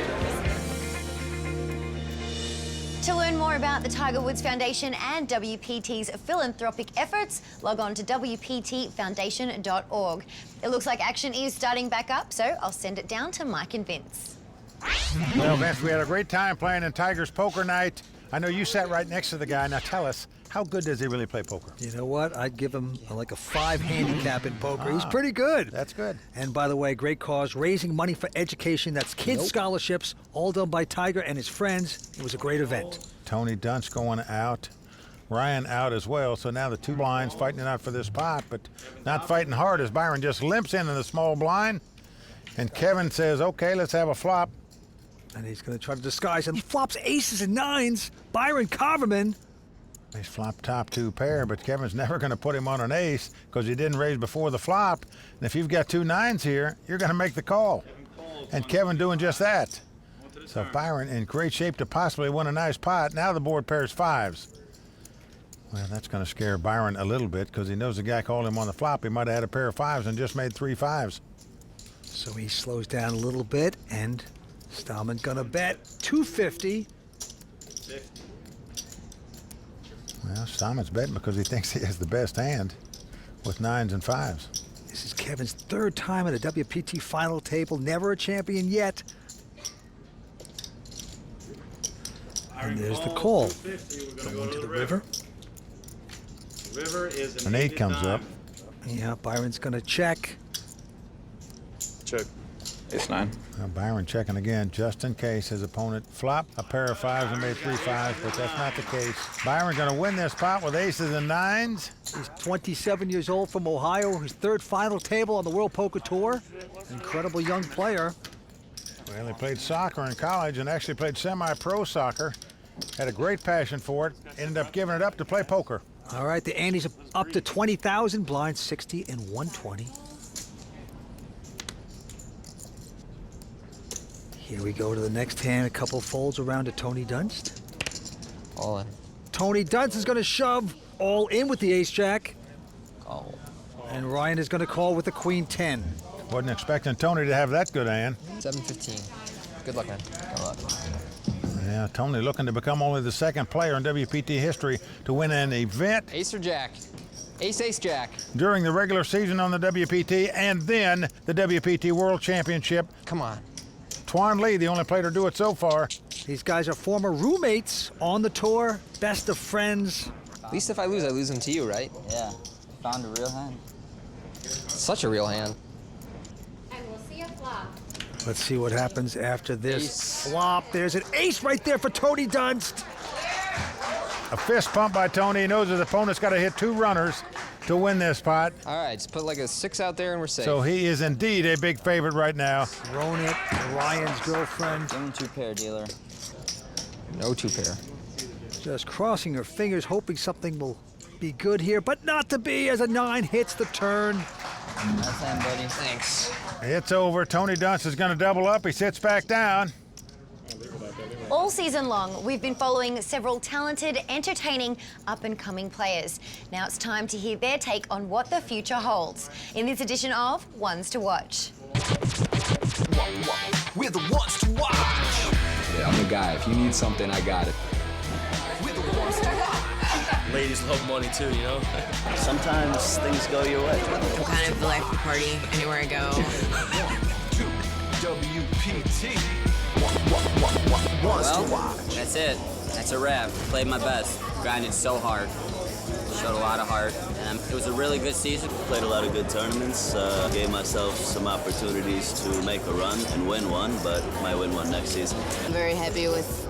To learn more about the Tiger Woods Foundation and WPT's philanthropic efforts, log on to WPTfoundation.org. It looks like action is starting back up, so I'll send it down to Mike and Vince. Well, Vince, we had a great time playing in Tiger's Poker Night. I know you sat right next to the guy. Now tell us, how good does he really play poker? You know what? I'd give him like a 5 handicap in poker. He's pretty good. That's good. And by the way, great cause, raising money for education. That's kids' scholarships, all done by Tiger and his friends. It was a great event. Tony Dunst going out. Ryan out as well. So now the two blinds fighting it out for this pot, but not fighting hard as Byron just limps into the small blind. And Kevin says, okay, let's have a flop. And he's going to try to disguise him. He flops aces and nines. Byron Kaverman. He's flop top 2 pair, but Kevin's never going to put him on an ace because he didn't raise before the flop. And if you've got 2 nines here, you're going to make the call. And Kevin doing just that. So Byron in great shape to possibly win a nice pot. Now the board pairs 5s. Well, that's going to scare Byron a little bit because he knows the guy called him on the flop. He might have had a pair of 5s and just made 3 5s. So he slows down a little bit, and Stallman going to bet 250. Well, Stallman's betting because he thinks he has the best hand with 9s and 5s. This is Kevin's 3rd time at a WPT final table. Never a champion yet. And there's the call. Going to the river. River is An 8 comes up. Yeah, Byron's going to check. Check. Ace 9. Now Byron checking again, just in case his opponent flopped a pair of 5s and made 3 5s, but that's not the case. Byron going to win this pot with aces and 9s. He's 27 years old from Ohio, his 3rd final table on the World Poker Tour. Incredible young player. Well, he played soccer in college and actually played semi-pro soccer Had a great passion for it. Ended up giving it up to play poker. All right, the ante's up to 20,000, blind 60 and 120. Here we go to the next hand, a couple folds around to Tony Dunst. All in. Tony Dunst is going to shove all in with the ace-jack. Call. And Ryan is going to call with the queen 10. Wasn't expecting Tony to have that good hand. 7-15. Good luck, man. Good luck. Yeah, Tony looking to become only the second player in WPT history to win an event. Ace or jack? Ace, ace, jack. During the regular season on the WPT and then the WPT World Championship. Come on. Twan Lee, the only player to do it so far. These guys are former roommates on the tour, best of friends. At least if I lose them to you, right? Yeah, found a real hand. Such a real hand. And we'll see a flop. Let's see what happens after this Ace. flop. There's an ace right there for Tony Dunst. A fist pump by Tony. He knows his opponent's got to hit 2 runners to win this pot. All right, just put like a 6 out there and we're safe. So he is indeed a big favorite right now. Thrown it, Ryan's girlfriend. Give him 2 pair, dealer. No 2 pair. Just crossing her fingers, hoping something will be good here, but not to be as a 9 hits the turn. Nice hand, buddy. Thanks. It's over. Tony Dunst is going to double up. He sits back down. All season long, we've been following several talented, entertaining, up-and-coming players. Now it's time to hear their take on what the future holds in this edition of Ones to Watch. We're the ones to watch. Yeah, I'm the guy. If you need something, I got it. We're the ones to watch. Ladies love money too, you know? Sometimes things go your way. I'm kind of like the party anywhere I go. 1, 2, WPT. Well, that's it. That's a wrap. Played my best. Grinded so hard. Showed a lot of heart. And it was a really good season. Played a lot of good tournaments. Gave myself some opportunities to make a run and win one, but might win one next season. I'm very happy with,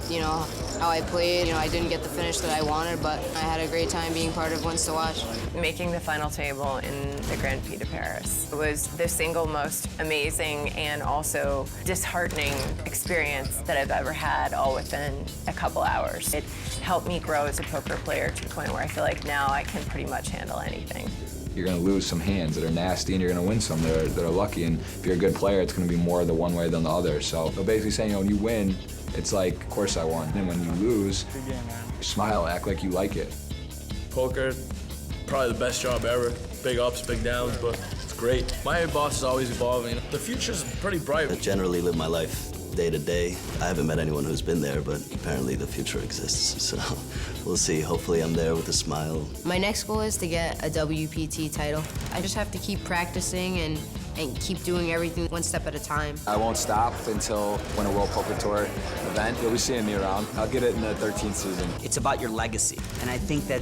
how I played. I didn't get the finish that I wanted, but I had a great time being part of Ones to Watch. Making the final table in the Grand Prix de Paris was the single most amazing and also disheartening experience that I've ever had, all within a couple hours. It helped me grow as a poker player to the point where I feel like now I can pretty much handle anything. You're going to lose some hands that are nasty, and you're going to win some that are lucky. And if you're a good player, it's going to be more the one way than the other. So they're basically saying, when you win, it's like, of course I won. And when you lose, smile, act like you like it. Poker, probably the best job ever. Big ups, big downs, but it's great. My boss is always evolving. The future's pretty bright. I generally live my life day to day. I haven't met anyone who's been there, but apparently the future exists. So we'll see. Hopefully I'm there with a smile. My next goal is to get a WPT title. I just have to keep practicing and keep doing everything one step at a time. I won't stop until win a World Poker Tour event. You'll be seeing me around. I'll get it in the 13th season. It's about your legacy, and I think that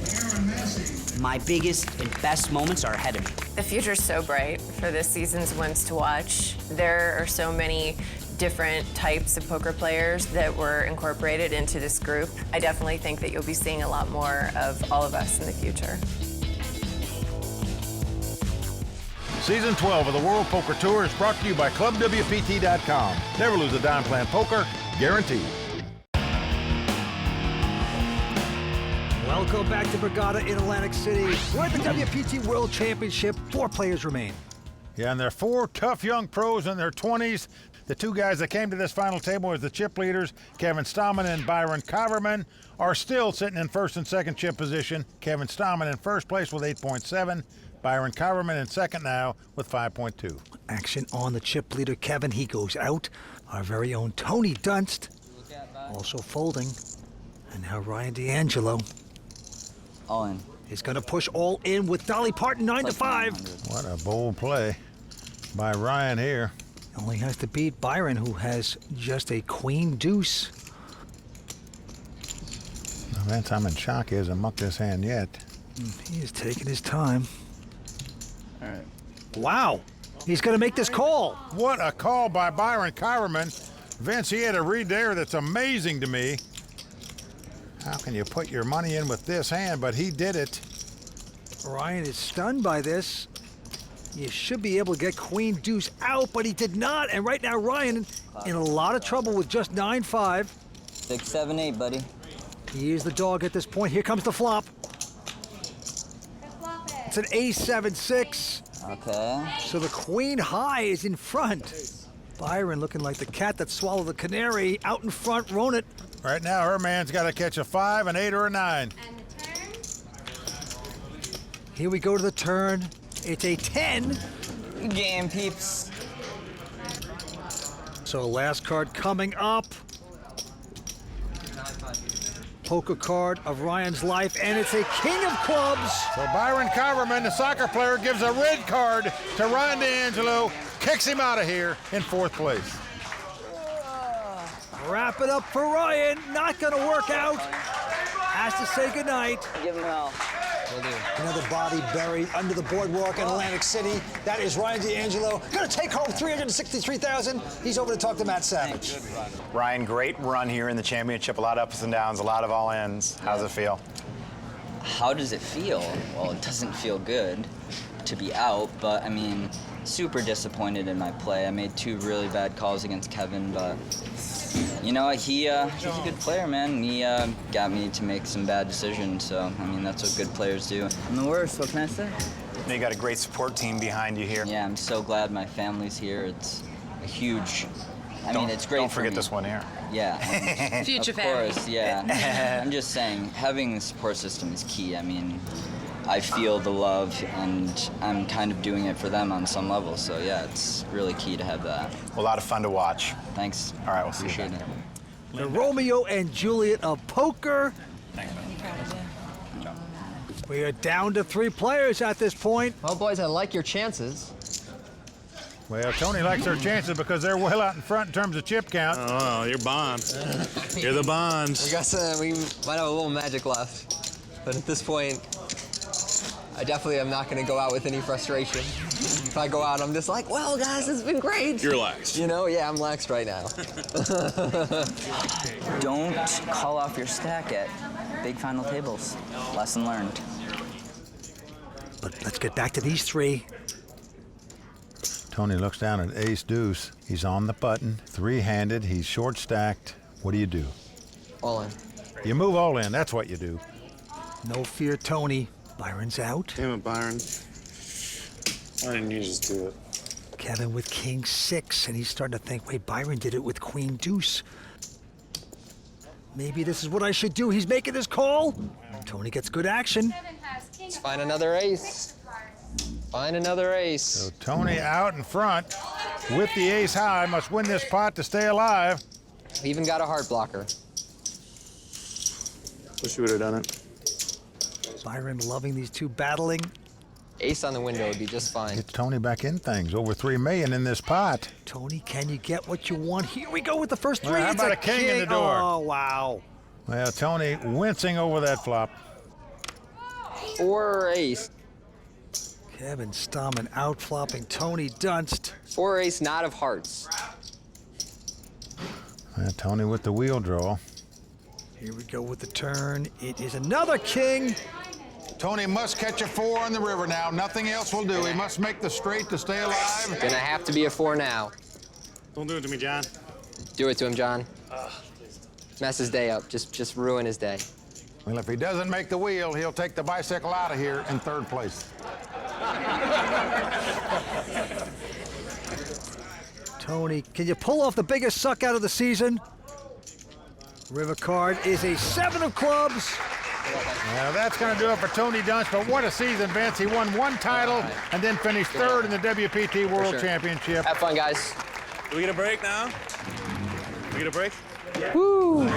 my biggest and best moments are ahead of me. The future's so bright for this season's Ones to Watch. There are so many different types of poker players that were incorporated into this group. I definitely think that you'll be seeing a lot more of all of us in the future. Season 12 of the World Poker Tour is brought to you by ClubWPT.com. Never lose a dime playing poker, guaranteed. Welcome back to Borgata in Atlantic City. We're at the WPT World Championship. 4 players remain. Yeah, and they're 4 tough young pros in their 20s. The 2 guys that came to this final table as the chip leaders, Kevin Stallman and Byron Kaverman, are still sitting in first and second chip position. Kevin Stallman in first place with 8.7. Byron Kaverman in second now with 5.2. Action on the chip leader, Kevin. He goes out. Our very own Tony Dunst also folding. And now Ryan D'Angelo. All in. He's going to push all in with Dolly Parton 9 to 5. What a bold play by Ryan here. Only has to beat Byron, who has just a queen deuce. Vince, I'm in shock. He hasn't mucked this hand yet. He is taking his time. All right. Wow. He's going to make this call. What a call by Byron Kaverman. Vince, he had a read there that's amazing to me. How can you put your money in with this hand? But he did it. Ryan is stunned by this. You should be able to get queen deuce out, but he did not. And right now, Ryan in a lot of trouble with just 9-5. 6, 7, 8, buddy. He is the dog at this point. Here comes the flop. It's an ace 7-6. Okay. So the queen high is in front. Byron looking like the cat that swallowed the canary. Out in front, rowing it. Right now, her man's got to catch a 5, an 8, or a 9. Here we go to the turn. It's a 10. Good game, peeps. So last card coming up. Poker card of Ryan's life, and it's a king of clubs. So Byron Kaverman, the soccer player, gives a red card to Ryan D'Angelo, kicks him out of here in 4th place. Wrap it up for Ryan. Not gonna work out. Has to say goodnight. Give him hell. Another body buried under the boardwalk in Atlantic City. That is Ryan D'Angelo. Gonna take home $363,000. He's over to talk to Matt Savage. Ryan, great run here in the championship. A lot of ups and downs, a lot of all-ins. How's it feel? How does it feel? Well, it doesn't feel good to be out, but I mean, super disappointed in my play. I made 2 really bad calls against Kevin, but you know, he's a good player, man. He got me to make some bad decisions, so I mean, that's what good players do. I'm the worst, what can I say? You got a great support team behind you here. Yeah, I'm so glad my family's here. It's a huge, I mean, it's great. Don't for forget me. this one here. Yeah. Future of family. course, yeah. I'm just saying, having the support system is key. I mean, I feel the love, and I'm kind of doing it for them on some level. So yeah, it's really key to have that. A lot of fun to watch. Thanks. All right, we'll see you Appreciate then. it. The Romeo and Juliet of poker. We are down to 3 players at this point. Well, boys, I like your chances. Well, Tony likes their chances because they're well out in front in terms of chip count. Oh, you're bonds. You're the bonds. We might have a little magic left, but at this point, I definitely am not going to go out with any frustration. If I go out, I'm just like, well, guys, it's been great. You're laxed. You know, yeah, I'm laxed right now. Don't call off your stack at big final tables. Lesson learned. But let's get back to these 3. Tony looks down at ace deuce. He's on the button, 3-handed. He's short stacked. What do you do? All in. You move all in. That's what you do. No fear, Tony. Byron's out. Damn it, Byron. Why didn't you just do it? Kevin with king 6, and he's starting to think, wait, Byron did it with queen deuce. Maybe this is what I should do. He's making his call. Tony gets good action. Let's find another ace. Find another ace. So Tony out in front with the ace high, must win this pot to stay alive. Even got a heart blocker. Wish you would have done it. Byron loving these 2 battling. Ace on the window would be just fine. Gets Tony back in things. Over $3 million in this pot. Tony, can you get what you want? Here we go with the first 3. Well, how It's about a king in the door? Oh, wow. Well, Tony wincing over that flop. 4 ace. Kevin Stallman outflopping Tony Dunst. 4 ace, not of hearts. Well, Tony with the wheel draw. Here we go with the turn. It is another king. Tony must catch a 4 on the river now. Nothing else will do. He must make the straight to stay alive. Gonna have to be a 4 now. Don't do it to me, John. Do it to him, John. Mess his day up. Just ruin his day. Well, if he doesn't make the wheel, he'll take the bicycle out of here in 3rd place. Tony, can you pull off the biggest suck out of the season? River card is a 7 of clubs. Now that's going to do it for Tony Dunst, but what a season, Vince. He won 1 title and then finished 3rd in the WPT World Championship. Have fun, guys. Do we get a break now? We get a break? Woo!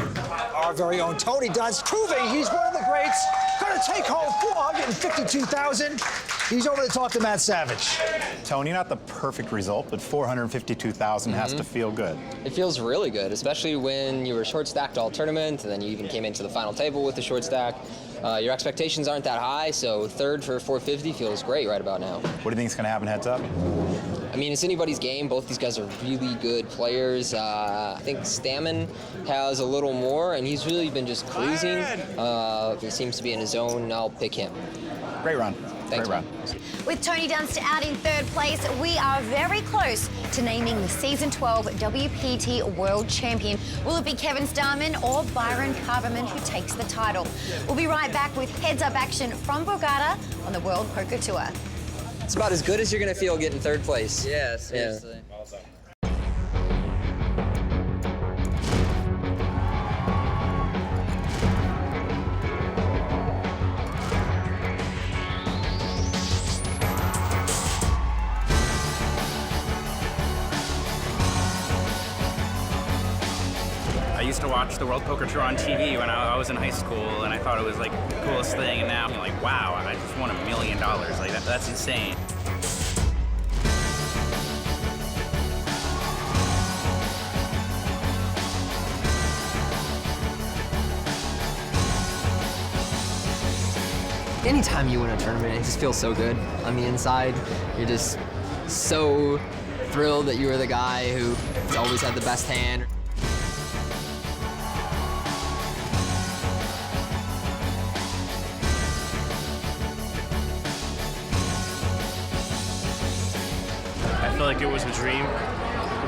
Our very own Tony Dunst proving he's one of the greats. Gonna take home $452,000. He's over to talk to Matt Savage. Tony, not the perfect result, but $452,000 has to feel good. It feels really good, especially when you were short stacked all tournament, and then you even came into the final table with the short stack. Your expectations aren't that high, so 3rd for 450 feels great right about now. What do you think is going to happen heads up? I mean, it's anybody's game. Both these guys are really good players. I think Stallman has a little more, and he's really been just cruising. If he seems to be in his zone, I'll pick him. Great run. Thanks, Great man. With Tony Dunst out in third place, we are very close to naming the Season 12 WPT World Champion. Will it be Kevin Stallman or Byron Kaverman who takes the title? We'll be right back with heads-up action from Borgata on the World Poker Tour. It's about as good as you're going to feel getting third place. Yeah, seriously. I used to watch the World Poker Tour on TV when I was in high school, and I thought it was like the coolest thing, and now I'm like, wow, I just won $1 million. Like, that's insane. Anytime you win a tournament, it just feels so good. On the inside, you're just so thrilled that you were the guy who always had the best hand. I feel like it was a dream.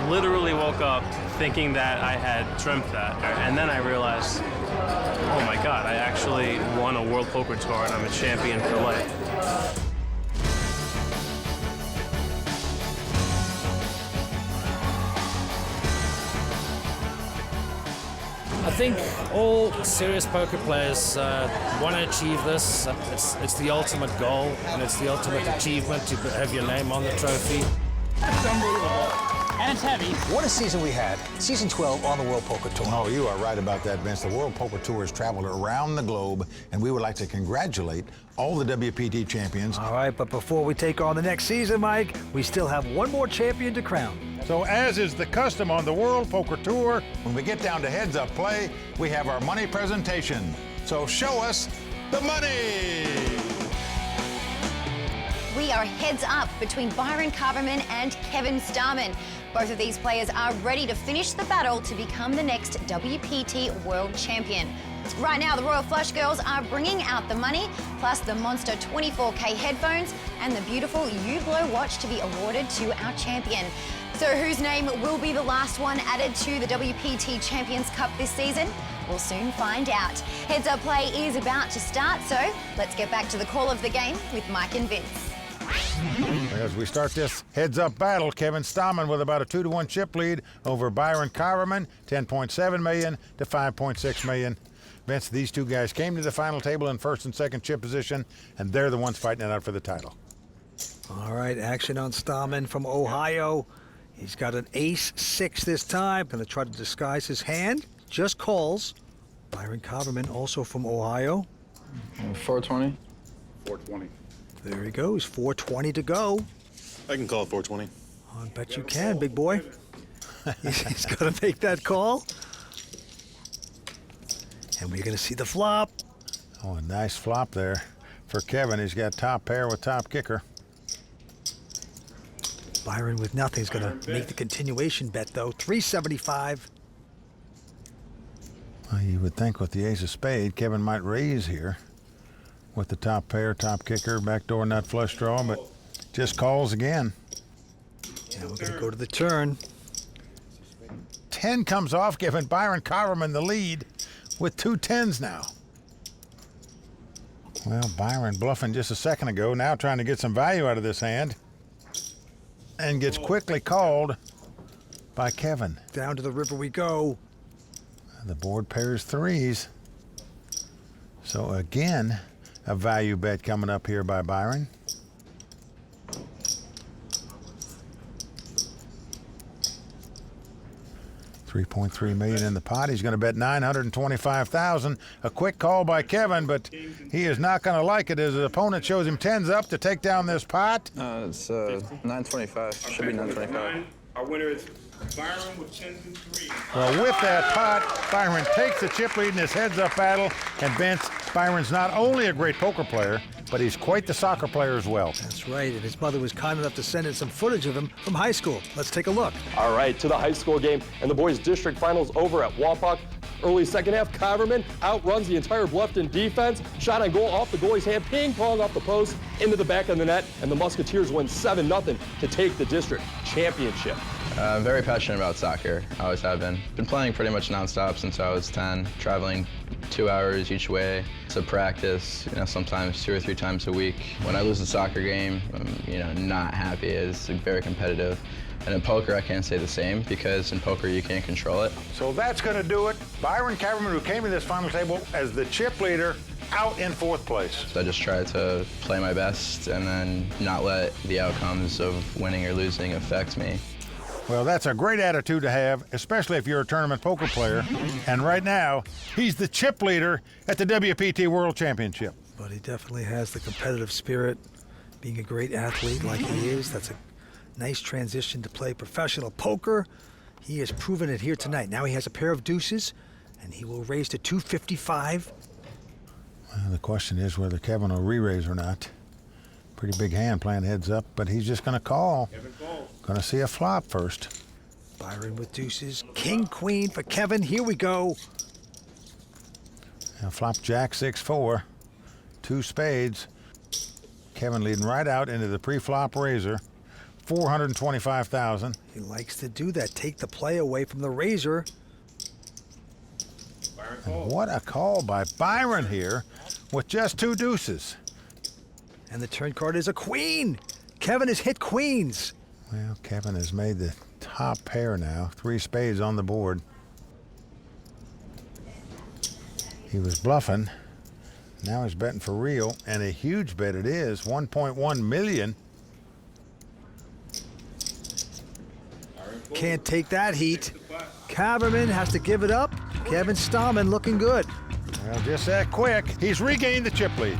Literally woke up thinking that I had dreamt that. And then I realized, oh my God, I actually won a World Poker Tour and I'm a champion for life. I think all serious poker players want to achieve this. It's the ultimate goal, and it's the ultimate achievement to have your name on the trophy. That's unbelievable. And it's heavy. What a season we had. Season 12 on the World Poker Tour. Oh, you are right about that, Vince. The World Poker Tour has traveled around the globe, and we would like to congratulate all the WPT champions. All right, but before we take on the next season, Mike, we still have one more champion to crown. So as is the custom on the World Poker Tour, when we get down to heads-up play, we have our money presentation. So show us the money! We are heads up between Byron Kaverman and Kevin Stallman. Both of these players are ready to finish the battle to become the next WPT World Champion. Right now, the Royal Flush Girls are bringing out the money, plus the Monster 24K headphones and the beautiful U-Glow watch to be awarded to our champion. So whose name will be the last one added to the WPT Champions Cup this season? We'll soon find out. Heads Up Play is about to start, so let's get back to the call of the game with Mike and Vince. As we start this heads-up battle, Kevin Stallman with about a 2-to-1 chip lead over Byron Kaverman, 10.7 million to 5.6 million. Vince, these two guys came to the final table in first and second chip position, and they're the ones fighting it out for the title. All right, action on Stallman from Ohio. He's got an ace-6 this time. Gonna try to disguise his hand. Just calls. Byron Kaverman, also from Ohio. 420. 420. There he goes, 420 to go. I can call it 420. I bet you can, big boy. He's gonna make that call. And we're gonna see the flop. Oh, a nice flop there for Kevin. He's got top pair with top kicker. Byron with nothing is gonna make the continuation bet though, 375. Well, you would think with the ace of spade, Kevin might raise here with the top pair, top kicker, backdoor nut flush draw, but just calls again. Yeah, we're gonna go to the turn. 10 comes off, giving Byron Kaverman the lead with 2 10s now. Well, Byron bluffing just a second ago, now trying to get some value out of this hand, and gets quickly called by Kevin. Down to the river we go. The board pairs 3s. So again, a value bet coming up here by Byron. $3.3 million in the pot. He's going to bet $925,000. A quick call by Kevin, but he is not going to like it as his opponent shows him 10s up to take down this pot. It's 925. Should be 925. Our winner is Byron with 10s and 3s. Well, with that pot, Byron takes the chip lead in this heads-up battle, and Vince, Byron's not only a great poker player, but he's quite the soccer player as well. That's right, and his mother was kind enough to send in some footage of him from high school. Let's take a look. All right, to the high school game and the boys' district finals over at Wapak. Early second half, Kaverman outruns the entire Bluffton defense. Shot on goal off the goalie's hand, ping pong off the post into the back of the net, and the Musketeers win 7-0 to take the district championship. I'm very passionate about soccer. I always have been. Been playing pretty much nonstop since I was 10, traveling 2 hours each way to practice, sometimes 2 or 3 times a week. When I lose a soccer game, I'm, not happy. It's very competitive. And in poker, I can't say the same because in poker, you can't control it. So that's going to do it. Byron Kaverman, who came to this final table as the chip leader, out in 4th place. So I just try to play my best and then not let the outcomes of winning or losing affect me. Well, that's a great attitude to have, especially if you're a tournament poker player. And right now, he's the chip leader at the WPT World Championship. But he definitely has the competitive spirit. Being a great athlete like he is, that's a nice transition to play professional poker. He has proven it here tonight. Now he has a pair of deuces, and he will raise to 255. Well, the question is whether Kevin will re-raise or not. Pretty big hand playing heads up, but he's just going to call. Going to see a flop first. Byron with deuces. King, queen for Kevin. Here we go. Now flop jack 6-4. 2 spades. Kevin leading right out into the pre-flop raiser. 425,000. He likes to do that. Take the play away from the raiser. And what a call by Byron here with just 2 deuces. And the turn card is a queen. Kevin has hit queens. Well, Kevin has made the top pair now. 3 spades on the board. He was bluffing. Now he's betting for real, and a huge bet it is. 1.1 million. Can't take that heat. Kaverman has to give it up. Kevin Stallman looking good. Well, just that quick. He's regained the chip lead.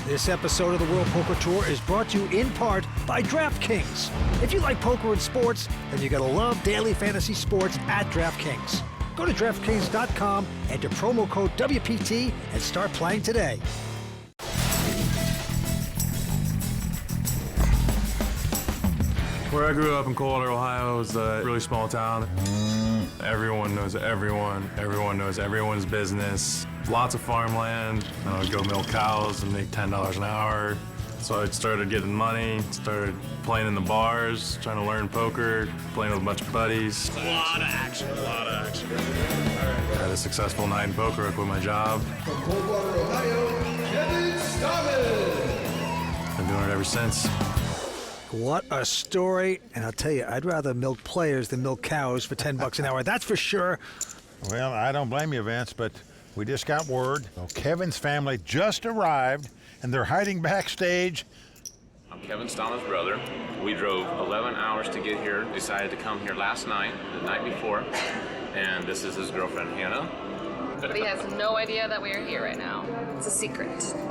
This episode of the World Poker Tour is brought to you in part by DraftKings. If you like poker and sports, then you're going to love daily fantasy sports at DraftKings. Go to DraftKings.com, enter promo code WPT, and start playing today. Where I grew up in Coldwater, Ohio, was a really small town. Everyone knows everyone. Everyone knows everyone's business. Lots of farmland. I would go milk cows and make $10 an hour. So I started getting money, started playing in the bars, trying to learn poker, playing with a bunch of buddies. A lot of action, a lot of action. I had a successful night in poker. I quit my job. From Coldwater, Ohio, Kevin Stallman. Been doing it ever since. What a story. And I'll tell you, I'd rather milk players than milk cows for $10 an hour. That's for sure. Well, I don't blame you, Vince, but we just got word. Well, Kevin's family just arrived, and they're hiding backstage. I'm Kevin Stallman's brother. We drove 11 hours to get here, decided to come here last night, the night before, and this is his girlfriend, Hannah. But he has no idea that we are here right now. It's a secret. All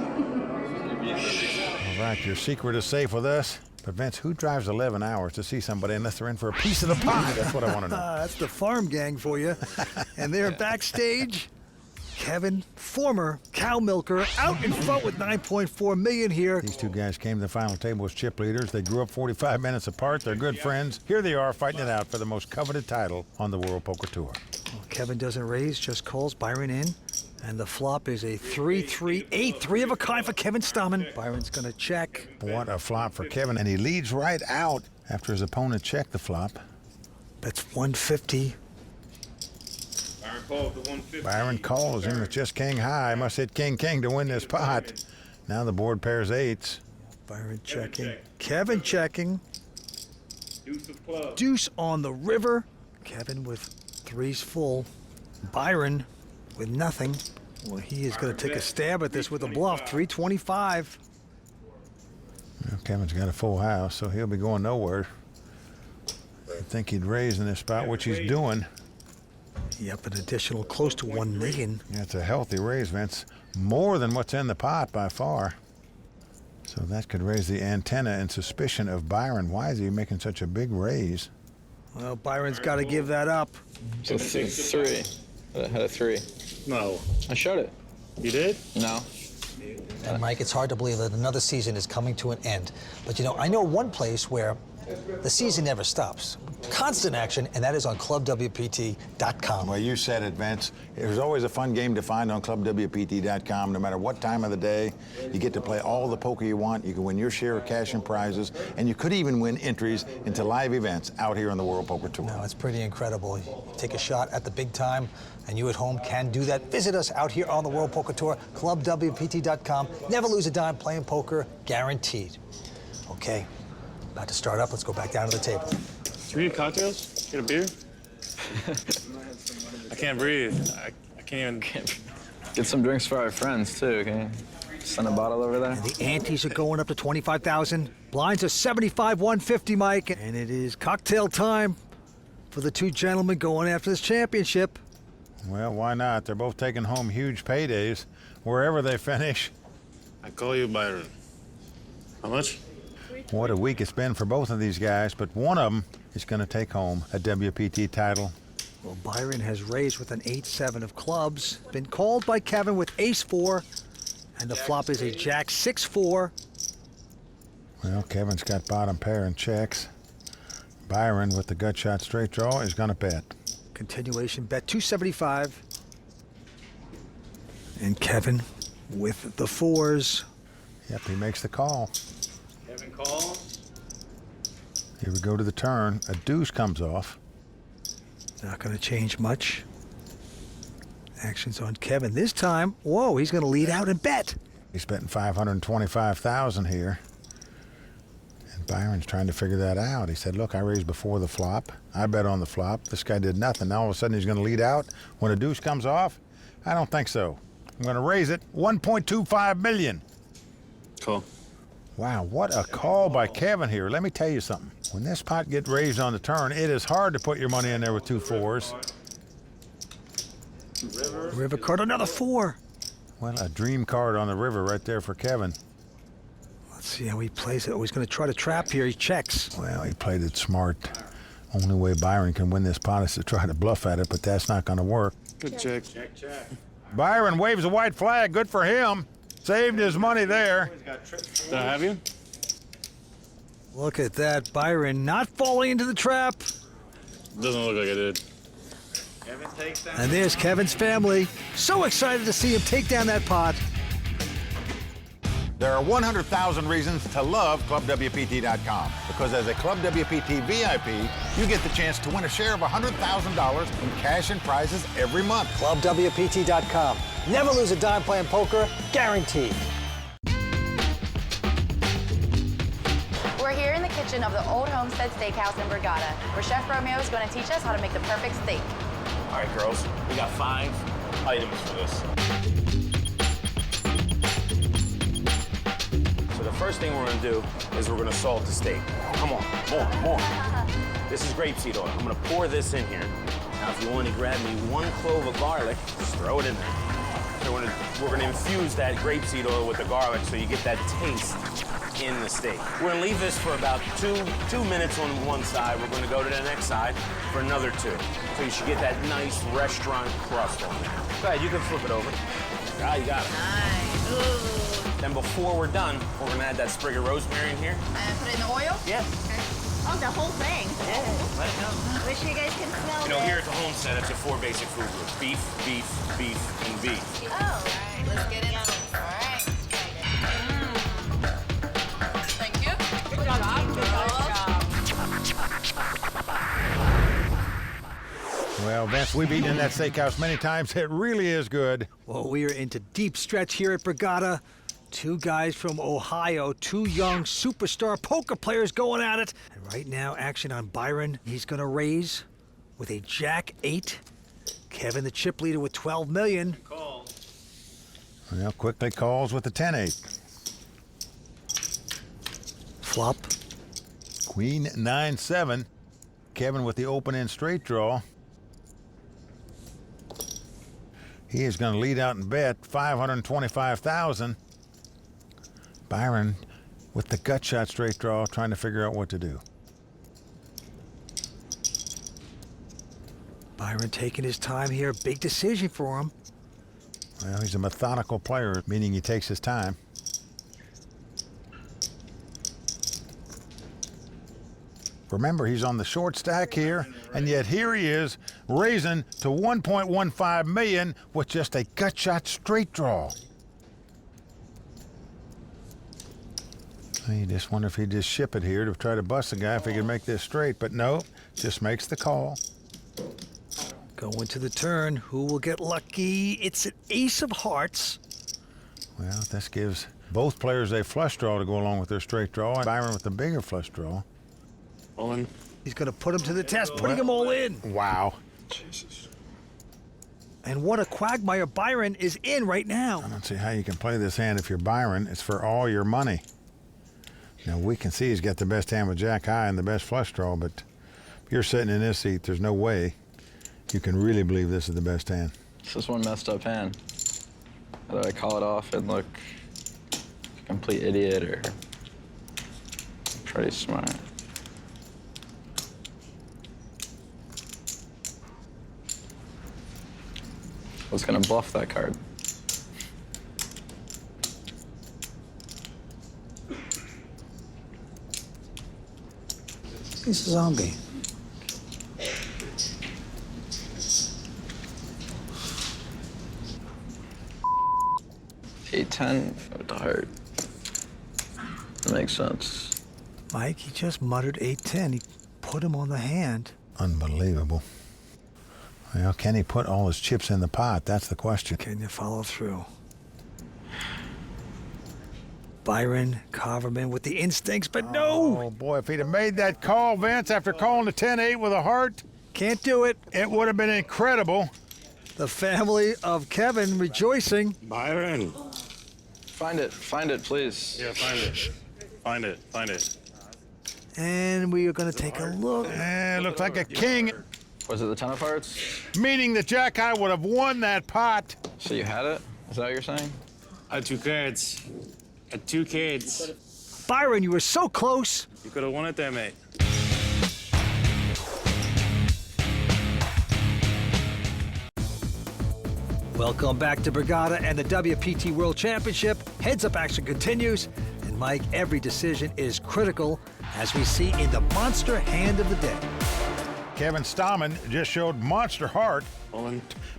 right, your secret is safe with us. But Vince, who drives 11 hours to see somebody unless they're in for a piece of the pie? That's what I want to know. That's the farm gang for you. And they're backstage. Kevin, former cow milker, out in front with 9.4 million here. These 2 guys came to the final table as chip leaders. They grew up 45 minutes apart. They're good friends. Here they are fighting it out for the most coveted title on the World Poker Tour. Well, Kevin doesn't raise, just calls Byron in. And the flop is a 3-3-8, 3 of a kind for Kevin Stallman. Byron's going to check. What a flop for Kevin. And he leads right out after his opponent checked the flop. Bets 150. Byron calls him with just king high. Must hit king to win this pot. Now the board pairs 8s. Byron checking. Kevin checking. Deuce on the river. Kevin with 3s full. Byron with nothing. Well, he is going to take a stab at this with a bluff. 325. Well, Kevin's got a full house, so he'll be going nowhere. I think he'd raise in this spot, which he's doing. Yep, an additional close to 1 million. Yeah, it's a healthy raise, Vince. More than what's in the pot by far. So that could raise the antenna and suspicion of Byron. Why is he making such a big raise? Well, Byron's got to give that up. So 3. I had a 3. No. I showed it. You did? No. And Mike, it's hard to believe that another season is coming to an end. But you know, I know one place where The season never stops. Constant action, and that is on clubwpt.com. Well, you said it, Vince. There's always a fun game to find on clubwpt.com. No matter what time of the day, you get to play all the poker you want. You can win your share of cash and prizes, and you could even win entries into live events out here on the World Poker Tour. No, it's pretty incredible. You take a shot at the big time, and you at home can do that. Visit us out here on the World Poker Tour, clubwpt.com. Never lose a dime playing poker, guaranteed. Okay, about to start up. Let's go back down to the table. Can we get cocktails? Get a beer? I can't breathe. I can't even... Get some drinks for our friends, too, can you? Send a bottle over there. And the antes are going up to 25,000. Blinds are 75, 150, Mike. And it is cocktail time for the two gentlemen going after this championship. Well, why not? They're both taking home huge paydays wherever they finish. I call you Byron. How much? What a week it's been for both of these guys, but one of them is going to take home a WPT title. Well, Byron has raised with an 8-7 of clubs. Been called by Kevin with ace-4. And the flop is a jack 6-4. Well, Kevin's got bottom pair and checks. Byron with the gut shot straight draw is going to bet. Continuation bet 275. And Kevin with the 4s. Yep, he makes the call. Kevin calls. Here we go to the turn. A deuce comes off. Not going to change much. Action's on Kevin this time. Whoa, he's going to lead out and bet. He's betting 525,000 here. And Byron's trying to figure that out. He said, look, I raised before the flop. I bet on the flop. This guy did nothing. Now all of a sudden he's going to lead out when a deuce comes off? I don't think so. I'm going to raise it 1.25 million. Cool. Wow, what a call by Kevin here. Let me tell you something. When this pot gets raised on the turn, it is hard to put your money in there with 2 4s. River card, another 4. Well, a dream card on the river right there for Kevin. Let's see how he plays it. Oh, he's going to try to trap here. He checks. Well, he played it smart. Only way Byron can win this pot is to try to bluff at it, but that's not going to work. Good check. Check, check. Byron waves a white flag. Good for him. Saved his money there. Did I have you? Look at that. Byron not falling into the trap. Doesn't look like I did. And there's Kevin's family. So excited to see him take down that pot. There are 100,000 reasons to love ClubWPT.com because as a Club WPT VIP, you get the chance to win a share of $100,000 in cash and prizes every month. ClubWPT.com. Never lose a dime playing poker, guaranteed. We're here in the kitchen of the Old Homestead Steakhouse in Borgata, where Chef Romeo is going to teach us how to make the perfect steak. All right, girls, we got 5 items for this. So the first thing we're gonna do is we're gonna salt the steak. Come on, more. This is grapeseed oil. I'm gonna pour this in here. Now, if you want to grab me 1 clove of garlic, just throw it in there. So we're gonna infuse that grapeseed oil with the garlic so you get that taste in the steak. We're gonna leave this for about two minutes on one side. We're gonna go to the next side for another 2. So you should get that nice restaurant crust on there. Go ahead, you can flip it over. Ah, you got it. Nice. Ooh. Then before we're done, we're gonna add that sprig of rosemary in here. And put it in the oil? Yeah. Okay. Oh, the whole thing? Yeah. Let it go. Wish you guys can smell You know, it. here at the Homestead, it's a 4 basic food groups. Beef, beef, beef, and beef. Oh, all right. Let's get into it. All right. Thank you. Good job. Good job. Well, Vince, we've eaten in that steakhouse many times. It really is good. Well, we are into deep stretch here at Borgata. 2 guys from Ohio, 2 young superstar poker players going at it. And right now, action on Byron. He's going to raise with a jack 8. Kevin, the chip leader, with 12 million. Well, quickly calls with the 10-8. Flop. Queen 9-7. Kevin with the open-end straight draw. He is going to lead out and bet 525,000. Byron with the gut shot straight draw, trying to figure out what to do. Byron taking his time here. Big decision for him. Well, he's a methodical player, meaning he takes his time. Remember, he's on the short stack here, and yet here he is, raising to 1.15 million with just a gut shot straight draw. You just wonder if he'd just ship it here to try to bust the guy if he could make this straight, but no, just makes the call. Going to the turn, who will get lucky? It's an ace of hearts. Well, this gives both players a flush draw to go along with their straight draw, and Byron with the bigger flush draw. All in. He's going to put him to the test, putting them all in. Wow. Jesus. And what a quagmire Byron is in right now. I don't see how you can play this hand if you're Byron. It's for all your money. Now, we can see he's got the best hand with Jack high and the best flush draw, but if you're sitting in this seat, there's no way you can really believe this is the best hand. This is one messed up hand. Whether I call it off and look like a complete idiot or pretty smart. I was gonna bluff that card. He's a zombie. $8-10 with the heart. That makes sense. Mike, he just muttered 8-10. He put him on the hand. Unbelievable. Well, can he put all his chips in the pot? That's the question. Can you follow through? Byron Kaverman with the instincts, but no! Oh, boy, if he'd have made that call, Vince, after calling the 10-8 with a heart. Can't do it. It would have been incredible. The family of Kevin rejoicing. Byron. Find it, please. Yeah, find it. Find it. And we are going to take a look. It looks like a king. Was it the 10 of hearts? Meaning that Jack High would have won that pot. So you had it? Is that what you're saying? I had two cards. Byron, you were so close. You could have won it there, mate. Welcome back to Borgata and the WPT World Championship. Heads-up action continues. And Mike, every decision is critical, as we see in the monster hand of the day. Kevin Stallman just showed monster heart,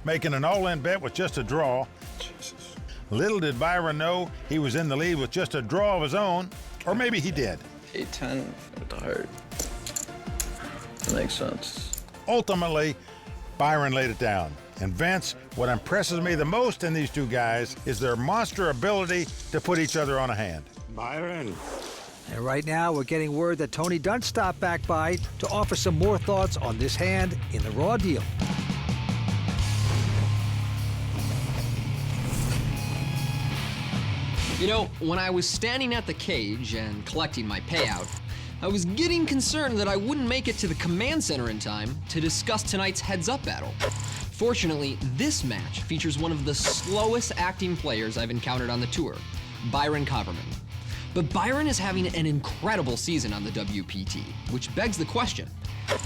making an all-in bet with just a draw. Jesus. Little did Byron know he was in the lead with just a draw of his own, or maybe he did. 8-10 with the heart. That makes sense. Ultimately, Byron laid it down. And Vince, what impresses me the most in these two guys is their monster ability to put each other on a hand. Byron. And right now, we're getting word that Tony Dunst stopped back by to offer some more thoughts on this hand in the raw deal. You know, when I was standing at the cage and collecting my payout, I was getting concerned that I wouldn't make it to the command center in time to discuss tonight's heads-up battle. Fortunately, this match features one of the slowest acting players I've encountered on the tour, Byron Kaverman. But Byron is having an incredible season on the WPT, which begs the question,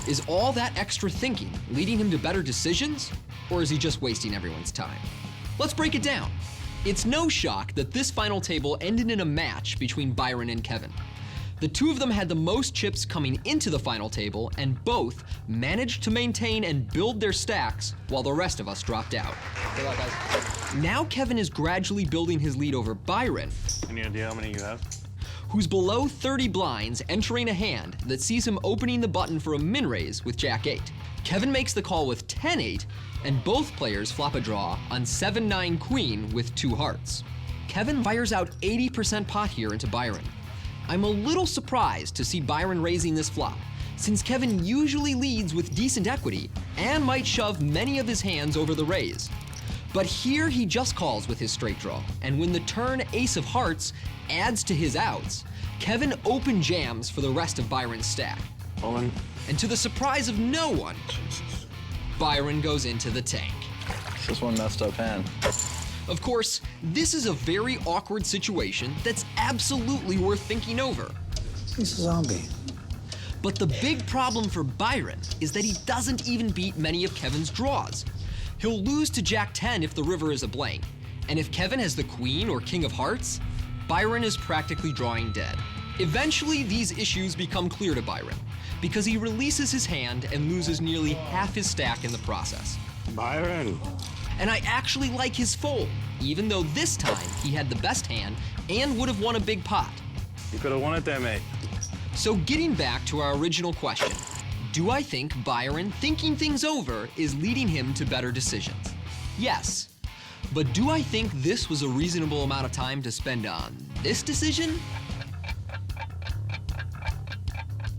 is all that extra thinking leading him to better decisions, or is he just wasting everyone's time? Let's break it down. It's no shock that this final table ended in a match between Byron and Kevin. The two of them had the most chips coming into the final table, and both managed to maintain and build their stacks while the rest of us dropped out. Good luck, guys. Now Kevin is gradually building his lead over Byron. Any idea how many you have? Who's below 30 blinds entering a hand that sees him opening the button for a min raise with Jack 8. Kevin makes the call with 10-8, and both players flop a draw on 7-9 queen with 2 hearts. Kevin fires out 80% pot here into Byron. I'm a little surprised to see Byron raising this flop, since Kevin usually leads with decent equity and might shove many of his hands over the raise. But here he just calls with his straight draw, and when the turn ace of hearts adds to his outs, Kevin open jams for the rest of Byron's stack. And to the surprise of no one, Byron goes into the tank. This is one messed up hand. Of course, this is a very awkward situation that's absolutely worth thinking over. He's a zombie. But the big problem for Byron is that he doesn't even beat many of Kevin's draws. He'll lose to Jack 10 if the river is a blank, and if Kevin has the queen or king of hearts, Byron is practically drawing dead. Eventually, these issues become clear to Byron. because he releases his hand and loses nearly half his stack in the process. Byron. And I actually like his fold, even though this time he had the best hand and would have won a big pot. You could have won it there, mate. So getting back to our original question, do I think Byron thinking things over is leading him to better decisions? Yes. But do I think this was a reasonable amount of time to spend on this decision?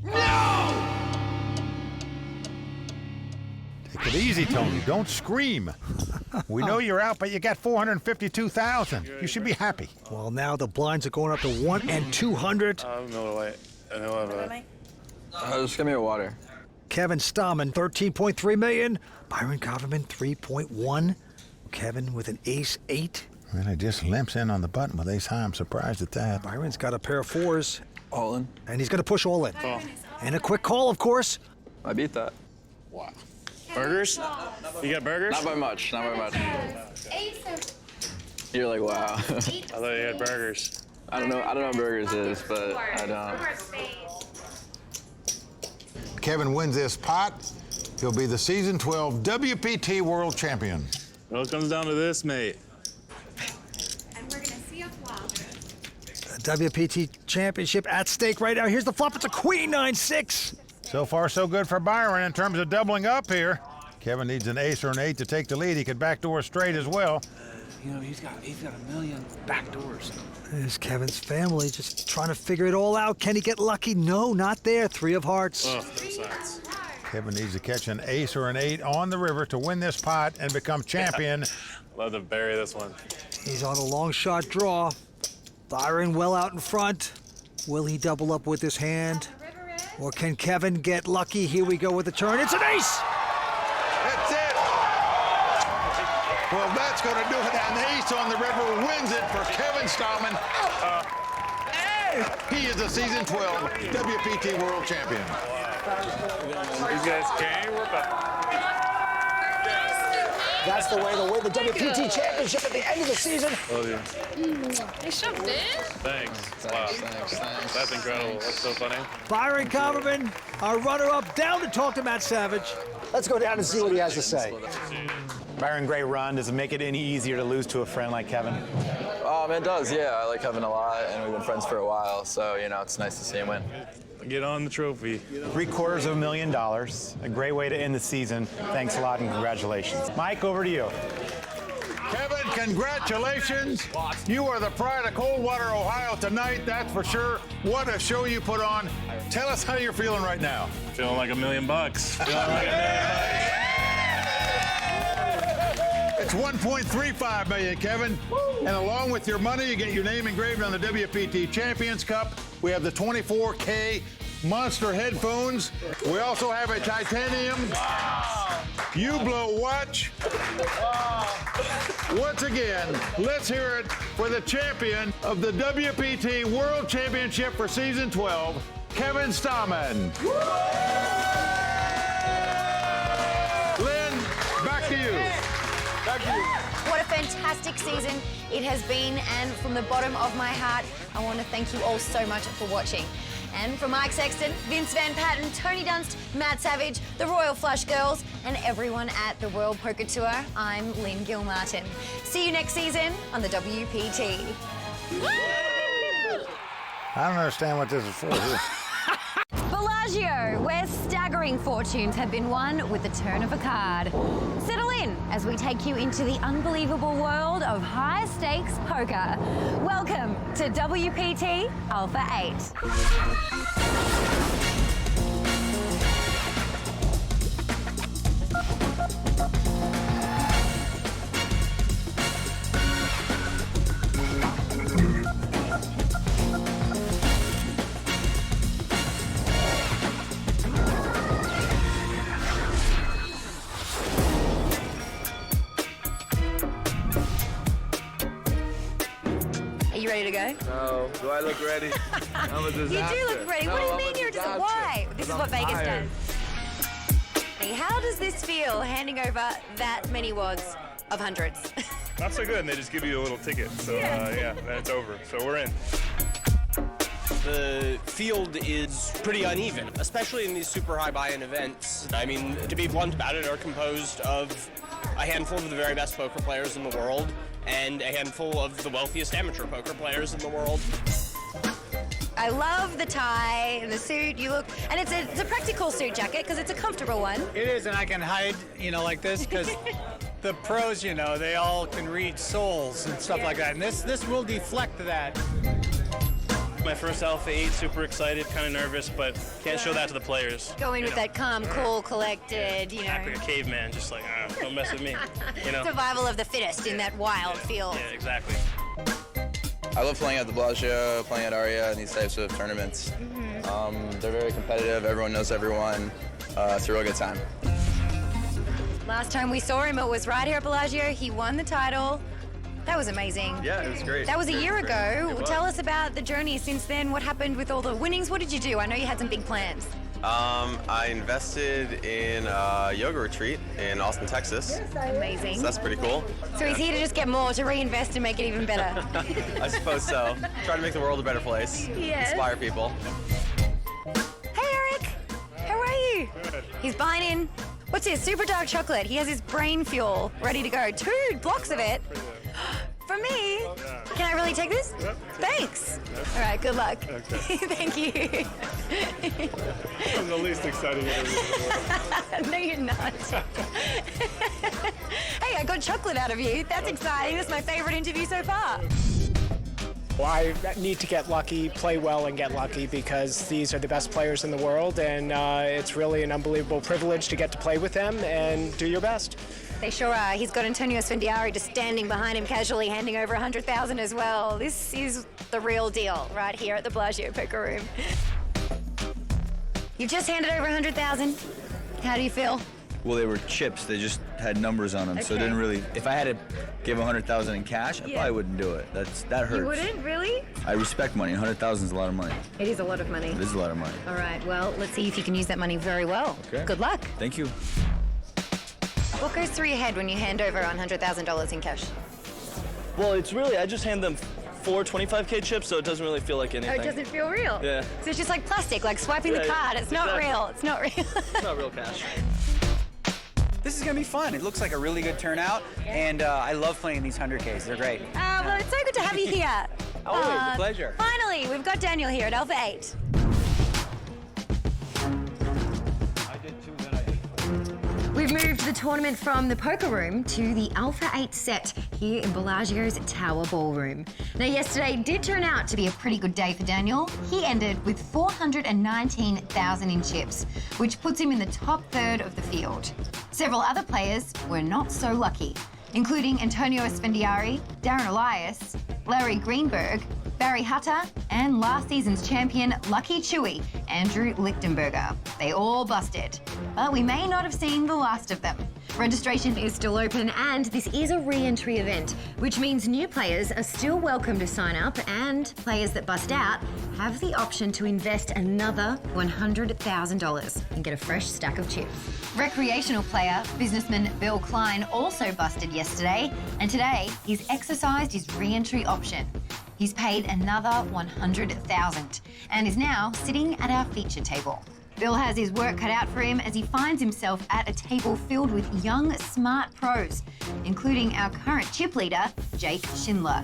No! Take it easy, Tony. Don't scream. We know you're out, but you got 452,000. You should be happy. Well, now the blinds are going up to 1 and 200. Miller Lite. Just give me a water. Kevin Stallman, 13.3 million. Byron Kaverman, 3.1. Kevin with an ace-8. Really just limps in on the button with ace high. I'm surprised at that. Byron's got a pair of 4s. All in. And he's going to push all in. Oh. And a quick call, of course. I beat that. Wow. Burgers? You got burgers? Not by much, not by much. You're like, wow. I thought you had burgers. I don't know what burgers is, but I don't. Kevin wins this pot. He'll be the season 12 WPT World Champion. Well, it comes down to this, mate. And we're gonna see a flop. The WPT Championship at stake right now. Here's the flop. It's a queen 9-6. So far, so good for Byron in terms of doubling up here. Kevin needs an ace or an 8 to take the lead. He could backdoor straight as well. You know, he's got a million backdoors. There's Kevin's family just trying to figure it all out. Can he get lucky? No, not there. 3 of hearts. Oh, no sense. Kevin needs to catch an ace or an 8 on the river to win this pot and become champion. Love to bury this one. He's on a long shot draw. Byron well out in front. Will he double up with his hand? Or can Kevin get lucky? Here we go with the turn. It's an ace! That's it! Well, that's going to do it. An ace on the river wins it for Kevin Stallman. He is the season 12 WPT World Champion. These guys came. That's the way to win the WPT Championship at the end of the season. Love you. They shoved it. Thanks. Wow. Thanks. That's incredible. That's so funny. Byron Kaverman, our runner-up, down to talk to Matt Savage. Let's go down and see what he has to say. Byron, great run. Does it make it any easier to lose to a friend like Kevin? It does, yeah. I like Kevin a lot, and we've been friends for a while, so, you know, it's nice to see him win. Get on the trophy. $750,000. A great way to end the season. Thanks a lot and congratulations. Mike, over to you. Kevin, congratulations. You are the pride of Coldwater, Ohio tonight, that's for sure. What a show you put on. Tell us how you're feeling right now. Feeling like $1 million. Feeling like It's 1.35 million, Kevin. And along with your money, you get your name engraved on the WPT Champions Cup. We have the 24K Monster headphones. We also have a titanium U-Blow watch. Once again, let's hear it for the champion of the WPT World Championship for season 12, Kevin Stallman. Lynn, back to you. What a fantastic season it has been, and from the bottom of my heart, I want to thank you all so much for watching. And from Mike Sexton, Vince Van Patten, Tony Dunst, Matt Savage, the Royal Flush Girls, and everyone at the World Poker Tour, I'm Lynn Gilmartin. See you next season on the WPT. I don't understand what this is for. Bellagio, where staggering fortunes have been won with the turn of a card. Settle in as we take you into the unbelievable world of high-stakes poker. Welcome to WPT Alpha 8. You ready to go? No. Do I look ready? I'm a disaster. You do look ready. No, what do you I'm mean a you're disaster. Why? This is what Vegas tired. does. Hey, how does this feel, handing over that many wads of hundreds? Not so good, and they just give you a little ticket. So, yeah, then it's over. So we're in. The field is pretty uneven, especially in these super high buy-in events. I mean, to be blunt about it, are composed of a handful of the very best poker players in the world and a handful of the wealthiest amateur poker players in the world. I love the tie and the suit. You look, and it's a practical suit jacket because it's a comfortable one. It is, and I can hide, like this because the pros, they all can read souls and stuff like that. And this will deflect that. My first Alpha 8, super excited, kind of nervous, but can't show that to the players. Go in with that calm, cool, collected, Act like a caveman, just like, don't mess with me. Survival of the fittest in that wild field. Yeah, exactly. I love playing at the Bellagio, playing at Aria, and these types of tournaments. They're very competitive. Everyone knows everyone. It's a real good time. Last time we saw him, it was right here at Bellagio. He won the title. That was amazing. Yeah, it was great. That was a year ago. Tell us about the journey since then. What happened with all the winnings? What did you do? I know you had some big plans. I invested in a yoga retreat in Austin, Texas. Amazing. So that's pretty cool. So he's here to just get more, to reinvest and make it even better. I suppose so. Try to make the world a better place. Yes. Inspire people. Hey, Eric. How are you? Good. He's buying in. What's this? Super dark chocolate. He has his brain fuel ready to go. 2 blocks of it. For me? Can I really take this? Yep. Thanks. All right, good luck. Okay. Thank you. I'm the least exciting interview in the world. No, you're not. Hey, I got chocolate out of you. That's exciting. That's my favorite interview so far. Well, I need to get lucky, play well and get lucky because these are the best players in the world, and it's really an unbelievable privilege to get to play with them and do your best. They sure are. He's got Antonio Svendiari just standing behind him casually, handing over $100,000 as well. This is the real deal right here at the Bellagio Poker Room. You've just handed over $100,000. How do you feel? Well, they were chips. They just had numbers on them, so it didn't really. If I had to give $100,000 in cash, I probably wouldn't do it. That hurts. You wouldn't, really? I respect money. $100,000 is a lot of money. It is a lot of money. It is a lot of money. All right, well, let's see if you can use that money very well. Okay. Good luck. Thank you. What goes through your head when you hand over $100,000 in cash? Well, it's really, I just hand them 4 25K chips, so it doesn't really feel like anything. Oh, it doesn't feel real? Yeah. So it's just like plastic, like swiping the card. It's not real. It's not real. It's not real cash. This is going to be fun. It looks like a really good turnout, and I love playing these 100Ks. They're great. Well, it's so good to have you here. Always a pleasure. Finally, we've got Daniel here at Alpha 8. We've moved the tournament from the poker room to the Alpha 8 set here in Bellagio's Tower Ballroom. Now, yesterday did turn out to be a pretty good day for Daniel. He ended with 419,000 in chips, which puts him in the top third of the field. Several other players were not so lucky, including Antonio Svendiari, Darren Elias, Larry Greenberg, Barry Hutter, and last season's champion, Lucky Chewy, Andrew Lichtenberger. They all busted, but we may not have seen the last of them. Registration is still open, and this is a re-entry event, which means new players are still welcome to sign up, and players that bust out have the option to invest another $100,000 and get a fresh stack of chips. Recreational player, businessman Bill Klein also busted yesterday, and today he's exercised his re-entry option. He's paid another $100,000 and is now sitting at our feature table. Bill has his work cut out for him as he finds himself at a table filled with young, smart pros, including our current chip leader, Jake Schindler.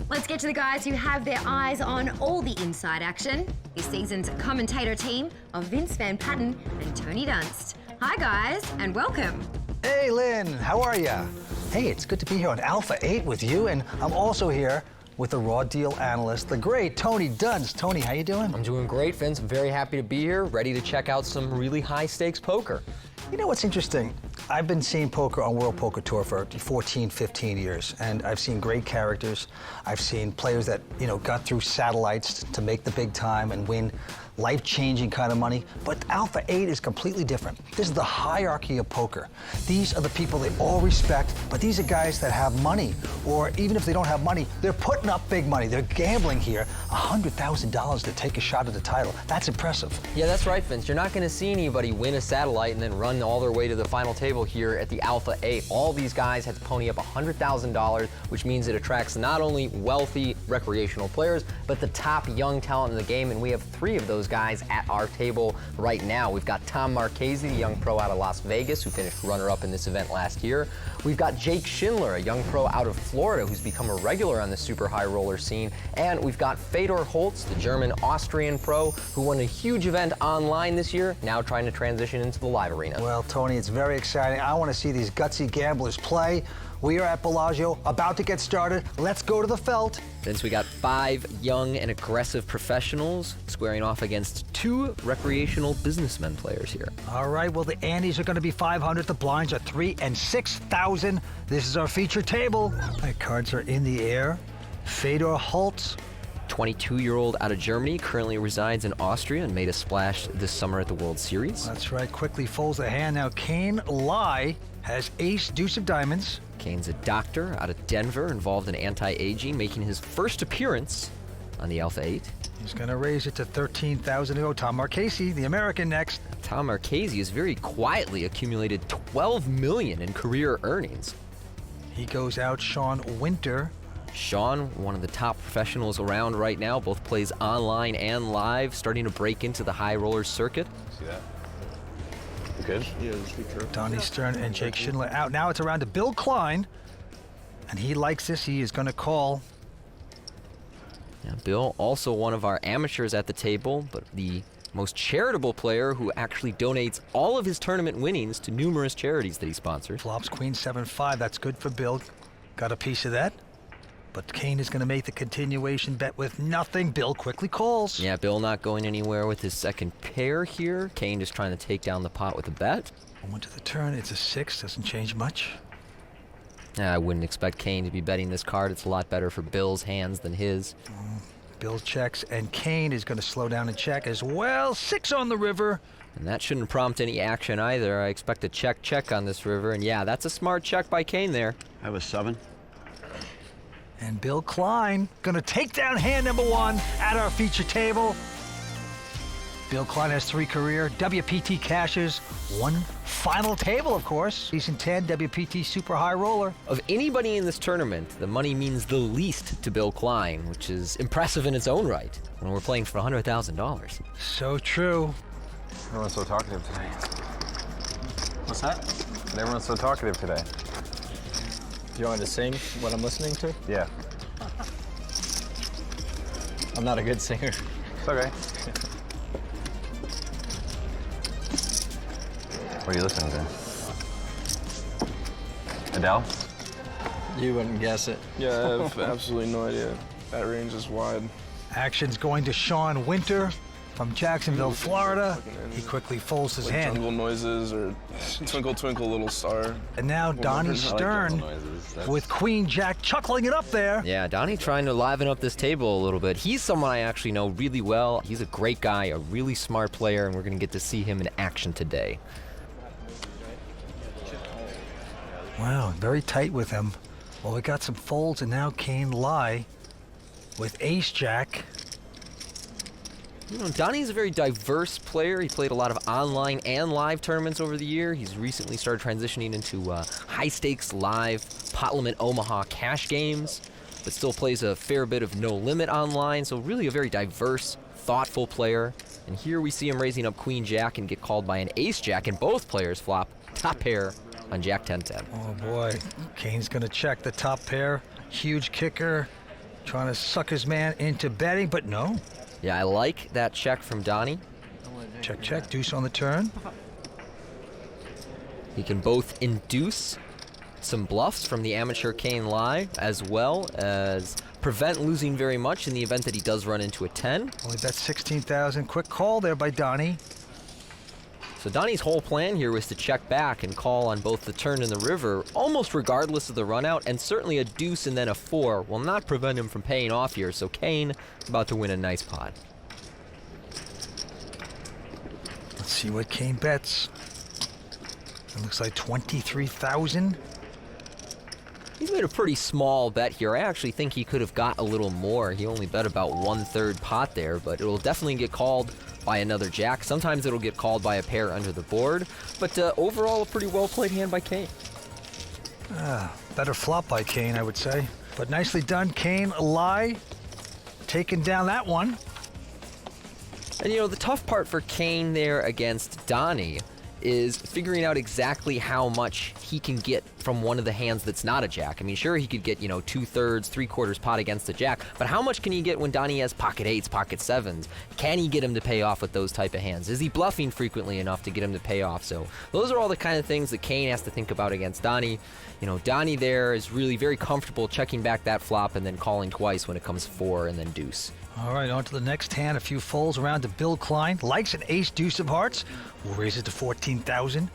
Let's get to the guys who have their eyes on all the inside action. This season's commentator team of Vince Van Patten and Tony Dunst. Hi guys, and welcome. Hey Lynn, how are ya? Hey, it's good to be here on Alpha 8 with you, and I'm also here with the raw deal analyst, the great Tony Dunst. Tony, how you doing? I'm doing great, Vince. I'm very happy to be here, ready to check out some really high-stakes poker. You know what's interesting? I've been seeing poker on World Poker Tour for 14, 15 years, and I've seen great characters. I've seen players that, got through satellites to make the big time and win life-changing kind of money. But Alpha 8 is completely different. This is the hierarchy of poker. These are the people they all respect, but these are guys that have money, or even if they don't have money, they're putting up big money. They're gambling here, $100,000 to take a shot at the title. That's impressive. Yeah, that's right, Vince. You're not going to see anybody win a satellite and then run all their way to the final table here at the Alpha 8. All these guys had to pony up $100,000, which means it attracts not only wealthy recreational players, but the top young talent in the game, and we have 3 of those guys at our table right now. We've got Tom Marchese, the young pro out of Las Vegas, who finished runner-up in this event last year. We've got Jake Schindler, a young pro out of Florida, who's become a regular on the super high roller scene. And we've got Fedor Holtz, the German-Austrian pro, who won a huge event online this year, now trying to transition into the live arena. Well, Tony, it's very exciting. I want to see these gutsy gamblers play. We are at Bellagio, about to get started. Let's go to the felt. Since we got 5 young and aggressive professionals squaring off against 2 recreational businessmen players here. All right, well, the antes are going to be 500. The blinds are 3 and 6,000. This is our feature table. My cards are in the air. Fedor Holtz. 22-year-old out of Germany, currently resides in Austria and made a splash this summer at the World Series. That's right, quickly folds the hand. Now, Kane Lai has ace, deuce of diamonds. Kane's a doctor out of Denver, involved in anti-aging, making his first appearance on the Alpha 8. He's going to raise it to 13,000 to go. Tom Marchese, the American, next. Tom Marchese has very quietly accumulated $12 million in career earnings. He goes out Sean Winter. Sean, one of the top professionals around right now, both plays online and live, starting to break into the high roller circuit. See that? Good? Yeah, Donnie Stern and Jake Schindler out. Now it's around to Bill Klein, and he likes this. He is going to call. Yeah, Bill, also one of our amateurs at the table, but the most charitable player who actually donates all of his tournament winnings to numerous charities that he sponsors. Flops Queen 7-5. That's good for Bill. Got a piece of that. But Kane is going to make the continuation bet with nothing. Bill quickly calls. Yeah, Bill not going anywhere with his second pair here. Kane just trying to take down the pot with a bet. Went to the turn. It's a 6. Doesn't change much. I wouldn't expect Kane to be betting this card. It's a lot better for Bill's hands than his. Bill checks, and Kane is going to slow down and check as well. 6 on the river. And that shouldn't prompt any action either. I expect a check on this river. And yeah, that's a smart check by Kane there. I have a 7. And Bill Klein going to take down hand number 1 at our feature table. Bill Klein has 3 career WPT cashes, 1 final table, of course. Season 10 WPT super high roller. Of anybody in this tournament, the money means the least to Bill Klein, which is impressive in its own right when we're playing for $100,000. So true. Everyone's so talkative today. What's that? Everyone's so talkative today. You want me to sing what I'm listening to? Yeah. I'm not a good singer. It's okay. What are you listening to? Adele? You wouldn't guess it. Yeah, I have absolutely no idea. That range is wide. Action's going to Sean Winter from Jacksonville, Florida. He quickly folds his hand. Jungle noises or Twinkle Twinkle Little Star. And now Donnie Stern with Queen Jack chuckling it up there. Yeah, Donnie trying to liven up this table a little bit. He's someone I actually know really well. He's a great guy, a really smart player, and we're going to get to see him in action today. Wow, very tight with him. Well, we got some folds, and now Kane Lai with Ace Jack. You know, Donnie's a very diverse player. He played a lot of online and live tournaments over the year. He's recently started transitioning into high-stakes live pot limit Omaha cash games, but still plays a fair bit of no limit online, so really a very diverse, thoughtful player. And here we see him raising up Queen Jack and get called by an Ace Jack, and both players flop top pair on Jack 10-10. Oh boy, Kane's gonna check the top pair. Huge kicker, trying to suck his man into betting, but no. Yeah, I like that check from Donnie. Check, check, deuce on the turn. He can both induce some bluffs from the amateur Kane Lai, as well as prevent losing very much in the event that he does run into a 10. Only bet 16,000. Quick call there by Donnie. So Donnie's whole plan here was to check back and call on both the turn and the river, almost regardless of the run out, and certainly a deuce and then a 4 will not prevent him from paying off here, so Kane is about to win a nice pot. Let's see what Kane bets. It looks like 23,000. He's made a pretty small bet here. I actually think he could have got a little more. He only bet about 1/3 pot there, but it will definitely get called by another jack. Sometimes it'll get called by a pair under the board, but overall a pretty well played hand by Kane. Better flop by Kane, I would say. But nicely done, Kane. Lie, taking down that one. And you know, the tough part for Kane there against Donnie is figuring out exactly how much he can get from one of the hands that's not a jack. I mean, sure, he could get, 2/3, 3/4 pot against a jack, but how much can he get when Donnie has pocket 8s, pocket 7s? Can he get him to pay off with those type of hands? Is he bluffing frequently enough to get him to pay off? So those are all the kind of things that Kane has to think about against Donnie. Donnie there is really very comfortable checking back that flop and then calling twice when it comes 4 and then deuce. All right, on to the next hand. A few folds around to Bill Klein. Likes an ace deuce of hearts. We'll raise it to 14,000.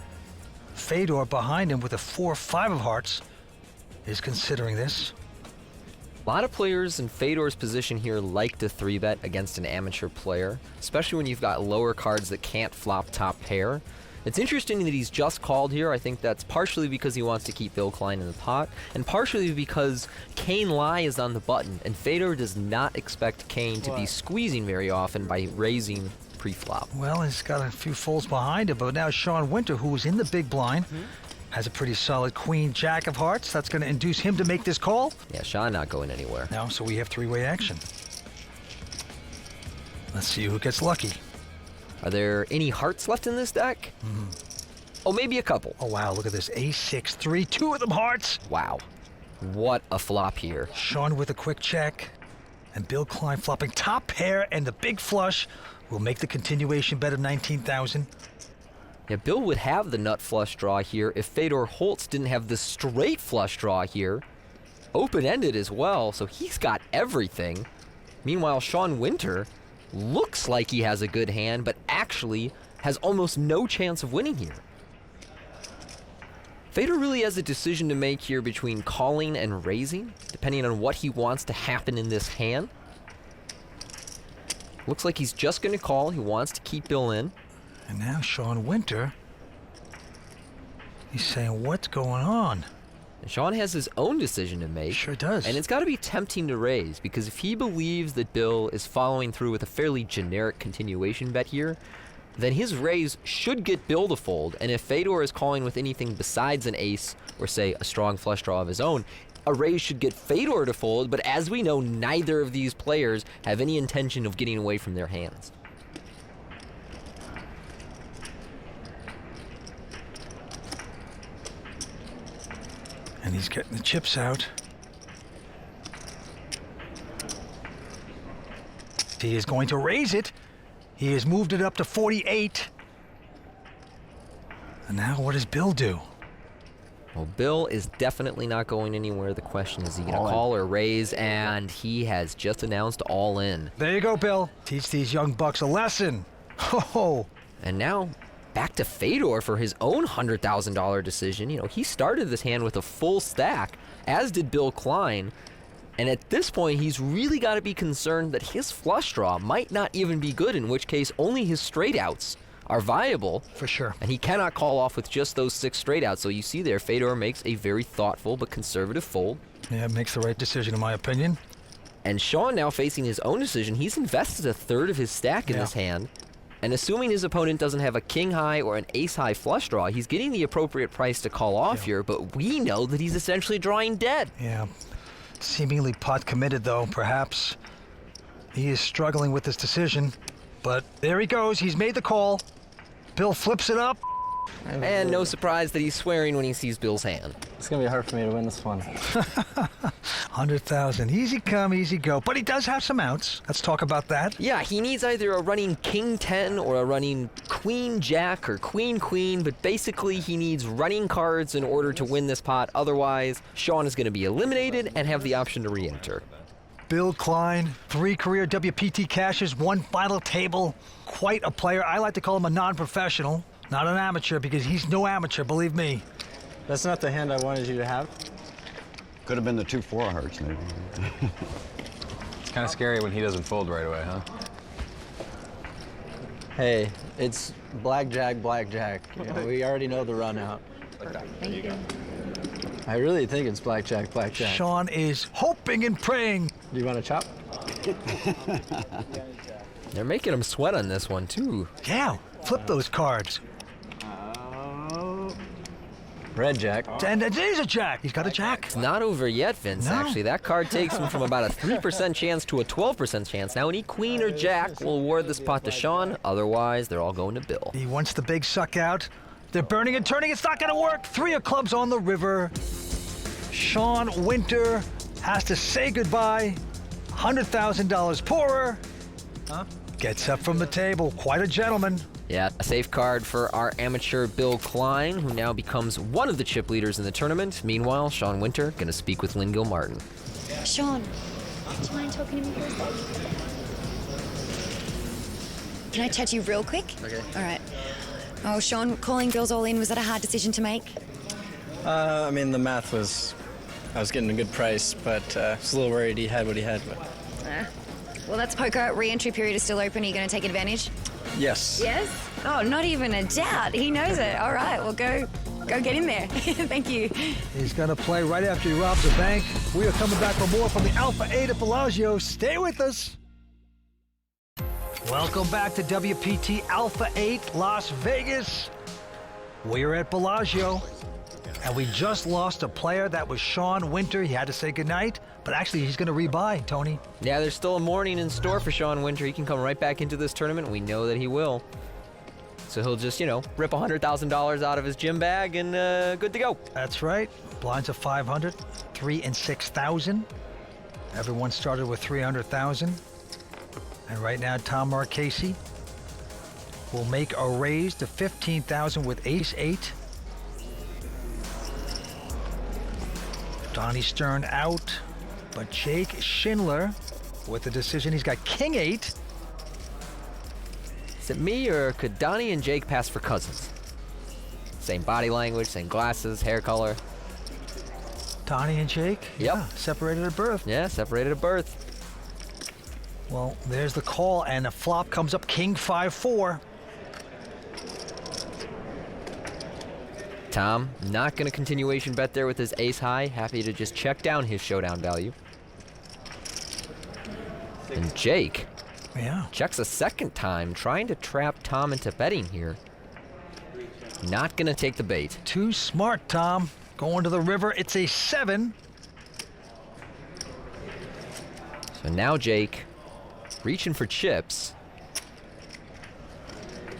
Fedor behind him with a 4-5 of hearts is considering this. A lot of players in Fedor's position here like to 3-bet against an amateur player, especially when you've got lower cards that can't flop top pair. It's interesting that he's just called here. I think that's partially because he wants to keep Bill Klein in the pot, and partially because Kane Lie is on the button, and Fedor does not expect Kane to be squeezing very often by raising pre-flop. Well, he's got a few folds behind him, but now Sean Winter, who's in the big blind, has a pretty solid queen jack of hearts. That's going to induce him to make this call. Yeah, Sean not going anywhere. No, so we have three-way action. Let's see who gets lucky. Are there any hearts left in this deck? Oh, maybe a couple. Oh, wow, look at this. Ace, 6, 3, 2 of them hearts. Wow. What a flop here. Sean with a quick check. And Bill Klein flopping top pair and the big flush will make the continuation bet of 19,000. Yeah, Bill would have the nut flush draw here if Fedor Holtz didn't have the straight flush draw here. Open-ended as well, so he's got everything. Meanwhile, Sean Winter looks like he has a good hand, but actually has almost no chance of winning here. Fedor really has a decision to make here between calling and raising, depending on what he wants to happen in this hand. Looks like he's just going to call. He wants to keep Bill in. And now Sean Winter, he's saying, what's going on? And Sean has his own decision to make. Sure does. And it's got to be tempting to raise, because if he believes that Bill is following through with a fairly generic continuation bet here, then his raise should get Bill to fold. And if Fedor is calling with anything besides an ace, or say a strong flush draw of his own, a raise should get Fedor to fold. But as we know, neither of these players have any intention of getting away from their hands. And he's getting the chips out. He is going to raise it. He has moved it up to 48. And now what does Bill do? Well, Bill is definitely not going anywhere. The question is he going to call or raise? And he has just announced all in. There you go, Bill. Teach these young bucks a lesson. Ho! And now back to Fedor for his own $100,000 decision. He started this hand with a full stack, as did Bill Klein. And at this point, he's really got to be concerned that his flush draw might not even be good, in which case only his straight outs are viable. For sure. And he cannot call off with just those 6 straight outs. So you see there, Fedor makes a very thoughtful but conservative fold. Yeah, makes the right decision in my opinion. And Sean now facing his own decision. He's invested 1/3 of his stack in this hand. And assuming his opponent doesn't have a king-high or an ace-high flush draw, he's getting the appropriate price to call off here, but we know that he's essentially drawing dead. Yeah. Seemingly pot committed, though, perhaps. He is struggling with this decision, but there he goes. He's made the call. Bill flips it up. And no surprise that he's swearing when he sees Bill's hand. It's going to be hard for me to win this one. 100,000. Easy come, easy go. But he does have some outs. Let's talk about that. Yeah, he needs either a running king 10 or a running queen jack or queen queen, but basically he needs running cards in order to win this pot. Otherwise, Sean is going to be eliminated and have the option to re-enter. Bill Klein, 3 career WPT cashes, 1 final table. Quite a player. I like to call him a non-professional, not an amateur, because he's no amateur, believe me. That's not the hand I wanted you to have. Could have been the 2-4 hearts, maybe. It's kind of scary when he doesn't fold right away, huh? Hey, it's blackjack, blackjack. You know, we already know the run out. Thank you. I really think it's blackjack, blackjack. Sean is hoping and praying. Do you want to chop? They're making him sweat on this one, too. Yeah, flip those cards. Red jack. And it is a jack. He's got a jack. It's not over yet, Vince, No. actually. That card takes him from about a 3% chance to a 12% chance. Now, any queen or jack will award this pot to Sean. Otherwise, they're all going to Bill. He wants the big suck out. They're burning and turning. It's not going to work. 3 of clubs on the river. Sean Winter has to say goodbye. $100,000 poorer. Gets up from the table. Quite a gentleman. Yeah, a safe card for our amateur Bill Klein, who now becomes one of the chip leaders in the tournament. Meanwhile, Sean Winter going to speak with Lynn Gilmartin. Sean, do you mind talking to me for a sec? Can I chat to you real quick? Okay. All right. Oh, Sean, calling Bill's all in, was that a hard decision to make? I mean, the math was... I was getting a good price, but I was a little worried he had what he had. But... Well, that's poker. Re-entry period is still open. Are you going to take advantage? Yes. Yes? Oh, not even a doubt. He knows it. All right, well, go get in there. Thank you. He's going to play right after he robs a bank. We are coming back for more from the Alpha 8 at Bellagio. Stay with us. Welcome back to WPT Alpha 8 Las Vegas. We're at Bellagio, and we just lost a player. That was Sean Winter. He had to say goodnight, but actually he's going to rebuy, Tony. Yeah, there's still a morning in store for Sean Winter. He can come right back into this tournament. We know that he will. So he'll just, rip $100,000 out of his gym bag and good to go. That's right. Blinds of 500, 3 and 6,000. Everyone started with 300,000. And right now, Tom Marchese will make a raise to 15,000 with ace-8. Donnie Stern out, but Jake Schindler with the decision. He's got king-8. Is it me, or could Donnie and Jake pass for cousins? Same body language, same glasses, hair color. Donnie and Jake? Yep. Yeah, separated at birth. Yeah, separated at birth. Well, there's the call, and the flop comes up king 5-4. Tom, not going to continuation bet there with his ace high. Happy to just check down his showdown value. And Jake checks a second time, trying to trap Tom into betting here. Not going to take the bait. Too smart, Tom. Going to the river, it's a 7. So now Jake, reaching for chips.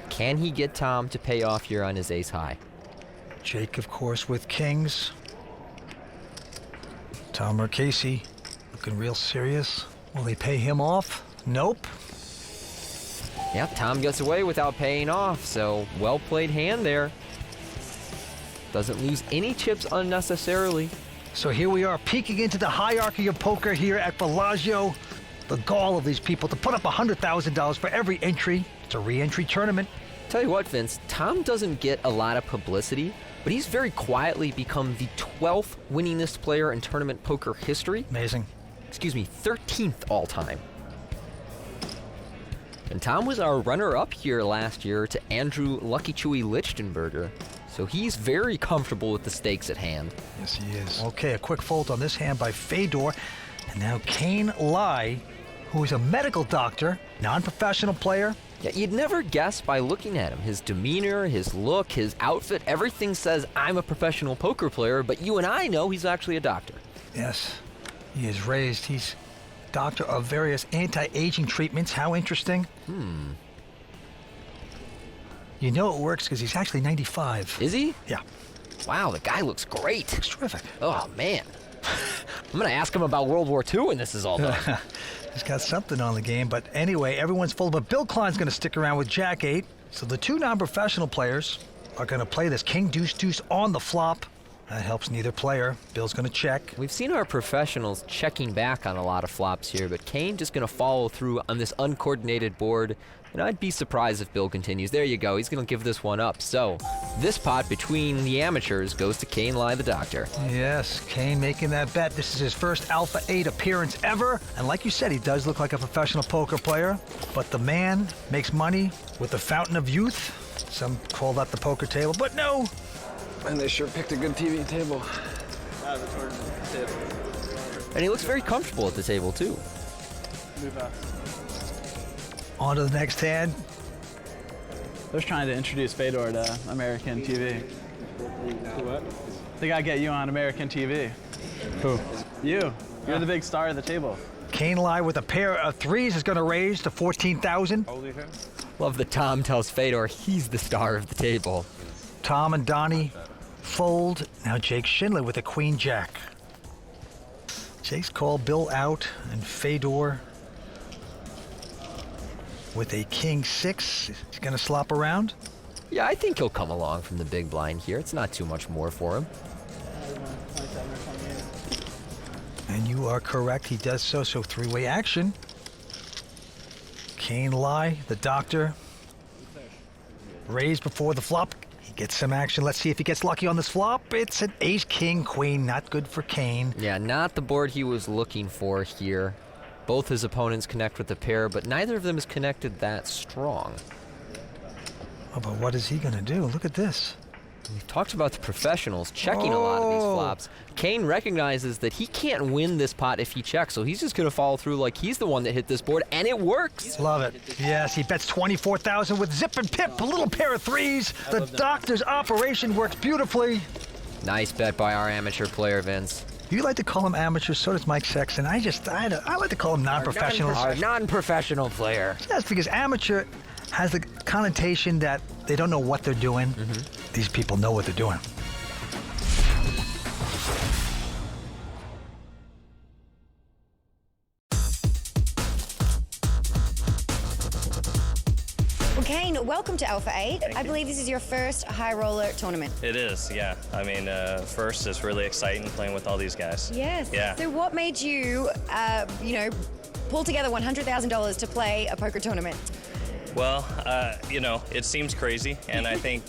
Can he get Tom to pay off here on his ace high? Jake, of course, with kings. Tom Marchese looking real serious. Will they pay him off? Nope. Yep, Tom gets away without paying off, so well-played hand there. Doesn't lose any chips unnecessarily. So here we are, peeking into the hierarchy of poker here at Bellagio. The gall of these people to put up $100,000 for every entry. It's a re-entry tournament. Tell you what, Vince, Tom doesn't get a lot of publicity, but he's very quietly become the 12th winningest player in tournament poker history. Amazing. Excuse me, 13th all-time. And Tom was our runner-up here last year to Andrew Lucky Chewy Lichtenberger, so he's very comfortable with the stakes at hand. Yes, he is. Okay, a quick fold on this hand by Fedor. And now Kane Lai, who is a medical doctor, non-professional player. Yeah, you'd never guess by looking at him. His demeanor, his look, his outfit, everything says, I'm a professional poker player, but you and I know he's actually a doctor. Yes, he is raised. He's doctor of various anti-aging treatments. How interesting. You know it works because he's actually 95. Is he? Yeah. Wow, the guy looks great. Looks terrific. Oh, man. I'm going to ask him about World War II when this is all done. He's got something on the game, but anyway, everyone's full. But Bill Klein's going to stick around with Jack 8. So the two non-professional players are going to play this King Deuce Deuce on the flop. That helps neither player. Bill's going to check. We've seen our professionals checking back on a lot of flops here, but Kane just going to follow through on this uncoordinated board. And I'd be surprised if Bill continues. There you go. He's going to give this one up. So this pot between the amateurs goes to Kane Lai, the doctor. Yes, Kane making that bet. This is his first Alpha 8 appearance ever. And like you said, he does look like a professional poker player. But the man makes money with the fountain of youth. Some call that the poker table, but no. And they sure picked a good TV table. And he looks very comfortable at the table, too. On to the next hand. They're trying to introduce Fedor to American TV. What? They gotta get you on American TV. Who? You. You're the big star of the table. Kane Lai with a pair of threes is going to raise to 14,000. Love that Tom tells Fedor he's the star of the table. Tom and Donnie fold. Now Jake Schindler with a queen jack. Jake's called Bill out, and Fedor with a king 6. He's going to slop around. Yeah, I think he'll come along from the big blind here. It's not too much more for him. And you are correct, he does so. So three-way action. Kane Lai, the doctor. Raised before the flop. He gets some action. Let's see if he gets lucky on this flop. It's an ace, king, queen. Not good for Kane. Yeah, not the board he was looking for here. Both his opponents connect with the pair, but neither of them is connected that strong. Oh, but what is he going to do? Look at this. We've talked about the professionals checking a lot of these flops. Kane recognizes that he can't win this pot if he checks, so he's just going to follow through like he's the one that hit this board, and it works. Love it. Yes, he bets 24,000 with zip and pip, a little pair of threes. The doctor's operation works beautifully. Nice bet by our amateur player, Vince. You like to call him amateurs, so does Mike Sexton. I like to call him non-professionals. Our non-professional player. That's because amateur has the connotation that they don't know what they're doing. These people know what they're doing. Well, Kane, welcome to Alpha 8. I believe this is your first high roller tournament. It is, yeah. I mean, first is really exciting playing with all these guys. Yes. Yeah. So what made you, pull together $100,000 to play a poker tournament? Well, it seems crazy, and I think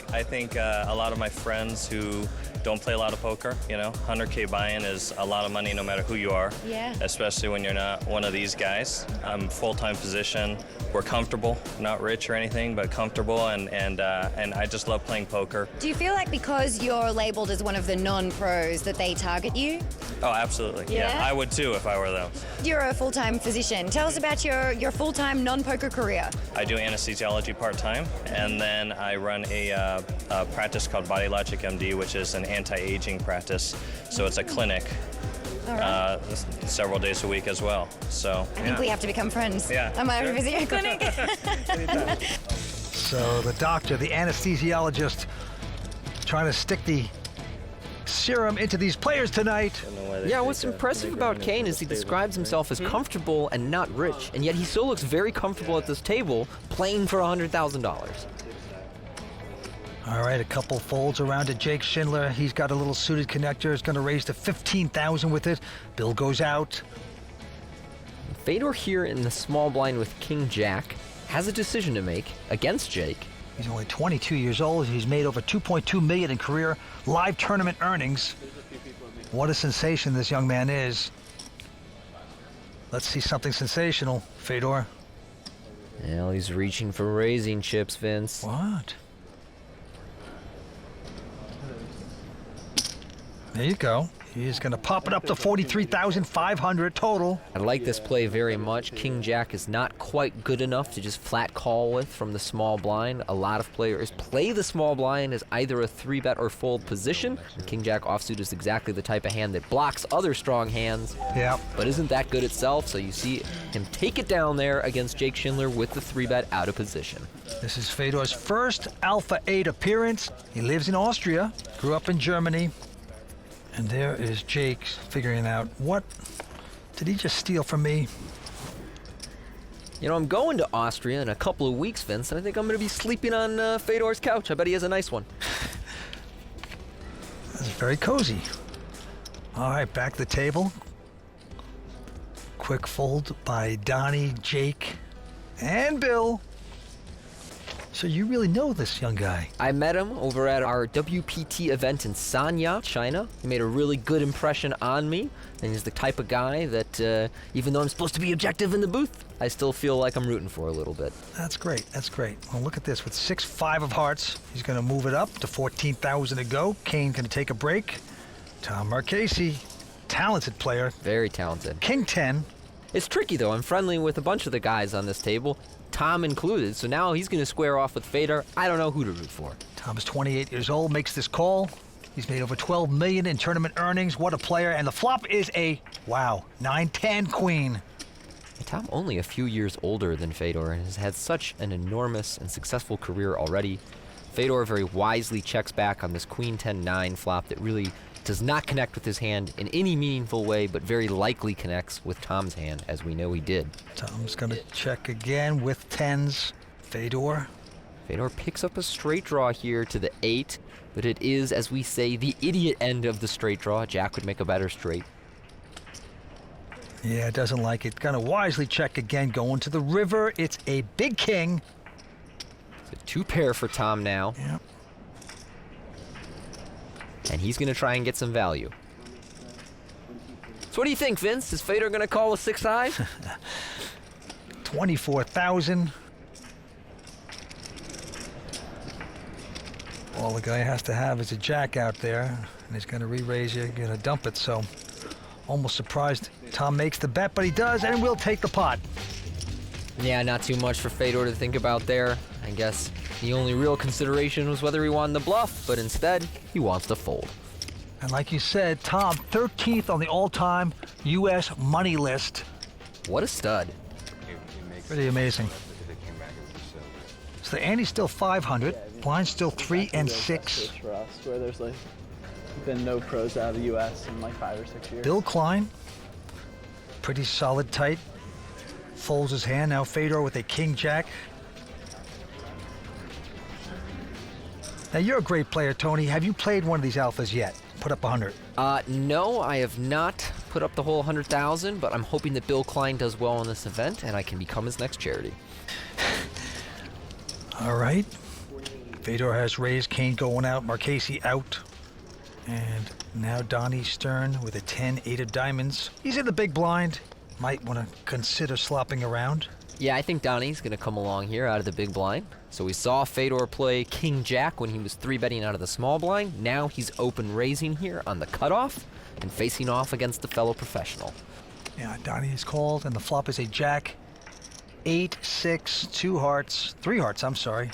a lot of my friends who don't play a lot of poker, 100K buy-in is a lot of money no matter who you are. Yeah. Especially when you're not one of these guys. I'm full-time position. We're comfortable, not rich or anything, but comfortable, and I just love playing poker. Do you feel like because you're labeled as one of the non-pros that they target you? Oh, absolutely. Yeah, I would too if I were them. You're a full-time physician. Tell us about your full-time non-poker career. I do anesthesiology part-time, and then I run a practice called Body Logic MD, which is an anti-aging practice. So it's a clinic. Several days a week as well. So I think we have to become friends. Yeah. I'm at a physio clinic. So the doctor, the anesthesiologist, trying to stick the serum into these players tonight. Yeah, what's impressive about Kane is he describes himself as comfortable and not rich, and yet he still looks very comfortable at this table playing for $100,000. All right, a couple folds around to Jake Schindler. He's got a little suited connector. He's going to raise to 15,000 with it. Bill goes out. Fedor here in the small blind with King Jack has a decision to make against Jake. He's only 22 years old. He's made over $2.2 million in career live tournament earnings. What a sensation this young man is. Let's see something sensational, Fedor. Well, he's reaching for raising chips, Vince. What? There you go. He's going to pop it up to 43,500 total. I like this play very much. King Jack is not quite good enough to just flat call with from the small blind. A lot of players play the small blind as either a 3-bet or fold position. And King Jack offsuit is exactly the type of hand that blocks other strong hands. Yeah. But isn't that good itself? So you see him take it down there against Jake Schindler with the 3-bet out of position. This is Fedor's first Alpha 8 appearance. He lives in Austria, grew up in Germany. And there is Jake figuring out, what did he just steal from me? You know, I'm going to Austria in a couple of weeks, Vince, and I think I'm going to be sleeping on Fedor's couch. I bet he has a nice one. That's very cozy. All right, back to the table. Quick fold by Donnie, Jake, and Bill. So you really know this young guy. I met him over at our WPT event in Sanya, China. He made a really good impression on me, and he's the type of guy that, even though I'm supposed to be objective in the booth, I still feel like I'm rooting for a little bit. That's great. That's great. Well, look at this. With 6-5 of hearts, he's going to move it up to 14,000 to go. Kane going to take a break. Tom Marchese, talented player. Very talented. King 10. It's tricky, though. I'm friendly with a bunch of the guys on this table, Tom included, so now he's going to square off with Fedor. I don't know who to root for. Tom is 28 years old, makes this call. He's made over $12 million in tournament earnings. What a player. And the flop is a, wow, 9-10 queen. Tom only a few years older than Fedor and has had such an enormous and successful career already. Fedor very wisely checks back on this queen 10-9 flop that really does not connect with his hand in any meaningful way, but very likely connects with Tom's hand, as we know he did. Tom's going to check again with 10s. Fedor. Fedor picks up a straight draw here to the 8, but it is, as we say, the idiot end of the straight draw. Jack would make a better straight. Yeah, doesn't like it. Going to wisely check again, going to the river. It's a big king. It's a 2-pair for Tom now. Yep. And he's going to try and get some value. So what do you think, Vince? Is Fedor going to call a 6-high? 24,000. All the guy has to have is a jack out there, and he's going to re-raise you, going to dump it. So almost surprised Tom makes the bet, but he does, and we'll take the pot. Yeah, not too much for Fedor to think about there. I guess the only real consideration was whether he wanted the bluff, but instead, he wants to fold. And like you said, Tom, 13th on the all-time U.S. money list. What a stud. Pretty amazing. So the ante's still 500. Blind's still 3 and 6. For us, where there's like been no pros out of the U.S. in like 5 or 6 years. Bill Klein, pretty solid tight. Folds his hand. Now Fedor with a king-jack. Now you're a great player, Tony. Have you played one of these alphas yet? Put up 100. No, I have not put up the whole 100,000, but I'm hoping that Bill Klein does well in this event and I can become his next charity. All right. Fedor has raised, Kane going out, Marchese out. And now Donnie Stern with a 10-8 of diamonds. He's in the big blind. Might want to consider slopping around. Yeah, I think Donnie's going to come along here out of the big blind. So we saw Fedor play King-Jack when he was 3-betting out of the small blind. Now he's open raising here on the cutoff and facing off against the fellow professional. Yeah, Donnie is called, and the flop is a jack. 8, 6, 2 hearts, 3 hearts, I'm sorry.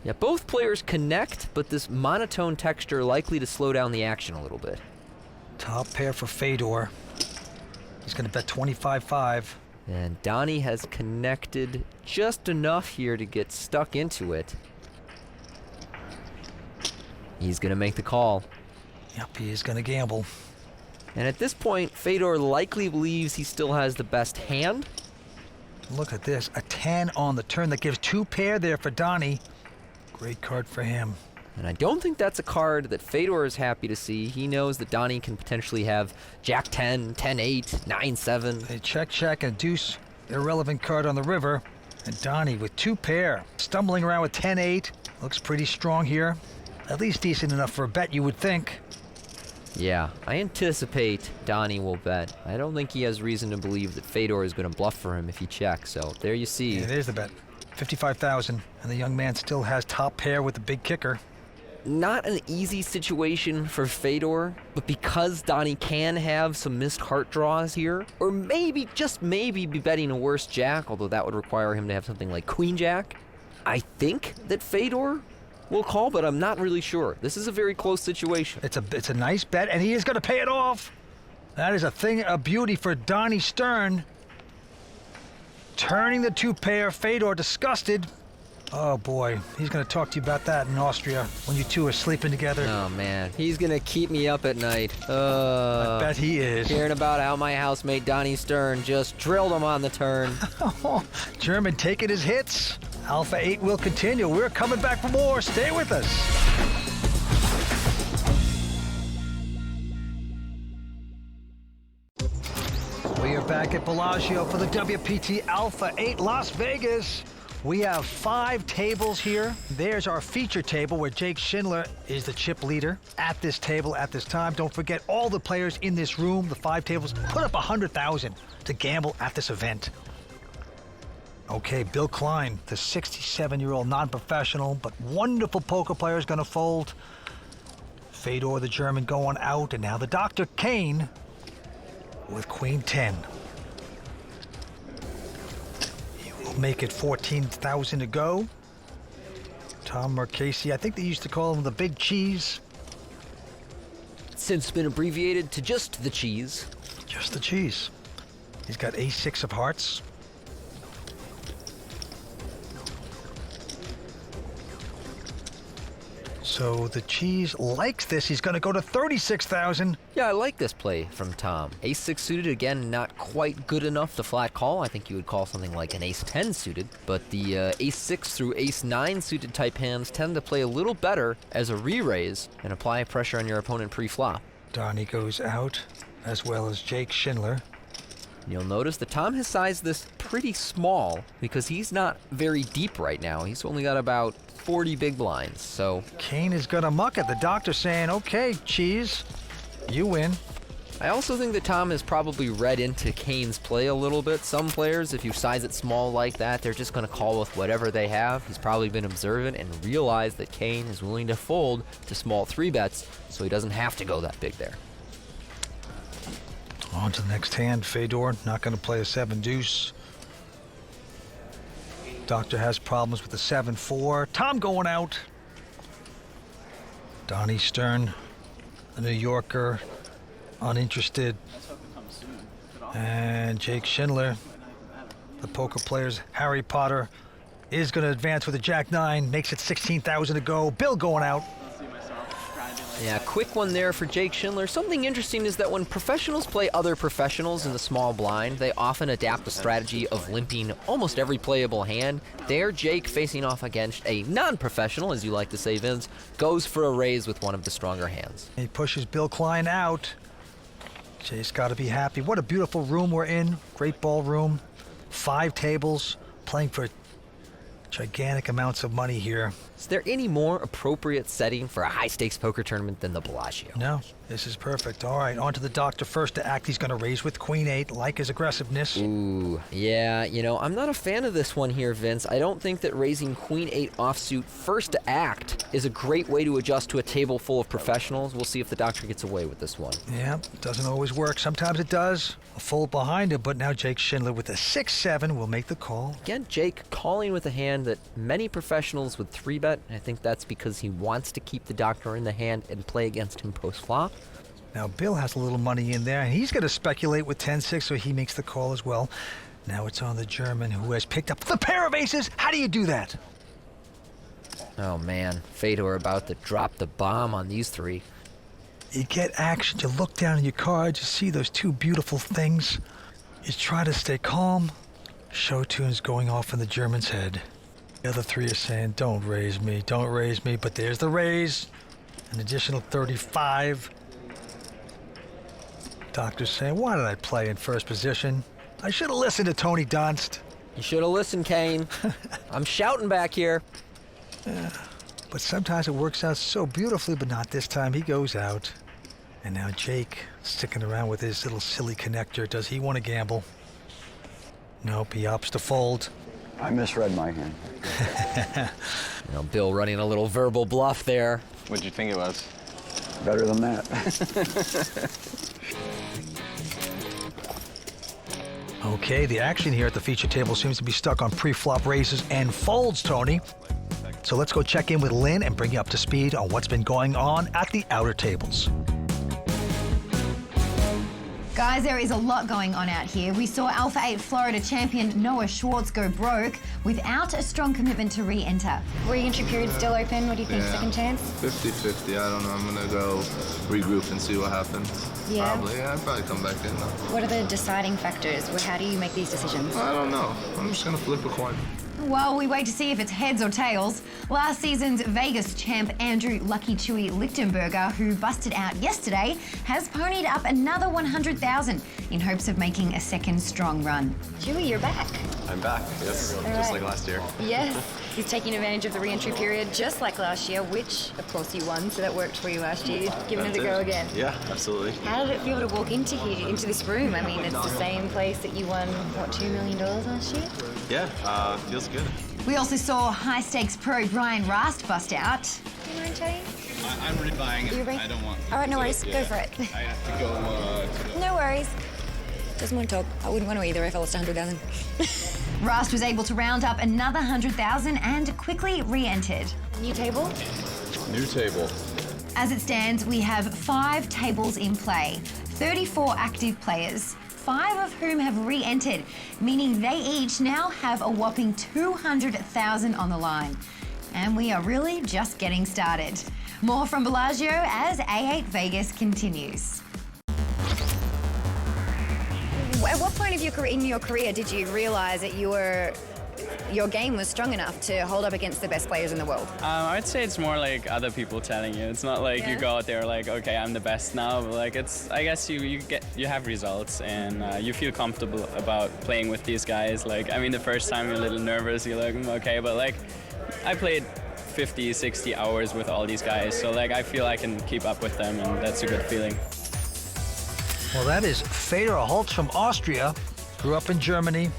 Yeah, both players connect, but this monotone texture likely to slow down the action a little bit. Top pair for Fedor. He's going to bet 25-5. And Donnie has connected just enough here to get stuck into it. He's going to make the call. Yep, he is going to gamble. And at this point, Fedor likely believes he still has the best hand. Look at this, a 10 on the turn. That gives 2 pair there for Donnie. Great card for him. And I don't think that's a card that Fedor is happy to see. He knows that Donnie can potentially have Jack 10, 10-8, 9-7. A check, and deuce. Irrelevant card on the river. And Donnie with 2 pair. Stumbling around with 10-8. Looks pretty strong here. At least decent enough for a bet, you would think. Yeah, I anticipate Donnie will bet. I don't think he has reason to believe that Fedor is going to bluff for him if he checks. So there you see. Yeah, there's the bet. 55,000. And the young man still has top pair with the big kicker. Not an easy situation for Fedor, but because Donnie can have some missed heart draws here, or maybe, just maybe, be betting a worse jack, although that would require him to have something like queen jack, I think that Fedor will call, but I'm not really sure. This is a very close situation. It's a nice bet, and he is going to pay it off. That is a thing of beauty for Donnie Stern. Turning the 2 pair, Fedor disgusted. Oh boy, he's going to talk to you about that in Austria when you two are sleeping together. Oh man, he's going to keep me up at night. I bet he is. Hearing about how my housemate Donnie Stern just drilled him on the turn. German taking his hits. Alpha 8 will continue. We're coming back for more. Stay with us. We are back at Bellagio for the WPT Alpha 8 Las Vegas. We have 5 tables here. There's our feature table where Jake Schindler is the chip leader at this table at this time. Don't forget, all the players in this room, the 5 tables, put up $100,000 to gamble at this event. Okay, Bill Klein, the 67-year-old non-professional but wonderful poker player, is going to fold. Fedor, the German, going out, and now the Dr. Kane with Queen 10. Make it 14,000 to go. Tom Marchese, I think they used to call him the Big Cheese. Since been abbreviated to just the cheese. Just the cheese. He's got ace-6 of hearts. So the cheese likes this. He's going to go to 36,000. Yeah, I like this play from Tom. Ace-6 suited, again, not quite good enough to flat call. I think you would call something like an ace-10 suited. But the ace-6 through ace-9 suited type hands tend to play a little better as a re-raise and apply pressure on your opponent pre-flop. Donnie goes out, as well as Jake Schindler. You'll notice that Tom has sized this pretty small because he's not very deep right now. He's only got about 40 big blinds, so... Kane is gonna muck it. The doctor saying, okay, cheese, you win. I also think that Tom has probably read into Kane's play a little bit. Some players, if you size it small like that, they're just gonna call with whatever they have. He's probably been observant and realized that Kane is willing to fold to small 3-bets, so he doesn't have to go that big there. On to the next hand. Fedor not going to play a 7-deuce. Doctor has problems with the 7-4. Tom going out. Donnie Stern, the New Yorker, uninterested. And Jake Schindler, the poker player's Harry Potter, is going to advance with a Jack-9. Makes it 16,000 to go. Bill going out. Yeah, quick one there for Jake Schindler. Something interesting is that when professionals play other professionals in the small blind, they often adapt the strategy of limping almost every playable hand. There, Jake, facing off against a non-professional, as you like to say, Vince, goes for a raise with one of the stronger hands. He pushes Bill Klein out. Jay's got to be happy. What a beautiful room we're in. Great ballroom. 5 tables, playing for gigantic amounts of money here. Is there any more appropriate setting for a high-stakes poker tournament than the Bellagio? No, this is perfect. All right, on to the doctor first to act. He's going to raise with Queen 8, like his aggressiveness. Ooh, yeah, you know, I'm not a fan of this one here, Vince. I don't think that raising Queen 8 offsuit first to act is a great way to adjust to a table full of professionals. We'll see if the doctor gets away with this one. Yeah, doesn't always work. Sometimes it does. A fold behind him, but now Jake Schindler with a 6-7 will make the call. Again, Jake calling with a hand that many professionals would 3-bet. I think that's because he wants to keep the doctor in the hand and play against him post-flop. Now Bill has a little money in there, and he's going to speculate with 10-6, so he makes the call as well. Now it's on the German, who has picked up the pair of aces. How do you do that? Oh man, Fedor about to drop the bomb on these 3. You get action, you look down at your cards, you see those 2 beautiful things. You try to stay calm. Show tune's going off in the German's head. The other 3 are saying, don't raise me, but there's the raise. An additional 35. Doctor's saying, why did I play in first position? I should have listened to Tony Dunst. You should have listened, Kane. I'm shouting back here. But sometimes it works out so beautifully, but not this time. He goes out. And now Jake sticking around with his little silly connector. Does he want to gamble? Nope, he opts to fold. I misread my hand. You know, Bill running a little verbal bluff there. What'd you think it was? Better than that. Okay, the action here at the feature table seems to be stuck on pre-flop raises and folds, Tony. So let's go check in with Lynn and bring you up to speed on what's been going on at the outer tables. Guys, there is a lot going on out here. We saw Alpha 8 Florida champion Noah Schwartz go broke without a strong commitment to re-enter. Re-entry period still open. What do you think? Yeah. Second chance? 50-50. I don't know. I'm going to go regroup and see what happens. Yeah. Probably. Yeah, I'd probably come back in, though. What are the deciding factors? How do you make these decisions? I don't know. I'm just going to flip a coin. Well, we wait to see if it's heads or tails. Last season's Vegas champ Andrew Lucky Chewy Lichtenberger, who busted out yesterday, has ponied up another $100,000 in hopes of making a second strong run. Chewy, you're back. I'm back, yes, just like last year. Yes, he's taking advantage of the re-entry period just like last year, which of course you won, so that worked for you last year. Giving it a go again. Yeah, absolutely. How did it feel to walk into here, into this room? I mean, it's the same place that you won, what, $2 million last year? Yeah, feels good. We also saw high-stakes pro Brian Rast bust out. Do you mind chatting? I'm rebuying it. You ready? I don't want. All right, no worries. Yeah. Go for it. I have to go to the... No worries. Doesn't want to talk. I wouldn't want to either if I lost 100,000. Rast was able to round up another 100,000 and quickly re-entered. New table? New table. As it stands, we have 5 tables in play, 34 active players, 5 of whom have re-entered, meaning they each now have a whopping 200,000 on the line. And we are really just getting started. More from Bellagio as A8 Vegas continues. At what point of in your career did you realise that your game was strong enough to hold up against the best players in the world? I'd say it's more like other people telling you. It's not like you go out there like, okay, I'm the best now. But like I guess you have results and you feel comfortable about playing with these guys. Like, I mean, the first time you're a little nervous, you're like, okay, but like I played 50, 60 hours with all these guys, so like I feel I can keep up with them, and that's a good feeling. Well, that is Fedor Holz from Austria, grew up in Germany,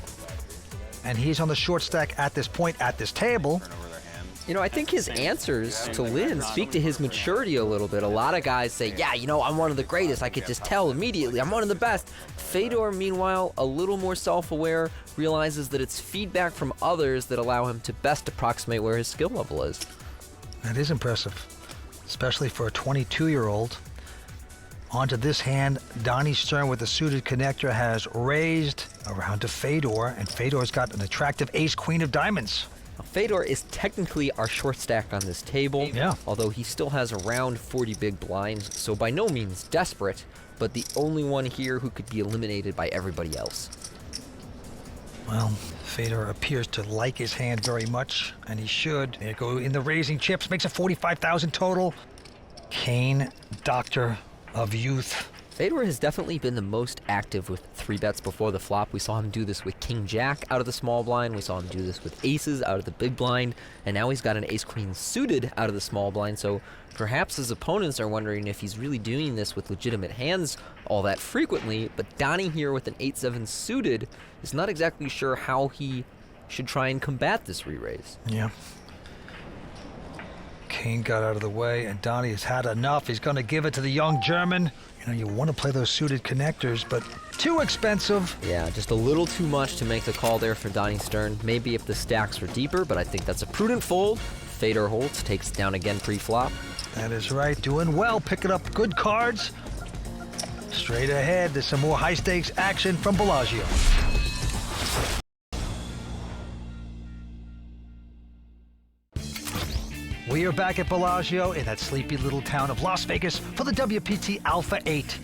and he's on the short stack at this point at this table. You know, I think his answers to Lynn speak to his maturity a little bit. A lot of guys say, yeah, you know, I'm one of the greatest. I could just tell immediately. I'm one of the best. Fedor, meanwhile, a little more self-aware, realizes that it's feedback from others that allow him to best approximate where his skill level is. That is impressive, especially for a 22-year-old. Onto this hand, Donnie Stern with the suited connector has raised around to Fedor, and Fedor's got an attractive ace-queen of diamonds. Now, Fedor is technically our short stack on this table, although he still has around 40 big blinds, so by no means desperate, but the only one here who could be eliminated by everybody else. Well, Fedor appears to like his hand very much, and he should. There go in the raising chips, makes it 45,000 total. Kane, Doctor of Youth. Fedor has definitely been the most active with 3-bets before the flop. We saw him do this with King Jack out of the small blind. We saw him do this with aces out of the big blind. And now he's got an ace-queen suited out of the small blind. So perhaps his opponents are wondering if he's really doing this with legitimate hands all that frequently. But Donnie here with an 8-7 suited is not exactly sure how he should try and combat this re-raise. Yeah. Kane got out of the way, and Donnie has had enough. He's going to give it to the young German. You know, you want to play those suited connectors, but too expensive. Yeah, just a little too much to make the call there for Donnie Stern. Maybe if the stacks were deeper, but I think that's a prudent fold. Fedor Holz takes down again pre-flop. That is right. Doing well, picking up good cards. Straight ahead, there's some more high-stakes action from Bellagio. We are back at Bellagio in that sleepy little town of Las Vegas for the WPT Alpha 8.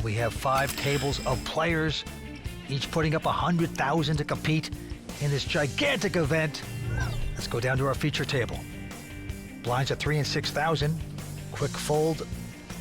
We have 5 tables of players, each putting up 100,000 to compete in this gigantic event. Let's go down to our feature table. Blinds at 3 and 6,000. Quick fold